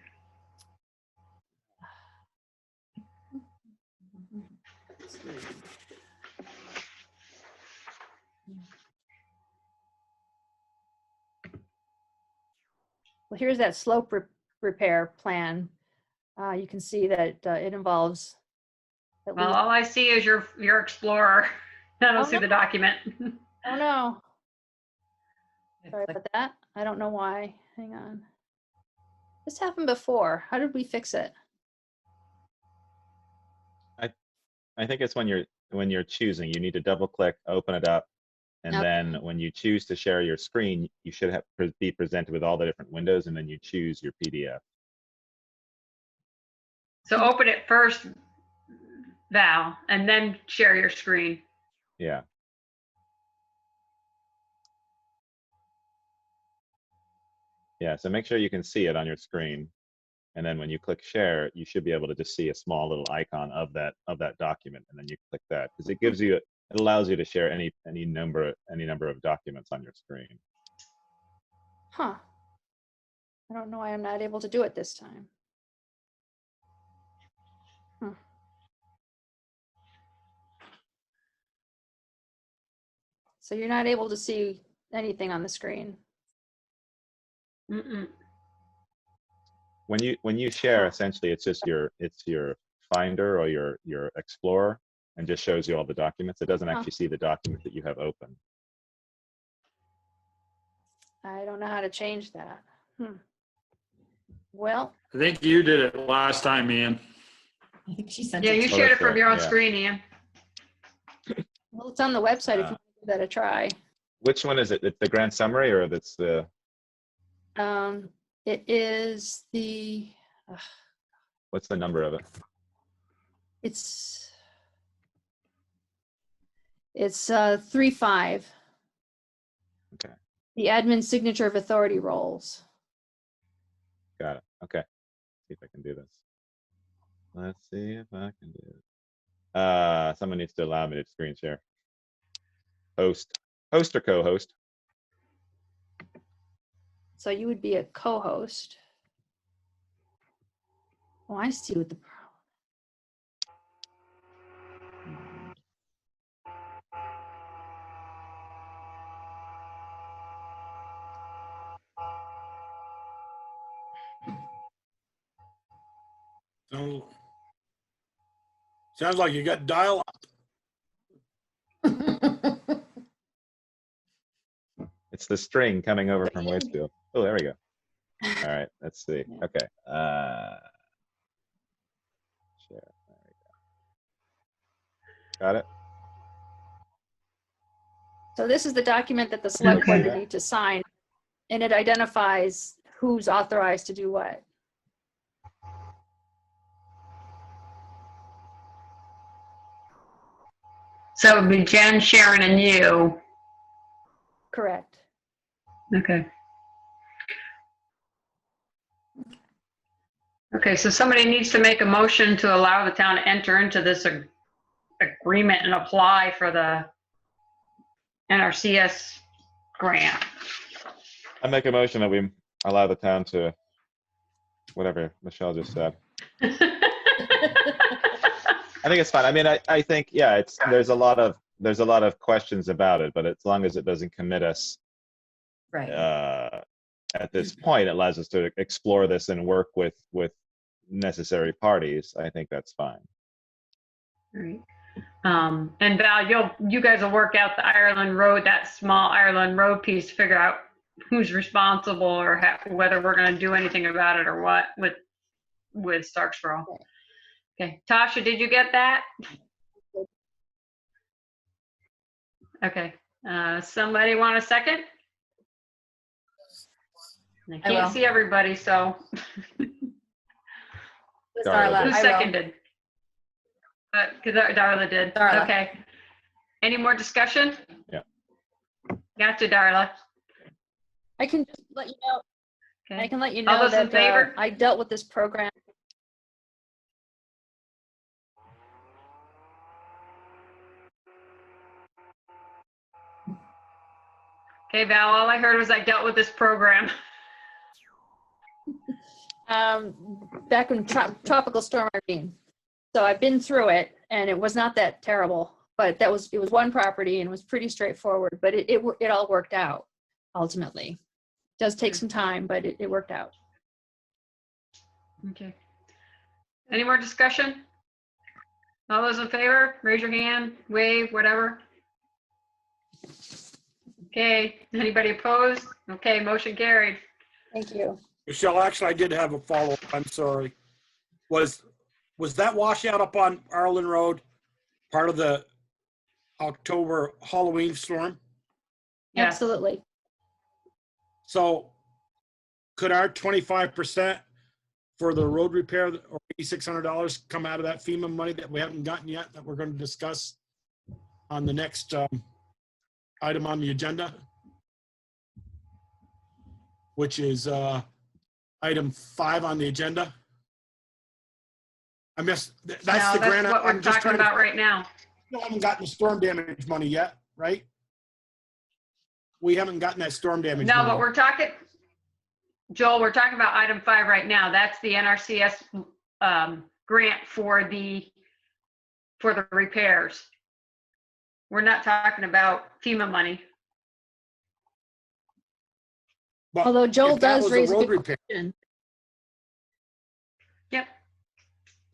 Well, here's that slope repair plan. You can see that it involves at Well, least. all I see is your Explorer. I don't Oh, see no. the document. Oh no. Sorry about that. I don't know why. Hang on. This happened before. How did we fix it? I think it's when you're choosing, you need to double click, open it up, and Okay. then when you choose to share your screen, you should be presented with all the different windows, and then you choose your PDF. So open it first, Val, and then share your screen. Yeah. Yeah, so make sure you can see it on your screen. And then when you click share, you should be able to just see a small little icon of that document, and then you click that, because it allows you to share any number of documents on your screen. Huh. I don't know why I'm not able to do it this time. So you're not able to see anything on the screen. Mm-mm. When you share, essentially it's your Finder or your Explorer, and just shows you all the documents. It doesn't actually see the document that you have open. I don't know how to change that. Well, I think you did it last time, Ian. I think she sent Yeah, it. you to shared it that's from right, your own yeah. screen, Ian. well, it's on the website if you want to give that a try. Which one is it? It's the grand summary, or that's the It is the what's the number of it? it's 3.5. Okay, The admin signature of authority roles. got it. Okay, see if I can do this. Let's see if I can do it. Someone needs to allow me to screen share. Host or co-host? So you would be a co-host. Oh, I see what the problem. So, sounds like you got dial up. It's the string coming over from Waitsfield. Oh, there we go. All right, let's see. Okay. Share. There we go. Got it? So this is the document that the select board would need to sign, and it identifies who's authorized to do what. So it would be Jen, Sharon, and you. Correct. Okay. Okay, so somebody needs to make a motion to allow the town to enter into this agreement and apply for the NRCS grant. I make a motion that we allow the town to, whatever Michelle just said. I think it's fine. I mean, I think, yeah, there's a lot of questions about it, but as long as it doesn't commit us Right. at this point, it allows us to explore this and work with necessary parties. I think that's fine. Right. And Val, you guys will work out the Ireland Road, that small Ireland Road piece, to figure out who's responsible or whether we're going to do anything about it or what with Starksboro. Okay, Tasha, did you get that? Okay, somebody want a second? I I can't will. see everybody, so Darla Darla, who I will. seconded? Darla did. Darla. Okay. Any more discussion? Yeah. Gotcha, Darla. I can just let you know. I Okay. can let you All know those in that favor? I dealt with this program. Okay, Val, all I heard was I dealt with this program. Back when Tropical Storm Irene. So I've been through it, and it was not that terrible. But it was one property, and it was pretty straightforward. But it all worked out ultimately. It does take some time, but it worked out. Okay. Any more discussion? All those in favor, raise your hand, wave, whatever. Okay, anybody opposed? Okay, motion carried. Thank you. Michelle, actually, I did have a follow-up. I'm sorry. Was that washout up on Arlen Road part of the October Halloween storm? Yes. Absolutely. So could our 25% for the road repair or $8,600 come out of that FEMA money that we haven't gotten yet that we're going to discuss on the next item on the agenda, which is item 5 on the agenda? I missed, that's No, the that's grant. what we're I'm just talking trying to, about right now. we haven't gotten the storm damage money yet, right? We haven't gotten that storm damage No, money. but we're talking, Joel, we're talking about item 5 right now. That's the NRCS grant for the repairs. We're not talking about FEMA money. But Although Joel if that does was raise a road good repair, question. Yep.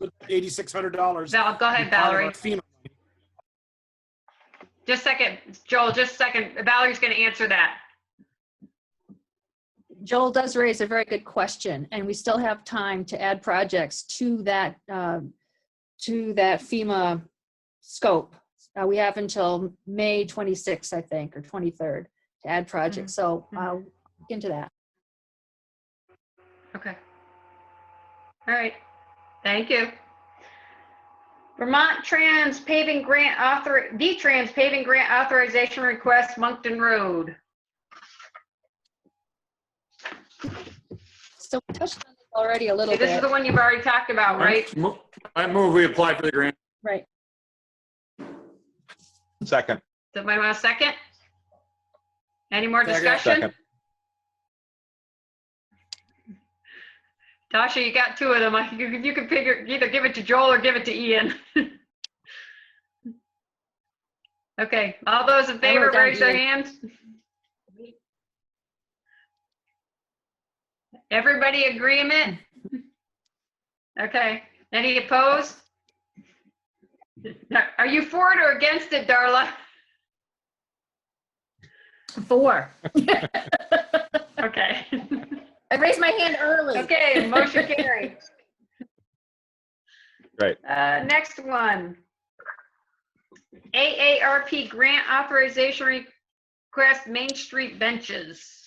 $8,600. Val, go ahead, be part of Valerie. our FEMA money. Just a second, Joel, just a second. Valerie's going to answer that. Joel does raise a very good question, and we still have time to add projects to that FEMA scope. We have until May 26th, I think, or 23rd to add projects. So look into that. Okay. All right. Thank you. Vermont Trans Paving Grant V-Trans Paving Grant Authorization Request, Moncton Road. So we touched on this already a little Okay, this is bit. the one you've already talked about, right? I move we apply for the grant. Right. Second. Somebody want a second? Any more Second. discussion? Second. Tasha, you got 2 of them. You can figure, either give it to Joel or give it to Ian. Okay, all those in favor, wrote down raise their Ian. hands. Everybody agreement? Okay, any opposed? Are you for it or against it, Darla? 4. Okay. I raised my hand early. Okay, motion carried. Great. Next one. AARP grant authorization request, Main Street benches.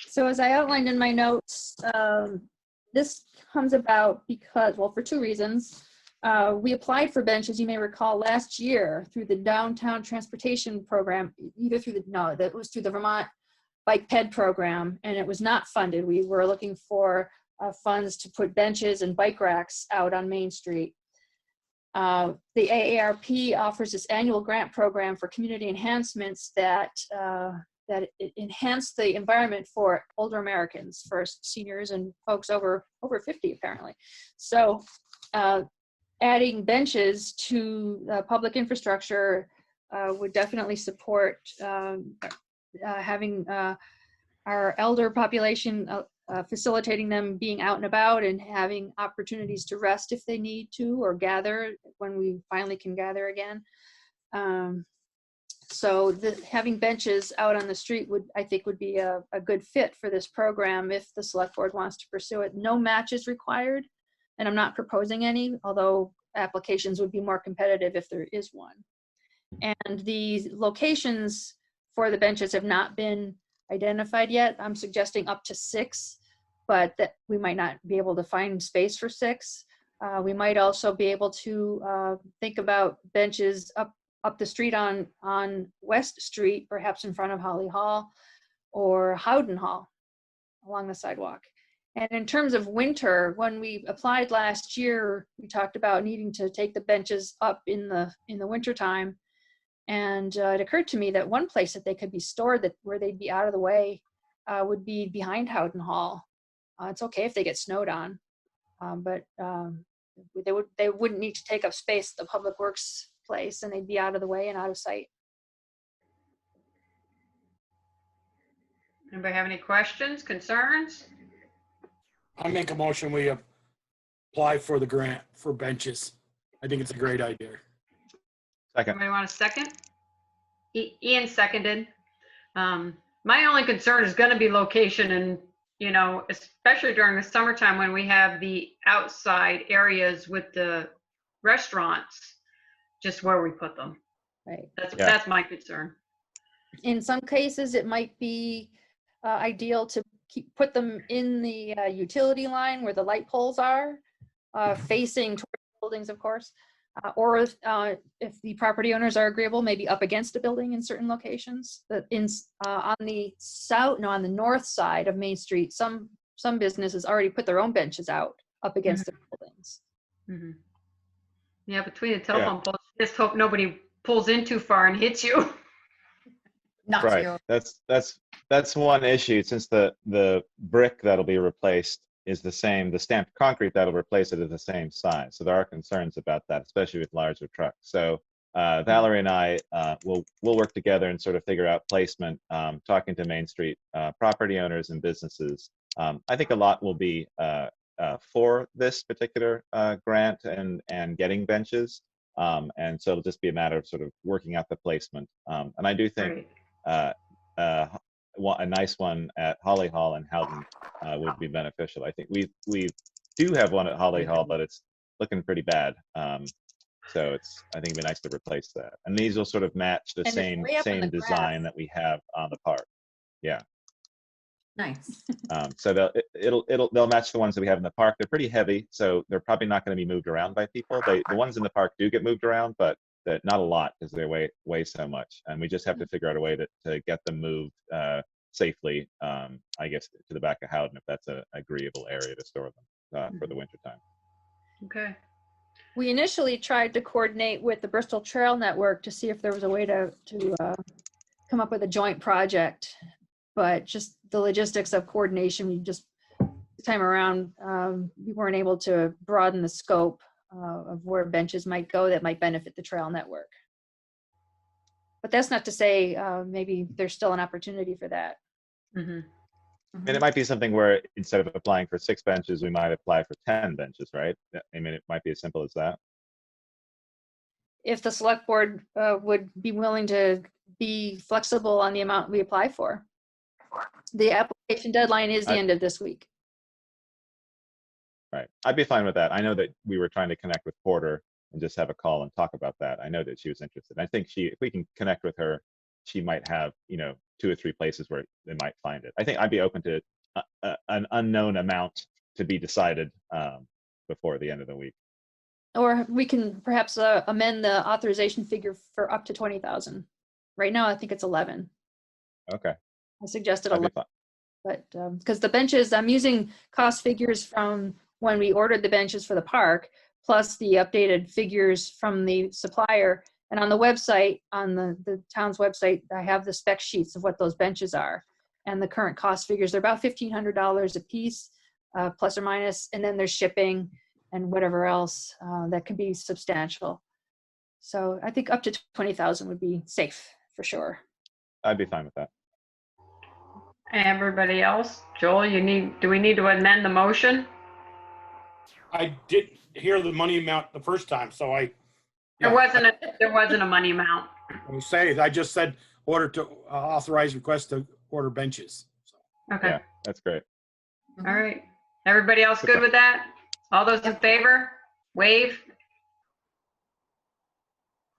So as I outlined in my notes, this comes about because, well, for 2 reasons. We applied for benches, you may recall, last year through the Downtown Transportation Program, that was through the Vermont Bike Ped Program, and it was not funded. We were looking for funds to put benches and bike racks out on Main Street. The AARP offers this annual grant program for community enhancements that enhance the environment for older Americans, for seniors and folks over 50 apparently. So adding benches to public infrastructure would definitely support having our elder population, facilitating them being out and about and having opportunities to rest if they need to, or gather when we finally can gather again. So having benches out on the street I think would be a good fit for this program if the select board wants to pursue it. No match is required, and I'm not proposing any, although applications would be more competitive if there is one. And the locations for the benches have not been identified yet. I'm suggesting up to 6, but that we might not be able to find space for 6. We might also be able to think about benches up the street on West Street, perhaps in front of Holly Hall or Howden Hall along the sidewalk. And in terms of winter, when we applied last year, we talked about needing to take the benches up in the winter time. And it occurred to me that one place that they could be stored where they'd be out of the way would be behind Howden Hall. It's okay if they get snowed on, but they wouldn't need to take up space at the Public Works place, and they'd be out of the way and out of sight. Anybody have any questions, concerns? I make a motion, we apply for the grant for benches. I think it's a great idea. Second. Anybody want a second? Ian seconded. My only concern is going to be location, and especially during the summertime when we have the outside areas with the restaurants, just where we put them. Right. That's my concern. In some cases, it might be ideal to put them in the utility line where the light poles are, facing towards buildings, of course. Or if the property owners are agreeable, maybe up against a building in certain locations. On the north side of Main Street, some businesses already put their own benches out up against the buildings. Mm-hmm. Yeah, between the telephone poles, just hope nobody pulls in too far and hits you. Not Right. you. That's one issue, since the brick that'll be replaced is the same, the stamped concrete that'll replace it is the same size. So there are concerns about that, especially with larger trucks. So Valerie and I will work together and sort of figure out placement, talking to Main Street property owners and businesses. I think a lot will be for this particular grant and getting benches. And so it'll just be a matter of sort of working out the placement. And I do think a nice one at Holly Hall and Howden would be beneficial. I think we do have one at Holly Hall, but it's looking pretty bad. So I think it'd be nice to replace that. And these will sort of match the same design that we have on the park. Yeah. Nice. So they'll match the ones that we have in the park. They're pretty heavy, so they're probably not going to be moved around by people. The ones in the park do get moved around, but not a lot because they weigh so much. And we just have to figure out a way to get them moved safely, I guess, to the back of Howden, if that's an agreeable area to store them for the winter time. Okay. We initially tried to coordinate with the Bristol Trail Network to see if there was a way to come up with a joint project, but just the logistics of coordination, this time around, we weren't able to broaden the scope of where benches might go that might benefit the trail network. But that's not to say maybe there's still an opportunity for that. Mm-hmm. And it might be something where instead of applying for 6 benches, we might apply for 10 benches, right? I mean, it might be as simple as that. If the select board would be willing to be flexible on the amount we apply for. The application deadline is the end of this week. Right. I'd be fine with that. I know that we were trying to connect with Porter and just have a call and talk about that. I know that she was interested. I think if we can connect with her, she might have, 2 or 3 places where they might find it. I think I'd be open to an unknown amount to be decided before the end of the week. Or we can perhaps amend the authorization figure for up to 20,000. Right now, I think it's 11. Okay. I suggested That'd 11, but because the benches, I'm using cost figures from when we ordered the benches for the park, plus the updated figures from the supplier. And on the website, on the town's website, I have the spec sheets of what those benches are. And the current cost figures, they're about $1,500 a piece, plus or minus. And then there's shipping and whatever else that can be substantial. So I think up to 20,000 would be safe for sure. I'd be fine with that. Everybody else, Joel, do we need to amend the motion? I didn't hear the money amount the first time, so There wasn't a money amount. I just said order to authorize request to order benches. Okay. Yeah, that's great. All right. Everybody else good with that? All those in favor? Wave.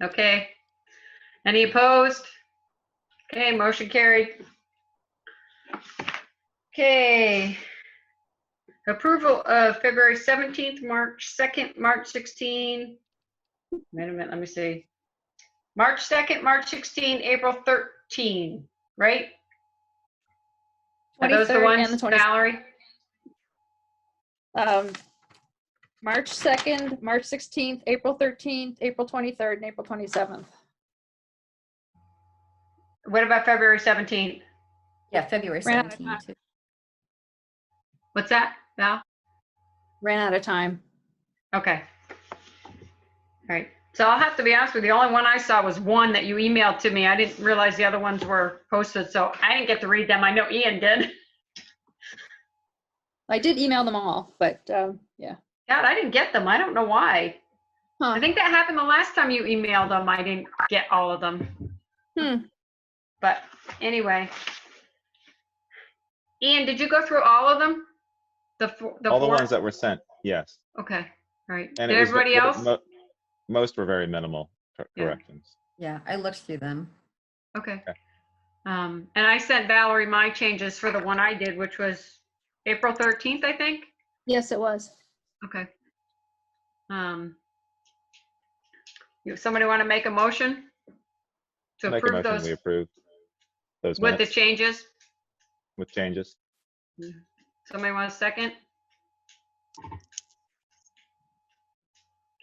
Okay. Any opposed? Okay, motion carried. Okay. Approval of February 17th, March 2nd, March 16. Wait a minute, let me see. March 2nd, March 16, April 13, right? Are those the 23rd and ones, the 20th. Valerie? March 2nd, March 16th, April 13th, April 23rd, and April 27th. What about February 17th? Yeah, February Ran out of 17 time. too. What's that, Val? Ran out of time. Okay. All right. So I'll have to be honest with you. The only one I saw was one that you emailed to me. I didn't realize the other ones were posted, so I didn't get to read them. I know Ian did. I did email them all, but yeah. God, I didn't get them. I don't know why. Huh. I think that happened the last time you emailed them. I didn't get all of them. But anyway. Ian, did you go through all of them? All the four? ones that were sent, yes. Okay, all right. And Did everybody else? Most were very minimal corrections. Yeah, I looked through them. Okay. And I sent Valerie my changes for the one I did, which was April 13th, I think. Yes, it was. Okay. Somebody want to make a motion to Make a approve motion, those we approve those with the minutes changes? with changes. Somebody want a second?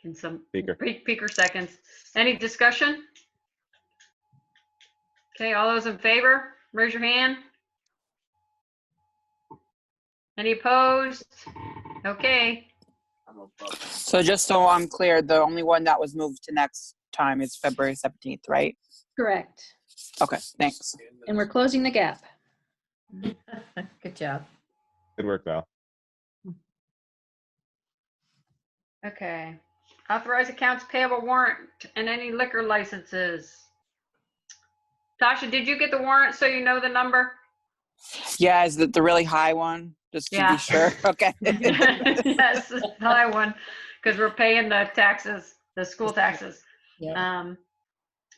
Can some Peeker seconds? Any discussion? Okay, all those in favor, raise your hand. Any opposed? Okay. So just so I'm clear, the only one that was moved to next time is February 17th, right? Correct. Okay, thanks. And we're closing the gap. Good job. Good work, Val. Okay. Authorize accounts payable warrant and any liquor licenses. Tasha, did you get the warrant so you know the number? Yeah, is that the really high one? Just to Yeah. be sure. Okay. Yes, the high one, because we're paying the taxes, the school taxes. Yeah.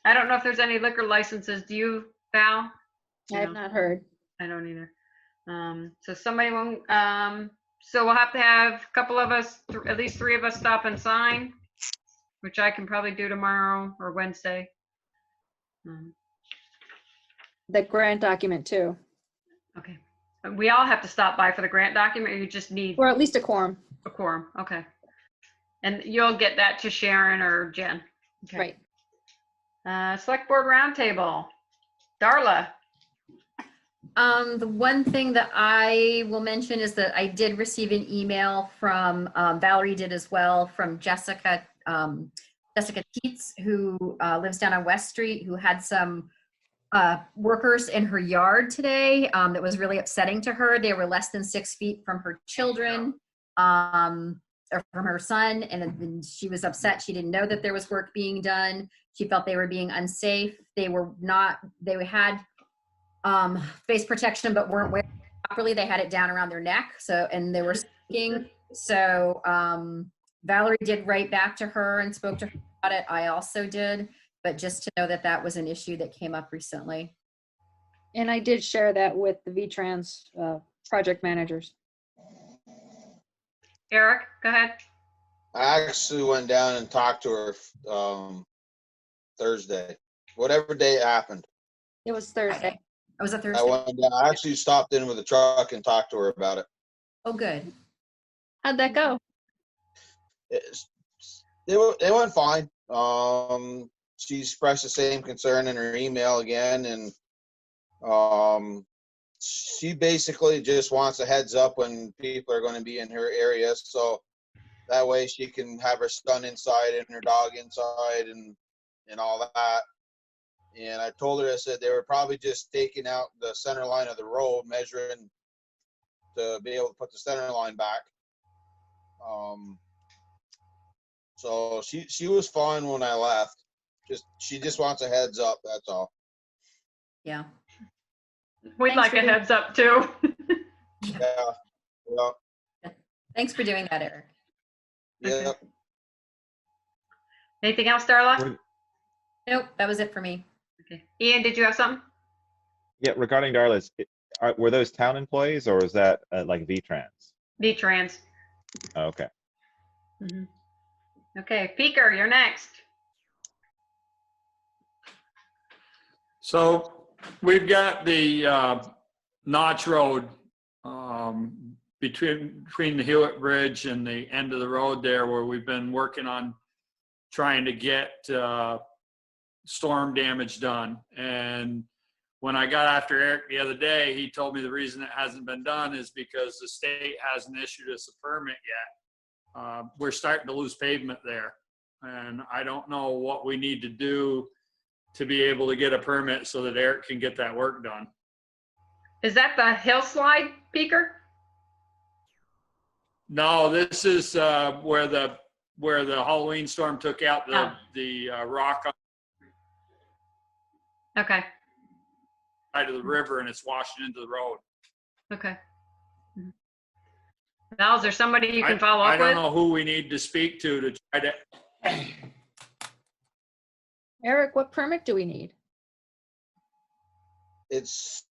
I don't know if there's any liquor licenses. Do you, Val? I have not heard. I don't either. So somebody won't, so we'll have to have a couple of us, at least 3 of us stop and sign, which I can probably do tomorrow or Wednesday. The grant document too. Okay. We all have to stop by for the grant document, or you just need Or at least a quorum. a quorum? Okay. And you'll get that to Sharon or Jen. Okay. Right. Select board roundtable. Darla. The one thing that I will mention is that I did receive an email from, Valerie did as well, from Jessica Teets, who lives down on West Street, who had some workers in her yard today that was really upsetting to her. They were less than 6 feet from her children, or from her son, and then she was upset. She didn't know that there was work being done. She felt they were being unsafe. They had face protection but weren't wearing it properly. They had it down around their neck, and they were speaking. So Valerie did write back to her and spoke to her about it. I also did, but just to know that that was an issue that came up recently. And I did share that with the V-Trans project managers. Eric, go ahead. I actually went down and talked to her Thursday, whatever day it happened. It was Thursday. It was a Thursday. I went down, I actually stopped in with a truck and talked to her about it. Oh, good. How'd that go? It went fine. She expressed the same concern in her email again, and she basically just wants a heads up when people are going to be in her area, so that way she can have her son inside and her dog inside and all that. And I told her, I said they were probably just taking out the center line of the road, measuring to be able to put the center line back. So she was fine when I left. She just wants a heads up, that's all. Yeah. We'd Thanks like for a doing- heads up too. Yeah. Yeah. Thanks for doing that, Eric. Yeah. Anything else, Darla? Were- Nope, that was it for me. Okay. Ian, did you have something? Yeah, regarding Darla's, were those town employees or was that like V-Trans? V-Trans. Oh, okay. Mhm. Okay, Peeker, you're next. So we've got the Notch Road between the Hewitt Bridge and the end of the road there, where we've been working on trying to get storm damage done. And when I got after Eric the other day, he told me the reason it hasn't been done is because the state hasn't issued us a permit yet. We're starting to lose pavement there. And I don't know what we need to do to be able to get a permit so that Eric can get that work done. Is that the hillslide, Peeker? No, this is where the Halloween storm took out the rock on Okay, the side of the river and it's washing into the road. okay. Now, is there somebody you can follow I up don't with? know who we need to speak to try to. Eric, what permit do we need? It's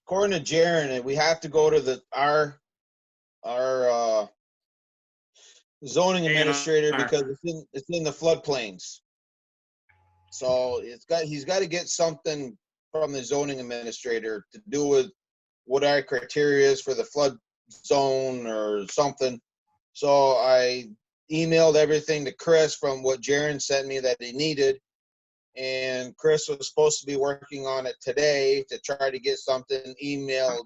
according to Jaren, and we have to go to our zoning administrator because it's in the floodplains. So he's got to get something from the zoning administrator to do with what our criteria is for the flood zone or something. So I emailed everything to Chris from what Jaren sent me that he needed. And Chris was supposed to be working on it today to try to get something emailed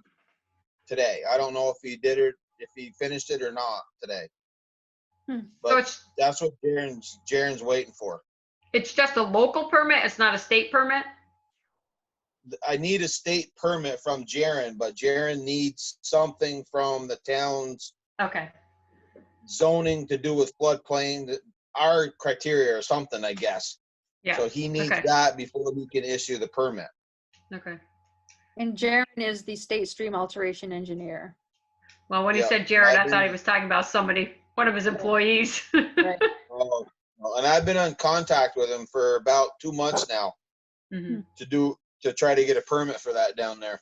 today. I don't know if he did it, if he finished it or not today. But So that's what Jaren's waiting for. it's just a local permit, it's not a state permit? I need a state permit from Jaren, but Jaren needs something from the town's Okay, zoning to do with floodplain, our criteria or something, I guess. yeah. So he needs Okay. that before he can issue the permit. Okay. And Jaren is the state stream alteration engineer. Well, when he Yeah, said Jared, I I've thought he been- was talking about somebody, one of his employees. Right. Oh, and I've been in contact with him for about 2 months now Mhm. to try to get a permit for that down there.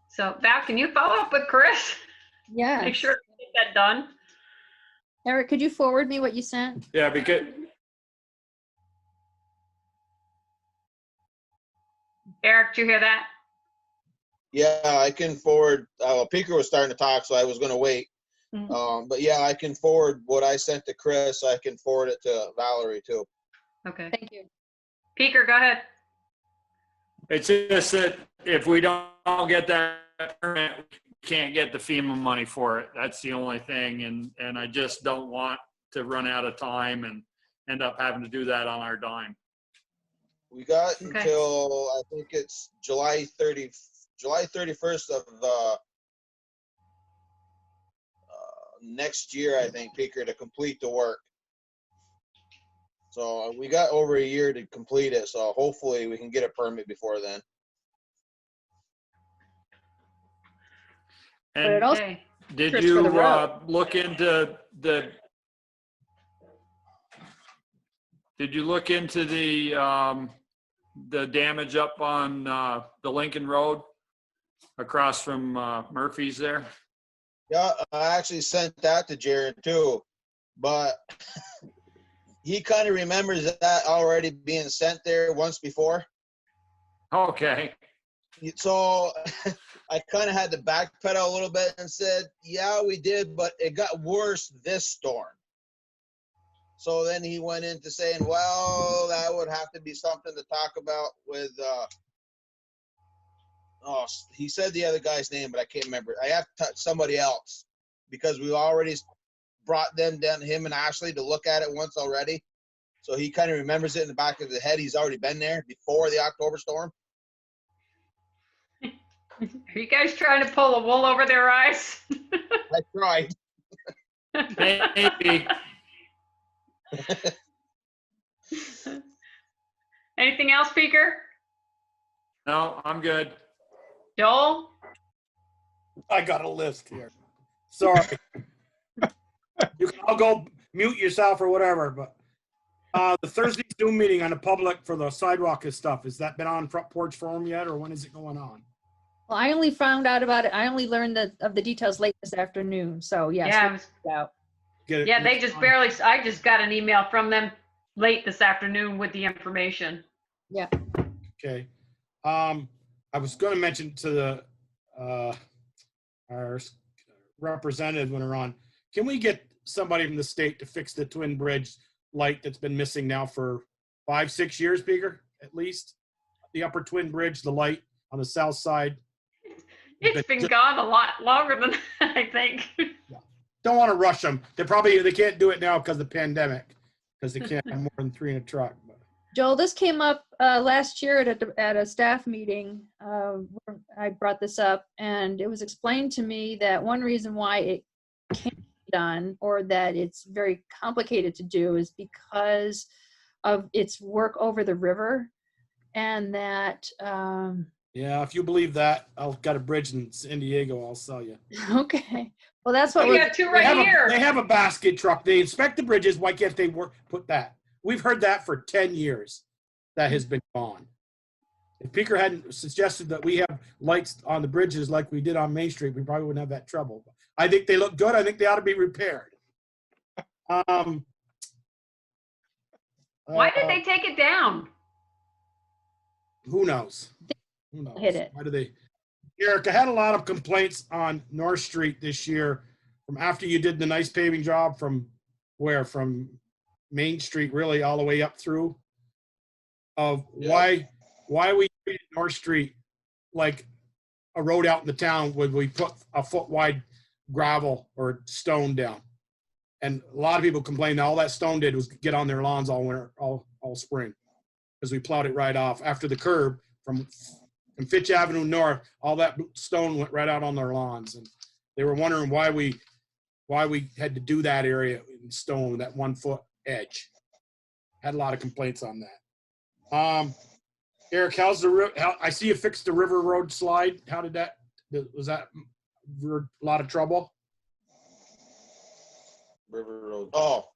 So Val, can you follow up with Chris? Yeah. Make sure we get that done. Eric, could you forward me what you sent? Yeah, because Eric, did you hear that? Yeah, I can forward. Peeker was starting to talk, so I was going to wait. Mhm. But yeah, I can forward what I sent to Chris. I can forward it to Valerie too. Okay. Thank you. Peeker, go ahead. it's just that if we don't get that permit, we can't get the FEMA money for it. That's the only thing. And I just don't want to run out of time and end up having to do that on our dime. We got Okay. until I think it's July 31st of next year, I think, Peeker, to complete the work. So we got over a year to complete it. So hopefully we can get a permit before then. But it And also, Okay. did Chris, you for the road. look into the damage up on the Lincoln Road across from Murphy's there? Yeah, I actually sent that to Jared too, but he kind of remembers that already being sent there once before. Okay. So I kind of had to backpedal a little bit and said, yeah, we did, but it got worse this storm. So then he went into saying, well, that would have to be something to talk about with, he said the other guy's name, but I can't remember. I have to touch somebody else because we already brought them down, him and Ashley, to look at it once already. So he kind of remembers it in the back of his head. He's already been there before the October storm. Are you guys trying to pull the wool over their eyes? I tried. Maybe. Anything else, Speaker? No, I'm good. Joel? I got a list here. Sorry. You can all go mute yourself or whatever, but the Thursday Zoom meeting on the public for the sidewalk and stuff, has that been on Front Porch Forum yet, or when is it going on? Well, I only found out about it. I only learned of the details late this afternoon. So yes, Yeah, we'll find out. Get it yeah, they next just time. barely, I just got an email from them late this afternoon with the information. Okay. I was going to mention to the our representative when we're on, can we get somebody from the state to fix the Twin Bridge light that's been missing now for 5-6 years, Beaker, at least? The upper Twin Bridge, the light on the south side. It's been gone a lot longer than I think. Don't want to rush them. They can't do it now because of the pandemic, because they can't have more than 3 in a truck. But Joel, this came up last year at a staff meeting. Where I brought this up, and it was explained to me that one reason why it can't be done, or that it's very complicated to do, is because of its work over the river, and that. yeah, if you believe that, I've got a bridge in San Diego. I'll sell you. Okay. Well, that's what We we're. got two right here. They have a basket truck. They inspect the bridges. Why can't they put that? We've heard that for 10 years. That has been gone. If Peaker hadn't suggested that we have lights on the bridges like we did on Main Street, we probably wouldn't have that trouble. I think they look good. I think they ought to be repaired. Why did they take it down? Who knows? Who knows? Hit it. Why do they? Eric, I had a lot of complaints on North Street this year from after you did the nice paving job from where? From Main Street really all the way up through, of why we treated North Street like a road out in the town when we put a foot wide gravel or stone down. And a lot of people complained that all that stone did was get on their lawns all winter, all spring, because we plowed it right off after the curb from Fitch Avenue North. All that stone went right out on their lawns, and they were wondering why we had to do that area in stone, that 1 foot edge. Had a lot of complaints on that. Eric, I see you fixed the River Road slide. How did that? Was that a lot of trouble? River Road. Oh,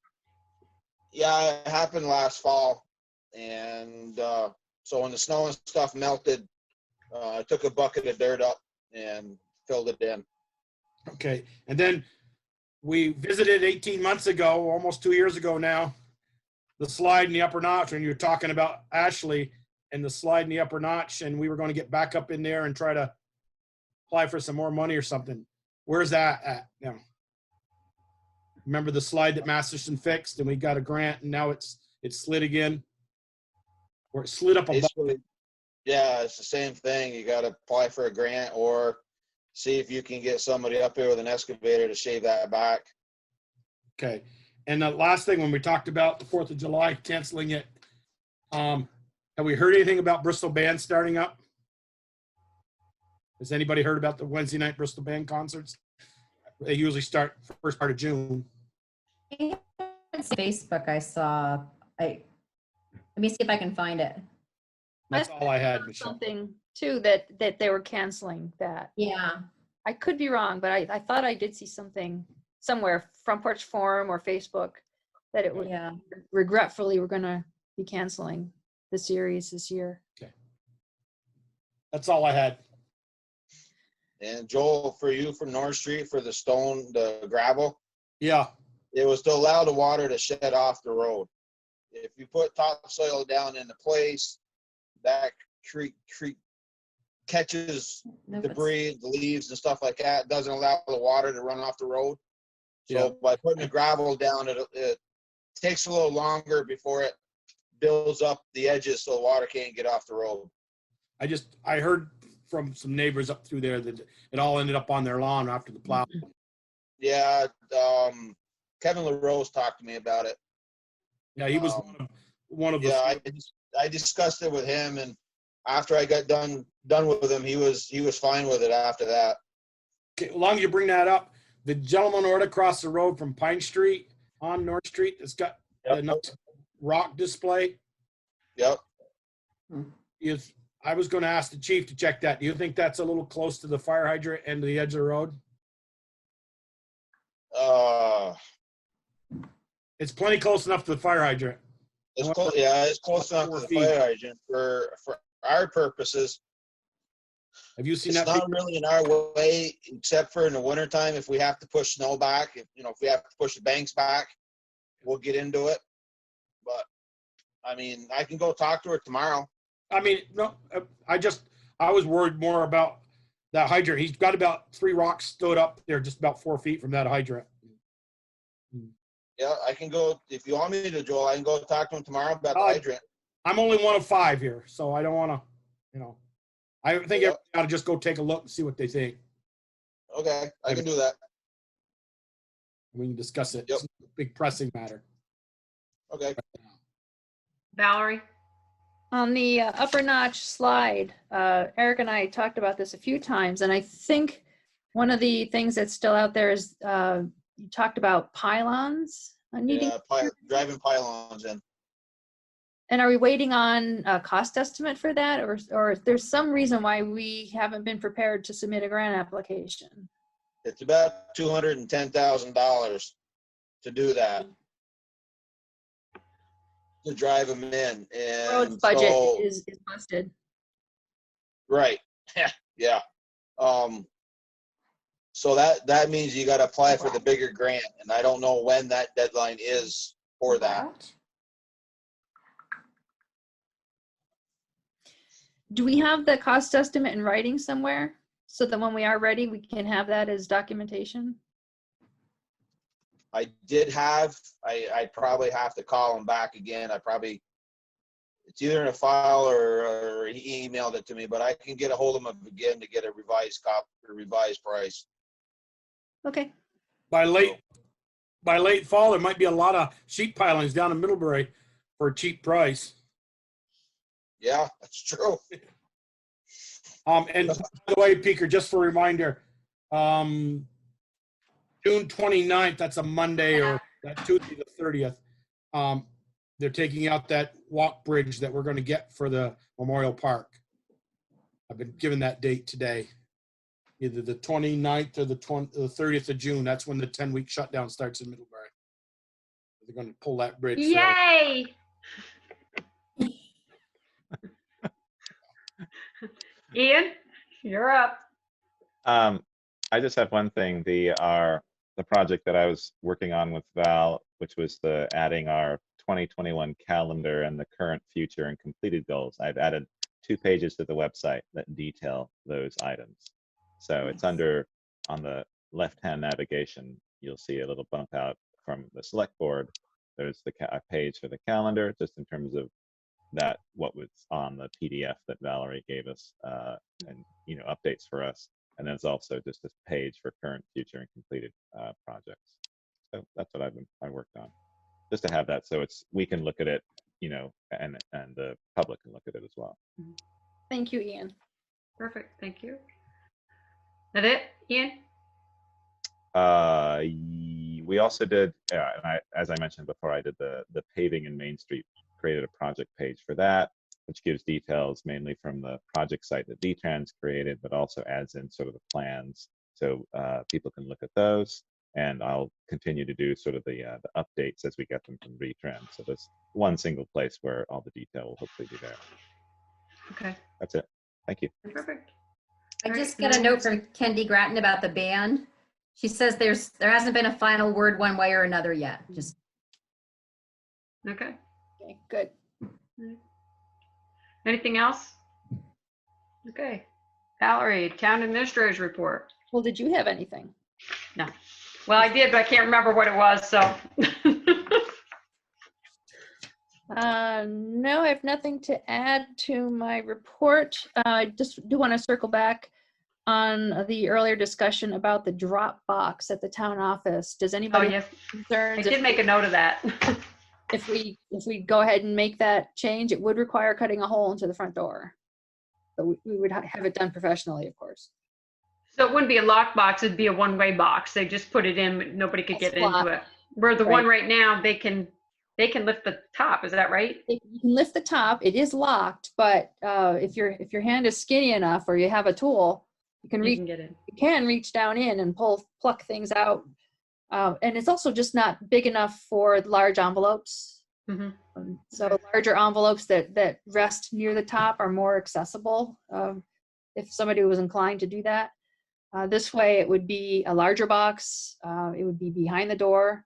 yeah, it happened last fall, and so when the snow and stuff melted, I took a bucket of dirt up and filled it in. Okay, and then we visited 18 months ago, almost 2 years ago now, the slide in the upper notch, when you were talking about Ashley and the slide in the upper notch, and we were going to get back up in there and try to apply for some more money or something. Where's that at now? Remember the slide that Masterson fixed, and we got a grant, and now it's slid again, or it slid up above. Basically, yeah, it's the same thing. You got to apply for a grant or see if you can get somebody up here with an excavator to shave that back. Okay. And the last thing, when we talked about the 4th of July, canceling it, have we heard anything about Bristol Band starting up? Has anybody heard about the Wednesday night Bristol Band concerts? They usually start first part of June. Facebook I saw. Let me see if I can find it. That's all I had, Michelle. Something too that they were canceling that. Yeah. I could be wrong, but I thought I did see something somewhere, Front Porch Forum or Facebook, that it was regretfully we're going to be canceling the series this year. Okay. That's all I had. And Joel, for you from North Street, for the gravel, Yeah. it was to allow the water to shed off the road. If you put topsoil down into place, that creek catches debris, the leaves and stuff like that. It doesn't allow the water to run off the road. So by putting the gravel down, it takes a little longer before it builds up the edges so the water can't get off the road. I heard from some neighbors up through there that it all ended up on their lawn after the plow. Yeah, Kevin LaRose talked to me about it. Yeah, he was one of the. Yeah, I discussed it with him, and after I got done with him, he was fine with it after that. Okay, as long as you bring that up, the gentleman right across the road from Pine Street on North Street that's got the rock display. Yep. I was gonna ask the chief to check that. Do you think that's a little close to the fire hydrant and to the edge of the road? It's plenty close enough to the fire hydrant. It's close. Yeah, it's close enough to the fire hydrant for our purposes. Have you seen It's that? not really in our way, except for in the wintertime, if we have to push snow back, if we have to push the banks back, we'll get into it. But I mean, I can go talk to her tomorrow. I mean, no, I was worried more about that hydrant. He's got about 3 rocks stood up there, just about 4 feet from that hydrant. Yeah, I can go, if you want me to, Joel, I can go talk to him tomorrow about the hydrant. I'm only one of 5 here, so I don't want to, I think everybody ought to just go take a look and see what they think. Okay, I can do that. We can discuss it. Yep. It's a big pressing matter. Okay. Valerie? On the upper notch slide, Eric and I talked about this a few times, and I think one of the things that's still out there is you talked about pylons needing. Yeah, driving pylons in. And are we waiting on a cost estimate for that, or is there some reason why we haven't been prepared to submit a grant application? It's about $210,000 to do that. To drive them in. And Road's budget is busted. Right. Yeah. So that means you got to apply for the bigger grant, and I don't know when that deadline is for that. Do we have the cost estimate in writing somewhere so that when we are ready, we can have that as documentation? I did have, I probably have to call him back again. It's either in a file or he emailed it to me, but I can get a hold of him again to get a revised copy, or revised price. Okay. By late fall, there might be a lot of sheet pilings down in Middlebury for a cheap price. Yeah, that's true. And by the way, Peeker, just for a reminder, June 29th, that's a Monday, or that Tuesday the 30th, they're taking out that walk bridge that we're going to get for the Memorial Park. I've been given that date today. Either the 29th or the 30th of June. That's when the 10-week shutdown starts in Middlebury. They're going to pull that bridge. Yay! Ian, you're up. I just have one thing. The project that I was working on with Val, which was adding our 2021 calendar and the current, future, and completed goals. I've added 2 pages to the website that detail those items. So it's on the left-hand navigation, you'll see a little bump out from the select board. There's a page for the calendar, just in terms of what was on the PDF that Valerie gave us, and updates for us. And there's also just a page for current, future, and completed projects. So that's what I worked on, just to have that, so we can look at it, and the public can look at it as well. Thank you, Ian. Perfect. Thank you. That it, Ian? We also did, and as I mentioned before, I did the paving in Main Street, created a project page for that, which gives details mainly from the project site that VTrans created, but also adds in sort of the plans, so people can look at those. And I'll continue to do sort of the updates as we get them from VTrans. So there's one single place where all the detail will hopefully be there. Okay. That's it. Thank you. Perfect. I just got a note from Kendi Grattan about the band. She says there hasn't been a final word one way or another yet. Just Okay. Okay, good. Anything else? Okay. Valerie, town administrator's report. Well, did you have anything? No. Well, I did, but I can't remember what it was, so. No, I have nothing to add to my report. I just do want to circle back on the earlier discussion about the drop box at the town office. Does anybody have I concerns? did make a note of that. If we go ahead and make that change, it would require cutting a hole into the front door. But we would have it done professionally, of course. So it wouldn't be a lock box, it'd be a one-way box. They just put it in, but nobody could get into it. Where the Right. one right now, they can they can lift the top. Is that right? You can lift the top. It is locked, but if your hand is skinny enough or you have a tool, you can get in. You can reach down in and pluck things out. And it's also just not big enough for large envelopes. So larger envelopes that rest near the top are more accessible if somebody was inclined to do that. This way, it would be a larger box. It would be behind the door,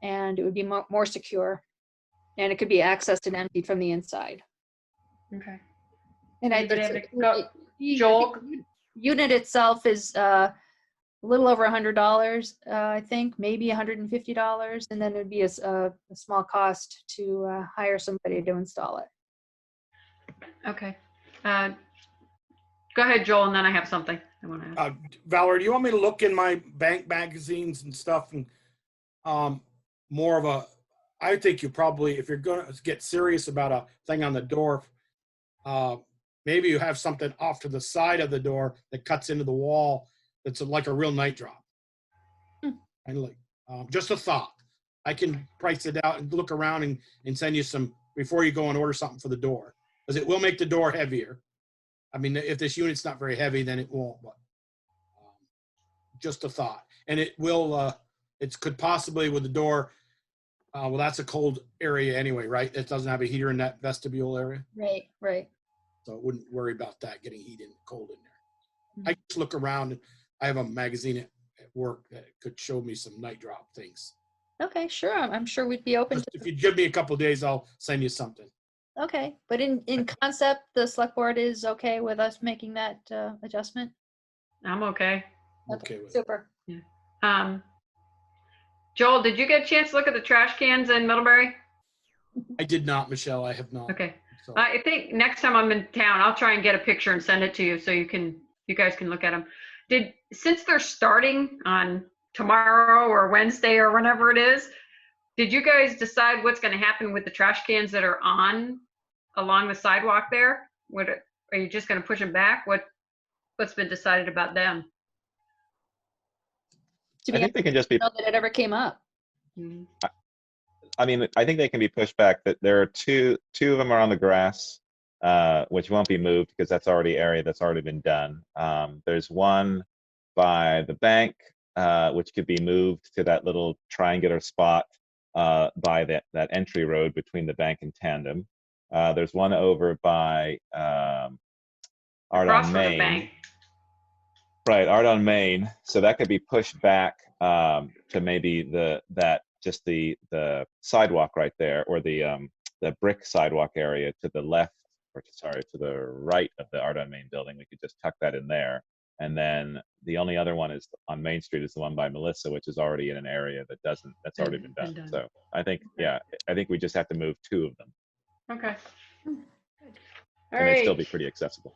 and it would be more secure. And it could be accessed and emptied from the inside. Okay. And Joel? Unit itself is a little over $100, I think, maybe $150, and then there'd be a small cost to hire somebody to install it. Okay. Go ahead, Joel, and then I have something I want to ask. Valerie, do you want me to look in my bank magazines and stuff and more of a, I think you probably, if you're going to get serious about a thing on the door, maybe you have something off to the side of the door that cuts into the wall that's like a real night drop. And like, just a thought. I can price it out and look around and send you some before you go and order something for the door, because it will make the door heavier. I mean, if this unit's not very heavy, then it won't, but just a thought. And it will, it could possibly with the door, well, that's a cold area anyway, right? It doesn't have a heater in that vestibule area. Right. So I wouldn't worry about that getting heat and cold in there. I just look around and I have a magazine at work that could show me some night drop things. Okay, sure. I'm sure we'd be open to. If you give me a couple of days, I'll send you something. Okay, but in concept, the select board is okay with us making that adjustment? I'm okay. Okay with Super. Yeah. Joel, did you get a chance to look at the trash cans in Middlebury? I did not, Michelle. I have not. Okay. So, I think next time I'm in town, I'll try and get a picture and send it to you so you guys can look at them. Since they're starting on tomorrow or Wednesday or whenever it is, did you guys decide what's going to happen with the trash cans that are along the sidewalk there? Are you just going to push them back? What's been decided about them? I think they can just be. Know that it ever came up. I mean, I think they can be pushed back. That there are two of them are on the grass, which won't be moved because that's already area that's already been done. There's one by the bank, which could be moved to that little triangular spot by that entry road between the bank and Tandem. There's one over by Art on Main. Right, Art on Main. So that could be pushed back to maybe the sidewalk right there, or the brick sidewalk area to the left, or to the right of the Art on Main building. We could just tuck that in there. And then the only other one is on Main Street is the one by Melissa, which is already in an area that's already been done. So I think, I think we just have to move two of them. Okay. All and right. they'd still be pretty accessible.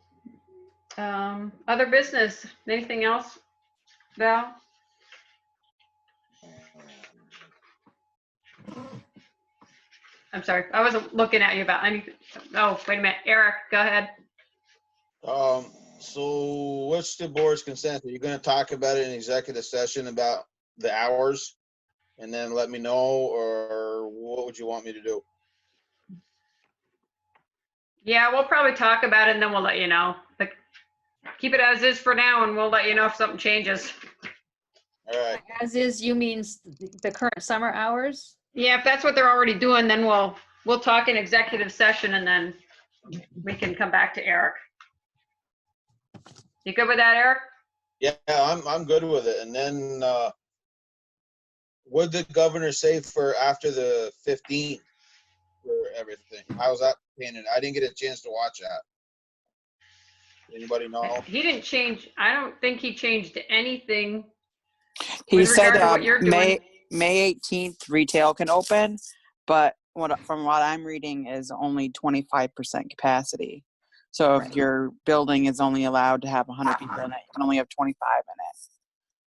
Other business, anything else, Val? I'm sorry, I wasn't looking at you about anything. Oh, wait a minute, Eric, go ahead. So what's the board's consent? Are you going to talk about it in executive session about the hours and then let me know, or what would you want me to do? Yeah, we'll probably talk about it and then we'll let you know. But keep it as is for now and we'll let you know if something changes. All right. As is, you mean the current summer hours? Yeah, if that's what they're already doing, then we'll talk in executive session and then we can come back to Eric. You good with that, Eric? Yeah, I'm good with it. And then what did the governor say for after the 15th for everything? How's that painted? I didn't get a chance to watch that. Anybody know? He didn't change. I don't think he changed anything. He said May 18th retail can open, but from what I'm reading is only 25% capacity. So if your building is only allowed to have 100 people in it, you can only have 25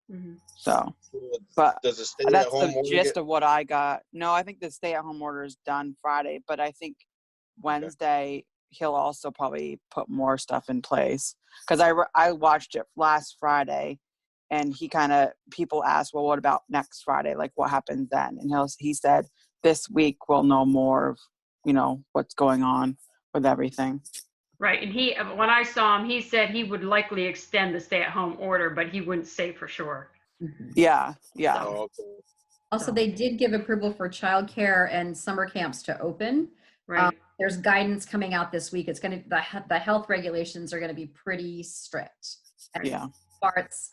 in it. Mm-hmm. So, but does the that's stay-at-home the gist of what I got. No, I think the stay-at-home order is done Friday, but I think Wednesday he'll also probably put more stuff in place. Because I watched it last Friday, and people asked, well, what about next Friday? Like, what happens then? And he said this week we'll know more of, what's going on with everything. Right, and when I saw him, he said he would likely extend the stay-at-home order, but he wouldn't say for sure. Yeah. Oh, okay. Also, they did give approval for childcare and summer camps to open. Right. There's guidance coming out this week. It's the health regulations are gonna be pretty strict. Yeah.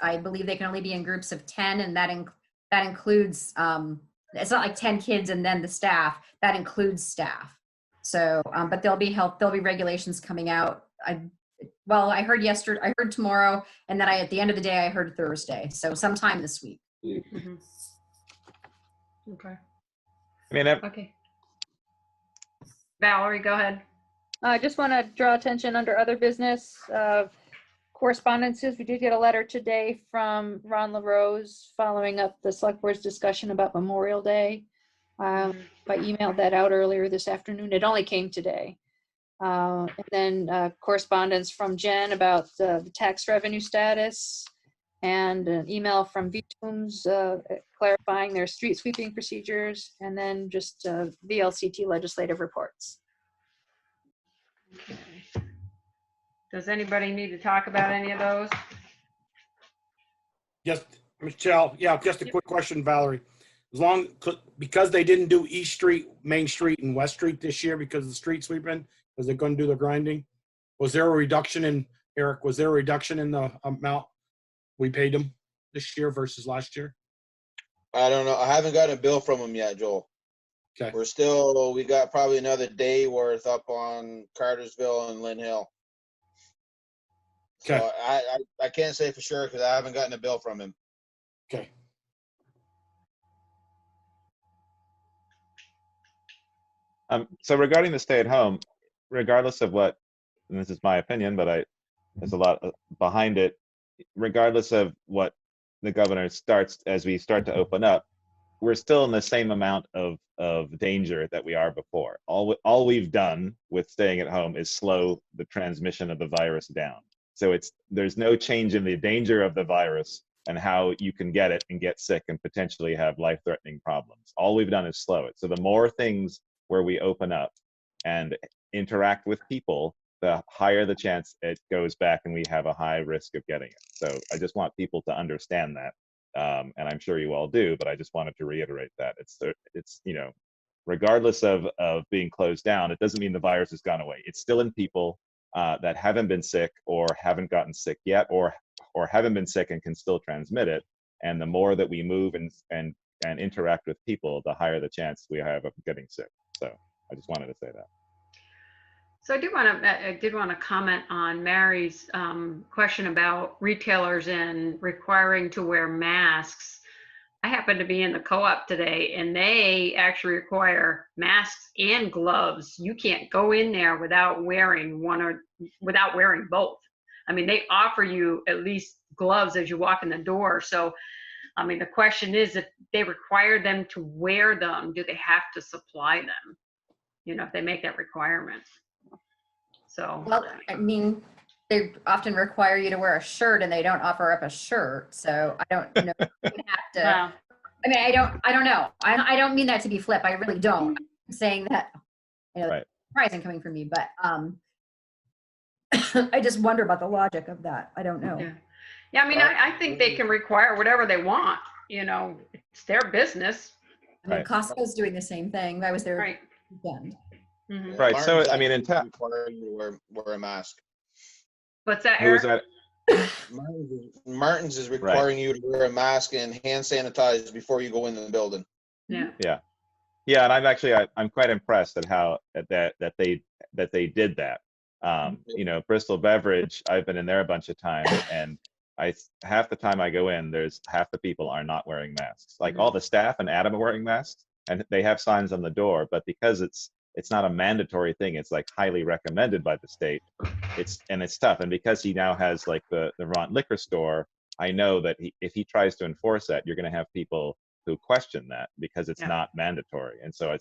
I believe they can only be in groups of 10, and that includes, it's not like 10 kids and then the staff, that includes staff. So, but there'll be regulations coming out. I heard yesterday, I heard tomorrow, and then at the end of the day, I heard Thursday. So sometime this week. Mm-hmm. Okay. I mean, Okay. Valerie, go ahead. I just want to draw attention under other business correspondences. We did get a letter today from Ron LaRose following up the select board's discussion about Memorial Day. I emailed that out earlier this afternoon. It only came today. And then correspondence from Jen about the tax revenue status, and an email from VTUMS clarifying their street sweeping procedures, and then just VLCT legislative reports. Okay. Does anybody need to talk about any of those? Just, Michelle, just a quick question, Valerie. Because they didn't do East Street, Main Street, and West Street this year because of the street sweeping, because they're going to do the grinding, was there a reduction in the amount we paid them this year versus last year? I don't know. I haven't gotten a bill from them yet, Joel. Okay. We got probably another day worth up on Cartersville and Lynn Hill. Okay. So I can't say for sure because I haven't gotten a bill from him. Okay. So regarding the stay at home, regardless of what, and this is my opinion, but there's a lot behind it, regardless of what the governor starts, as we start to open up, we're still in the same amount of danger that we are before. All we've done with staying at home is slow the transmission of the virus down. So there's no change in the danger of the virus and how you can get it and get sick and potentially have life-threatening problems. All we've done is slow it. So the more things where we open up and interact with people, the higher the chance it goes back and we have a high risk of getting it. So I just want people to understand that. And I'm sure you all do, but I just wanted to reiterate that. It's regardless of being closed down, it doesn't mean the virus has gone away. It's still in people that haven't been sick or haven't gotten sick yet, or haven't been sick and can still transmit it. And the more that we move and interact with people, the higher the chance we have of getting sick. So I just wanted to say that. So I did want to comment on Mary's question about retailers and requiring to wear masks. I happened to be in the co-op today, and they actually require masks and gloves. You can't go in there without wearing both. I mean, they offer you at least gloves as you walk in the door. So, I mean, the question is, if they require them to wear them, do they have to supply them? If they make that requirement. So. Well, I mean, they often require you to wear a shirt, and they don't offer up a shirt. So I don't know. You have to. Wow. I mean, I don't know. I don't mean that to be flip. I really don't. I'm saying that, Right. surprising coming from me, but I just wonder about the logic of that. I don't know. Yeah. I mean, I think they can require whatever they want. It's their business. I mean, Right. Costco's doing the same thing. I was there Right. weekend. Mm-hmm. Right. So Martin's I mean, in actually requiring you to wear a mask. What's that, who is Eric? that? Martin's is requiring you to wear a mask and hand sanitize before you go in the building. Yeah. Yeah, and I'm quite impressed at how that they did that. Bristol Beverage, I've been in there a bunch of times, and half the time I go in, there's half the people are not wearing masks. Like all the staff and Adam are wearing masks, and they have signs on the door, but because it's not a mandatory thing, it's like highly recommended by the state. It's tough, and because he now has like the Vermont liquor store, I know that if he tries to enforce that, you're going to have people who question that because it's not mandatory. And so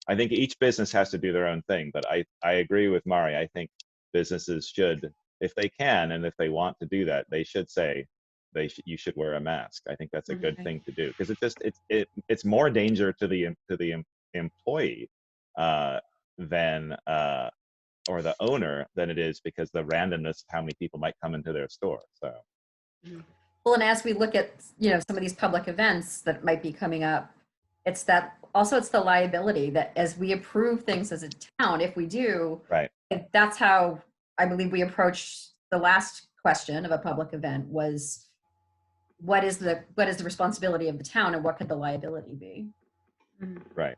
I think each business has to do their own thing, but I agree with Mari. I think businesses should, if they can and if they want to do that, they should say, you should wear a mask. I think that's a good Okay. thing to do, because it's more danger to the employee than or the owner than it is because the randomness of how many people might come into their store. So Well, and as we look at, some of these public events that might be coming up, it's the liability that as we approve things as a town, if we do, right. that's how I believe we approached the last question of a public event was, what is the responsibility of the town and what could the liability be? Right.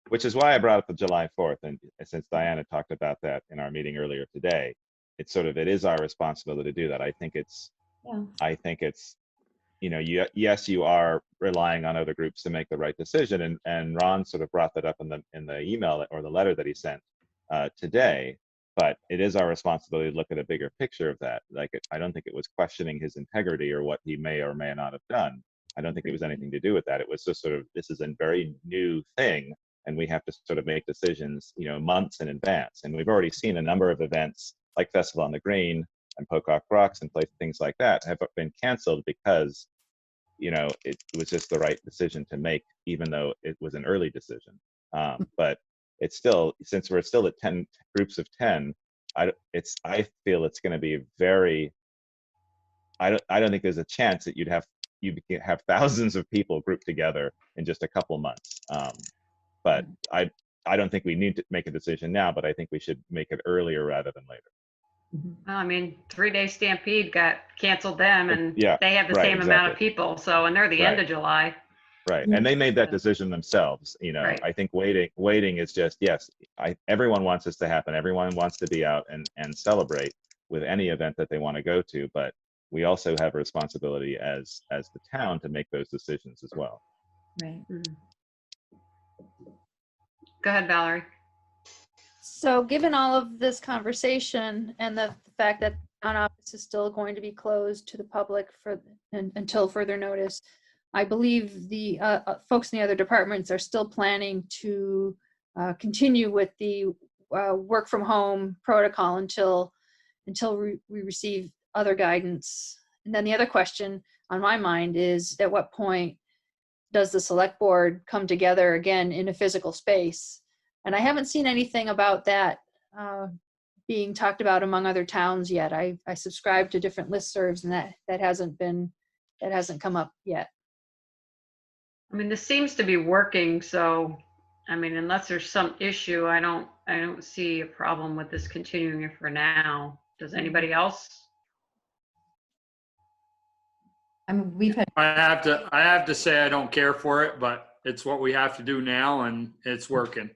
Which is why I brought up the July 4th. And since Diana talked about that in our meeting earlier today, it is our responsibility to do that. I think it's, yes, you are relying on other groups to make the right decision. And Ron sort of brought that up in the email or the letter that he sent today. But it is our responsibility to look at a bigger picture of that. I don't think it was questioning his integrity or what he may or may not have done. I don't think it was anything to do with that. It was just sort of, this is a very new thing, and we have to sort of make decisions, months in advance. And we've already seen a number of events like Festival on the Green and Pocock Rocks and things like that have been canceled because, it was just the right decision to make, even though it was an early decision. But it's still, since we're still at 10 groups of 10, I feel it's going to be very, I don't think there's a chance that you have thousands of people grouped together in just a couple months. But I don't think we need to make a decision now, but I think we should make it earlier rather than later. Well, I mean, 3-Day Stampede got canceled them, and Yeah, they have the right, same amount of exactly. people. So, and they're the end of July. Right, and they made that decision themselves. Right. I think waiting is just, yes, everyone wants this to happen. Everyone wants to be out and celebrate with any event that they want to go to, but we also have a responsibility as the town to make those decisions as well. Right. Go ahead, Valerie. So given all of this conversation and the fact that town office is still going to be closed to the public until further notice, I believe the folks in the other departments are still planning to continue with the work from home protocol until we receive other guidance. And then the other question on my mind is, at what point does the select board come together again in a physical space? And I haven't seen anything about that being talked about among other towns yet. I subscribe to different listservs, and that hasn't come up yet. I mean, this seems to be working, so I mean, unless there's some issue, I don't see a problem with this continuing it for now. Does anybody else? I mean, we've had. I have to say I don't care for it, but it's what we have to do now, and it's working.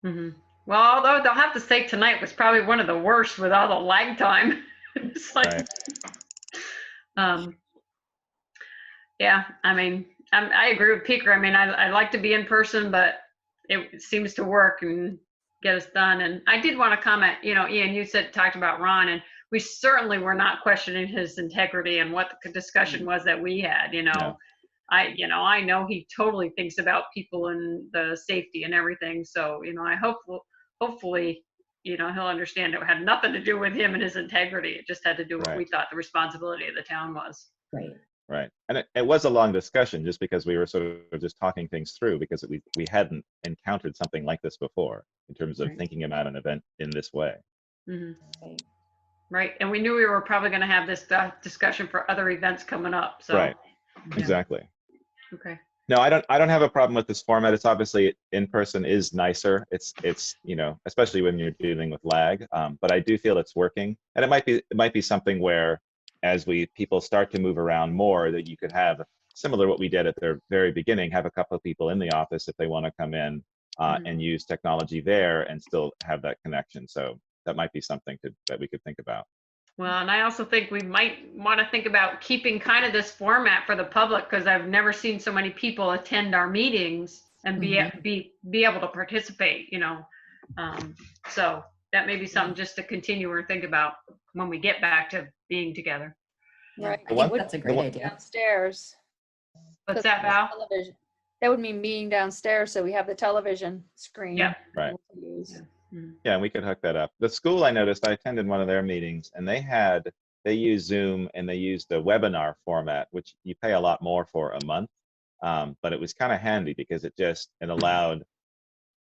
Mm-hmm. Well, although they'll have to say tonight was probably one of the worst with all the lag time. It's like, right. Yeah, I mean, I agree with Peter. I mean, I like to be in person, but it seems to work and get us done. And I did want to comment, Ian, you talked about Ron, and we certainly were not questioning his integrity and what the discussion was that we had, No. I know he totally thinks about people and the safety and everything. So, I hopefully, he'll understand it had nothing to do with him and his integrity. It just had to do with what we thought the responsibility of the town was. Right. Right. And it was a long discussion just because we were sort of just talking things through, because we hadn't encountered something like this before in terms of thinking about an event in this way. Mm-hmm. Right. And we knew we were probably going to have this discussion for other events coming up. So. Right. Exactly. Okay. No, I don't have a problem with this format. It's obviously in person is nicer. It's especially when you're dealing with lag. But I do feel it's working, and it might be something where, as people start to move around more, that you could have similar to what we did at the very beginning, have a couple of people in the office if they want to come in and use technology there and still have that connection. So that might be something that we could think about. Well, and I also think we might want to think about keeping kind of this format for the public, because I've never seen so many people attend our meetings and be able to participate, so that may be something just to continue or think about when we get back to being together. Right. I think that's a great idea. Downstairs. What's that, Val? Television. That would mean meeting downstairs, so we have the television screen. Yeah. Right. Use. Yeah, and we could hook that up. The school, I noticed, I attended one of their meetings, and they had they use Zoom and they use the webinar format, which you pay a lot more for a month. But it was kind of handy because it allowed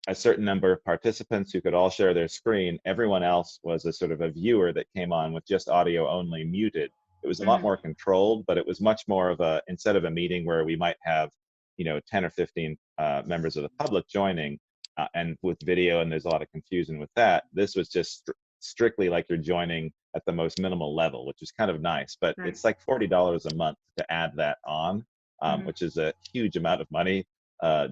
a certain number of participants who could all share their screen. Everyone else was a sort of a viewer that came on with just audio only, muted. It was a lot more controlled, but it was much more of a, instead of a meeting where we might have, 10 or 15 members of the public joining and with video, and there's a lot of confusion with that. This was just strictly like you're joining at the most minimal level, which is kind of nice, but it's like $40 a month to add that on, which is a huge amount of money, a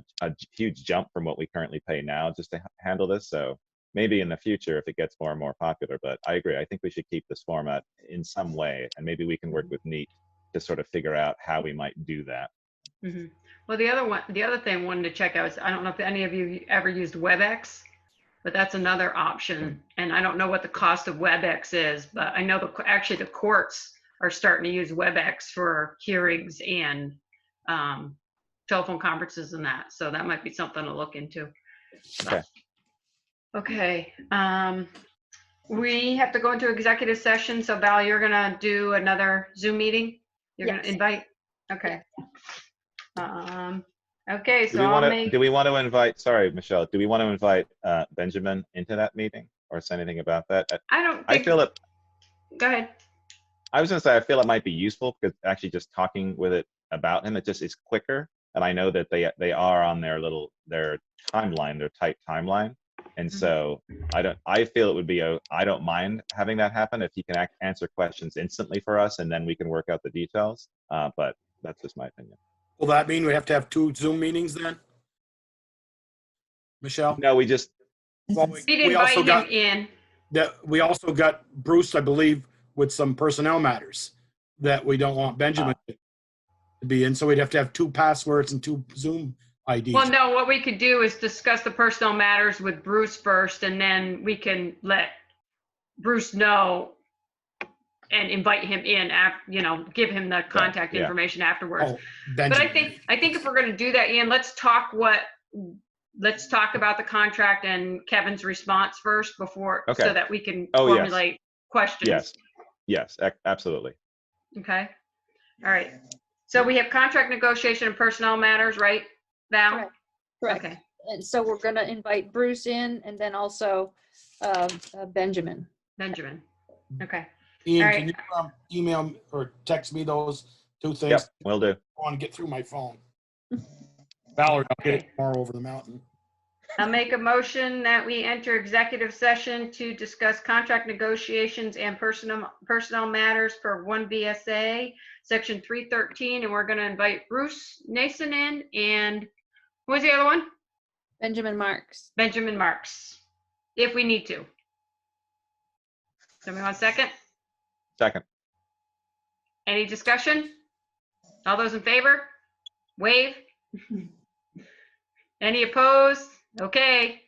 huge jump from what we currently pay now just to handle this. So maybe in the future, if it gets more and more popular, but I agree. I think we should keep this format in some way, and maybe we can work with Neat to sort of figure out how we might do that. Well, the other thing I wanted to check out is, I don't know if any of you ever used WebEx, but that's another option. And I don't know what the cost of WebEx is, but I know actually the courts are starting to use WebEx for hearings and telephone conferences and that. So that might be something to look into. Okay. Okay. We have to go into executive session. So Val, you're gonna do another Zoom meeting? You're gonna invite? Okay. Okay, so Do we want to invite, sorry, Michelle, do we want to invite Benjamin into that meeting or say anything about that? I feel it. Go ahead. I was going to say, I feel it might be useful because actually just talking with it about him, it just is quicker. And I know that they are on their timeline, their tight timeline. And so I feel it would be I don't mind having that happen if he can answer questions instantly for us, and then we can work out the details. But that's just my opinion. Will that mean we have to have 2 Zoom meetings then? Michelle? No, we just. We also got him in. We also got Bruce, I believe, with some personnel matters that we don't want Benjamin to be in. So we'd have to have 2 passwords and 2 Zoom IDs. Well, no, what we could do is discuss the personnel matters with Bruce first, and then we can let Bruce know and invite him in, give him the contact information afterwards. But I think if we're going to do that, Ian, let's talk about the contract and Kevin's response first before, so that we can formulate questions. Yes, absolutely. Okay. All right. So we have contract negotiation and personnel matters, right, Val? Correct. Okay. And so we're going to invite Bruce in, and then also Benjamin. Okay. Ian, can you email or text me those 2 things? Yep, will do. I want to get through my phone. Valerie, I'll get it tomorrow over the mountain. I'll make a motion that we enter executive session to discuss contract negotiations and personnel matters for 1 VSA, section 313, and we're going to invite Bruce Nason in, and who was the other one? Benjamin Marks. Benjamin Marks, if we need to. Somebody want a second? Second. Any discussion? All those in favor? Wave. Any opposed? Okay.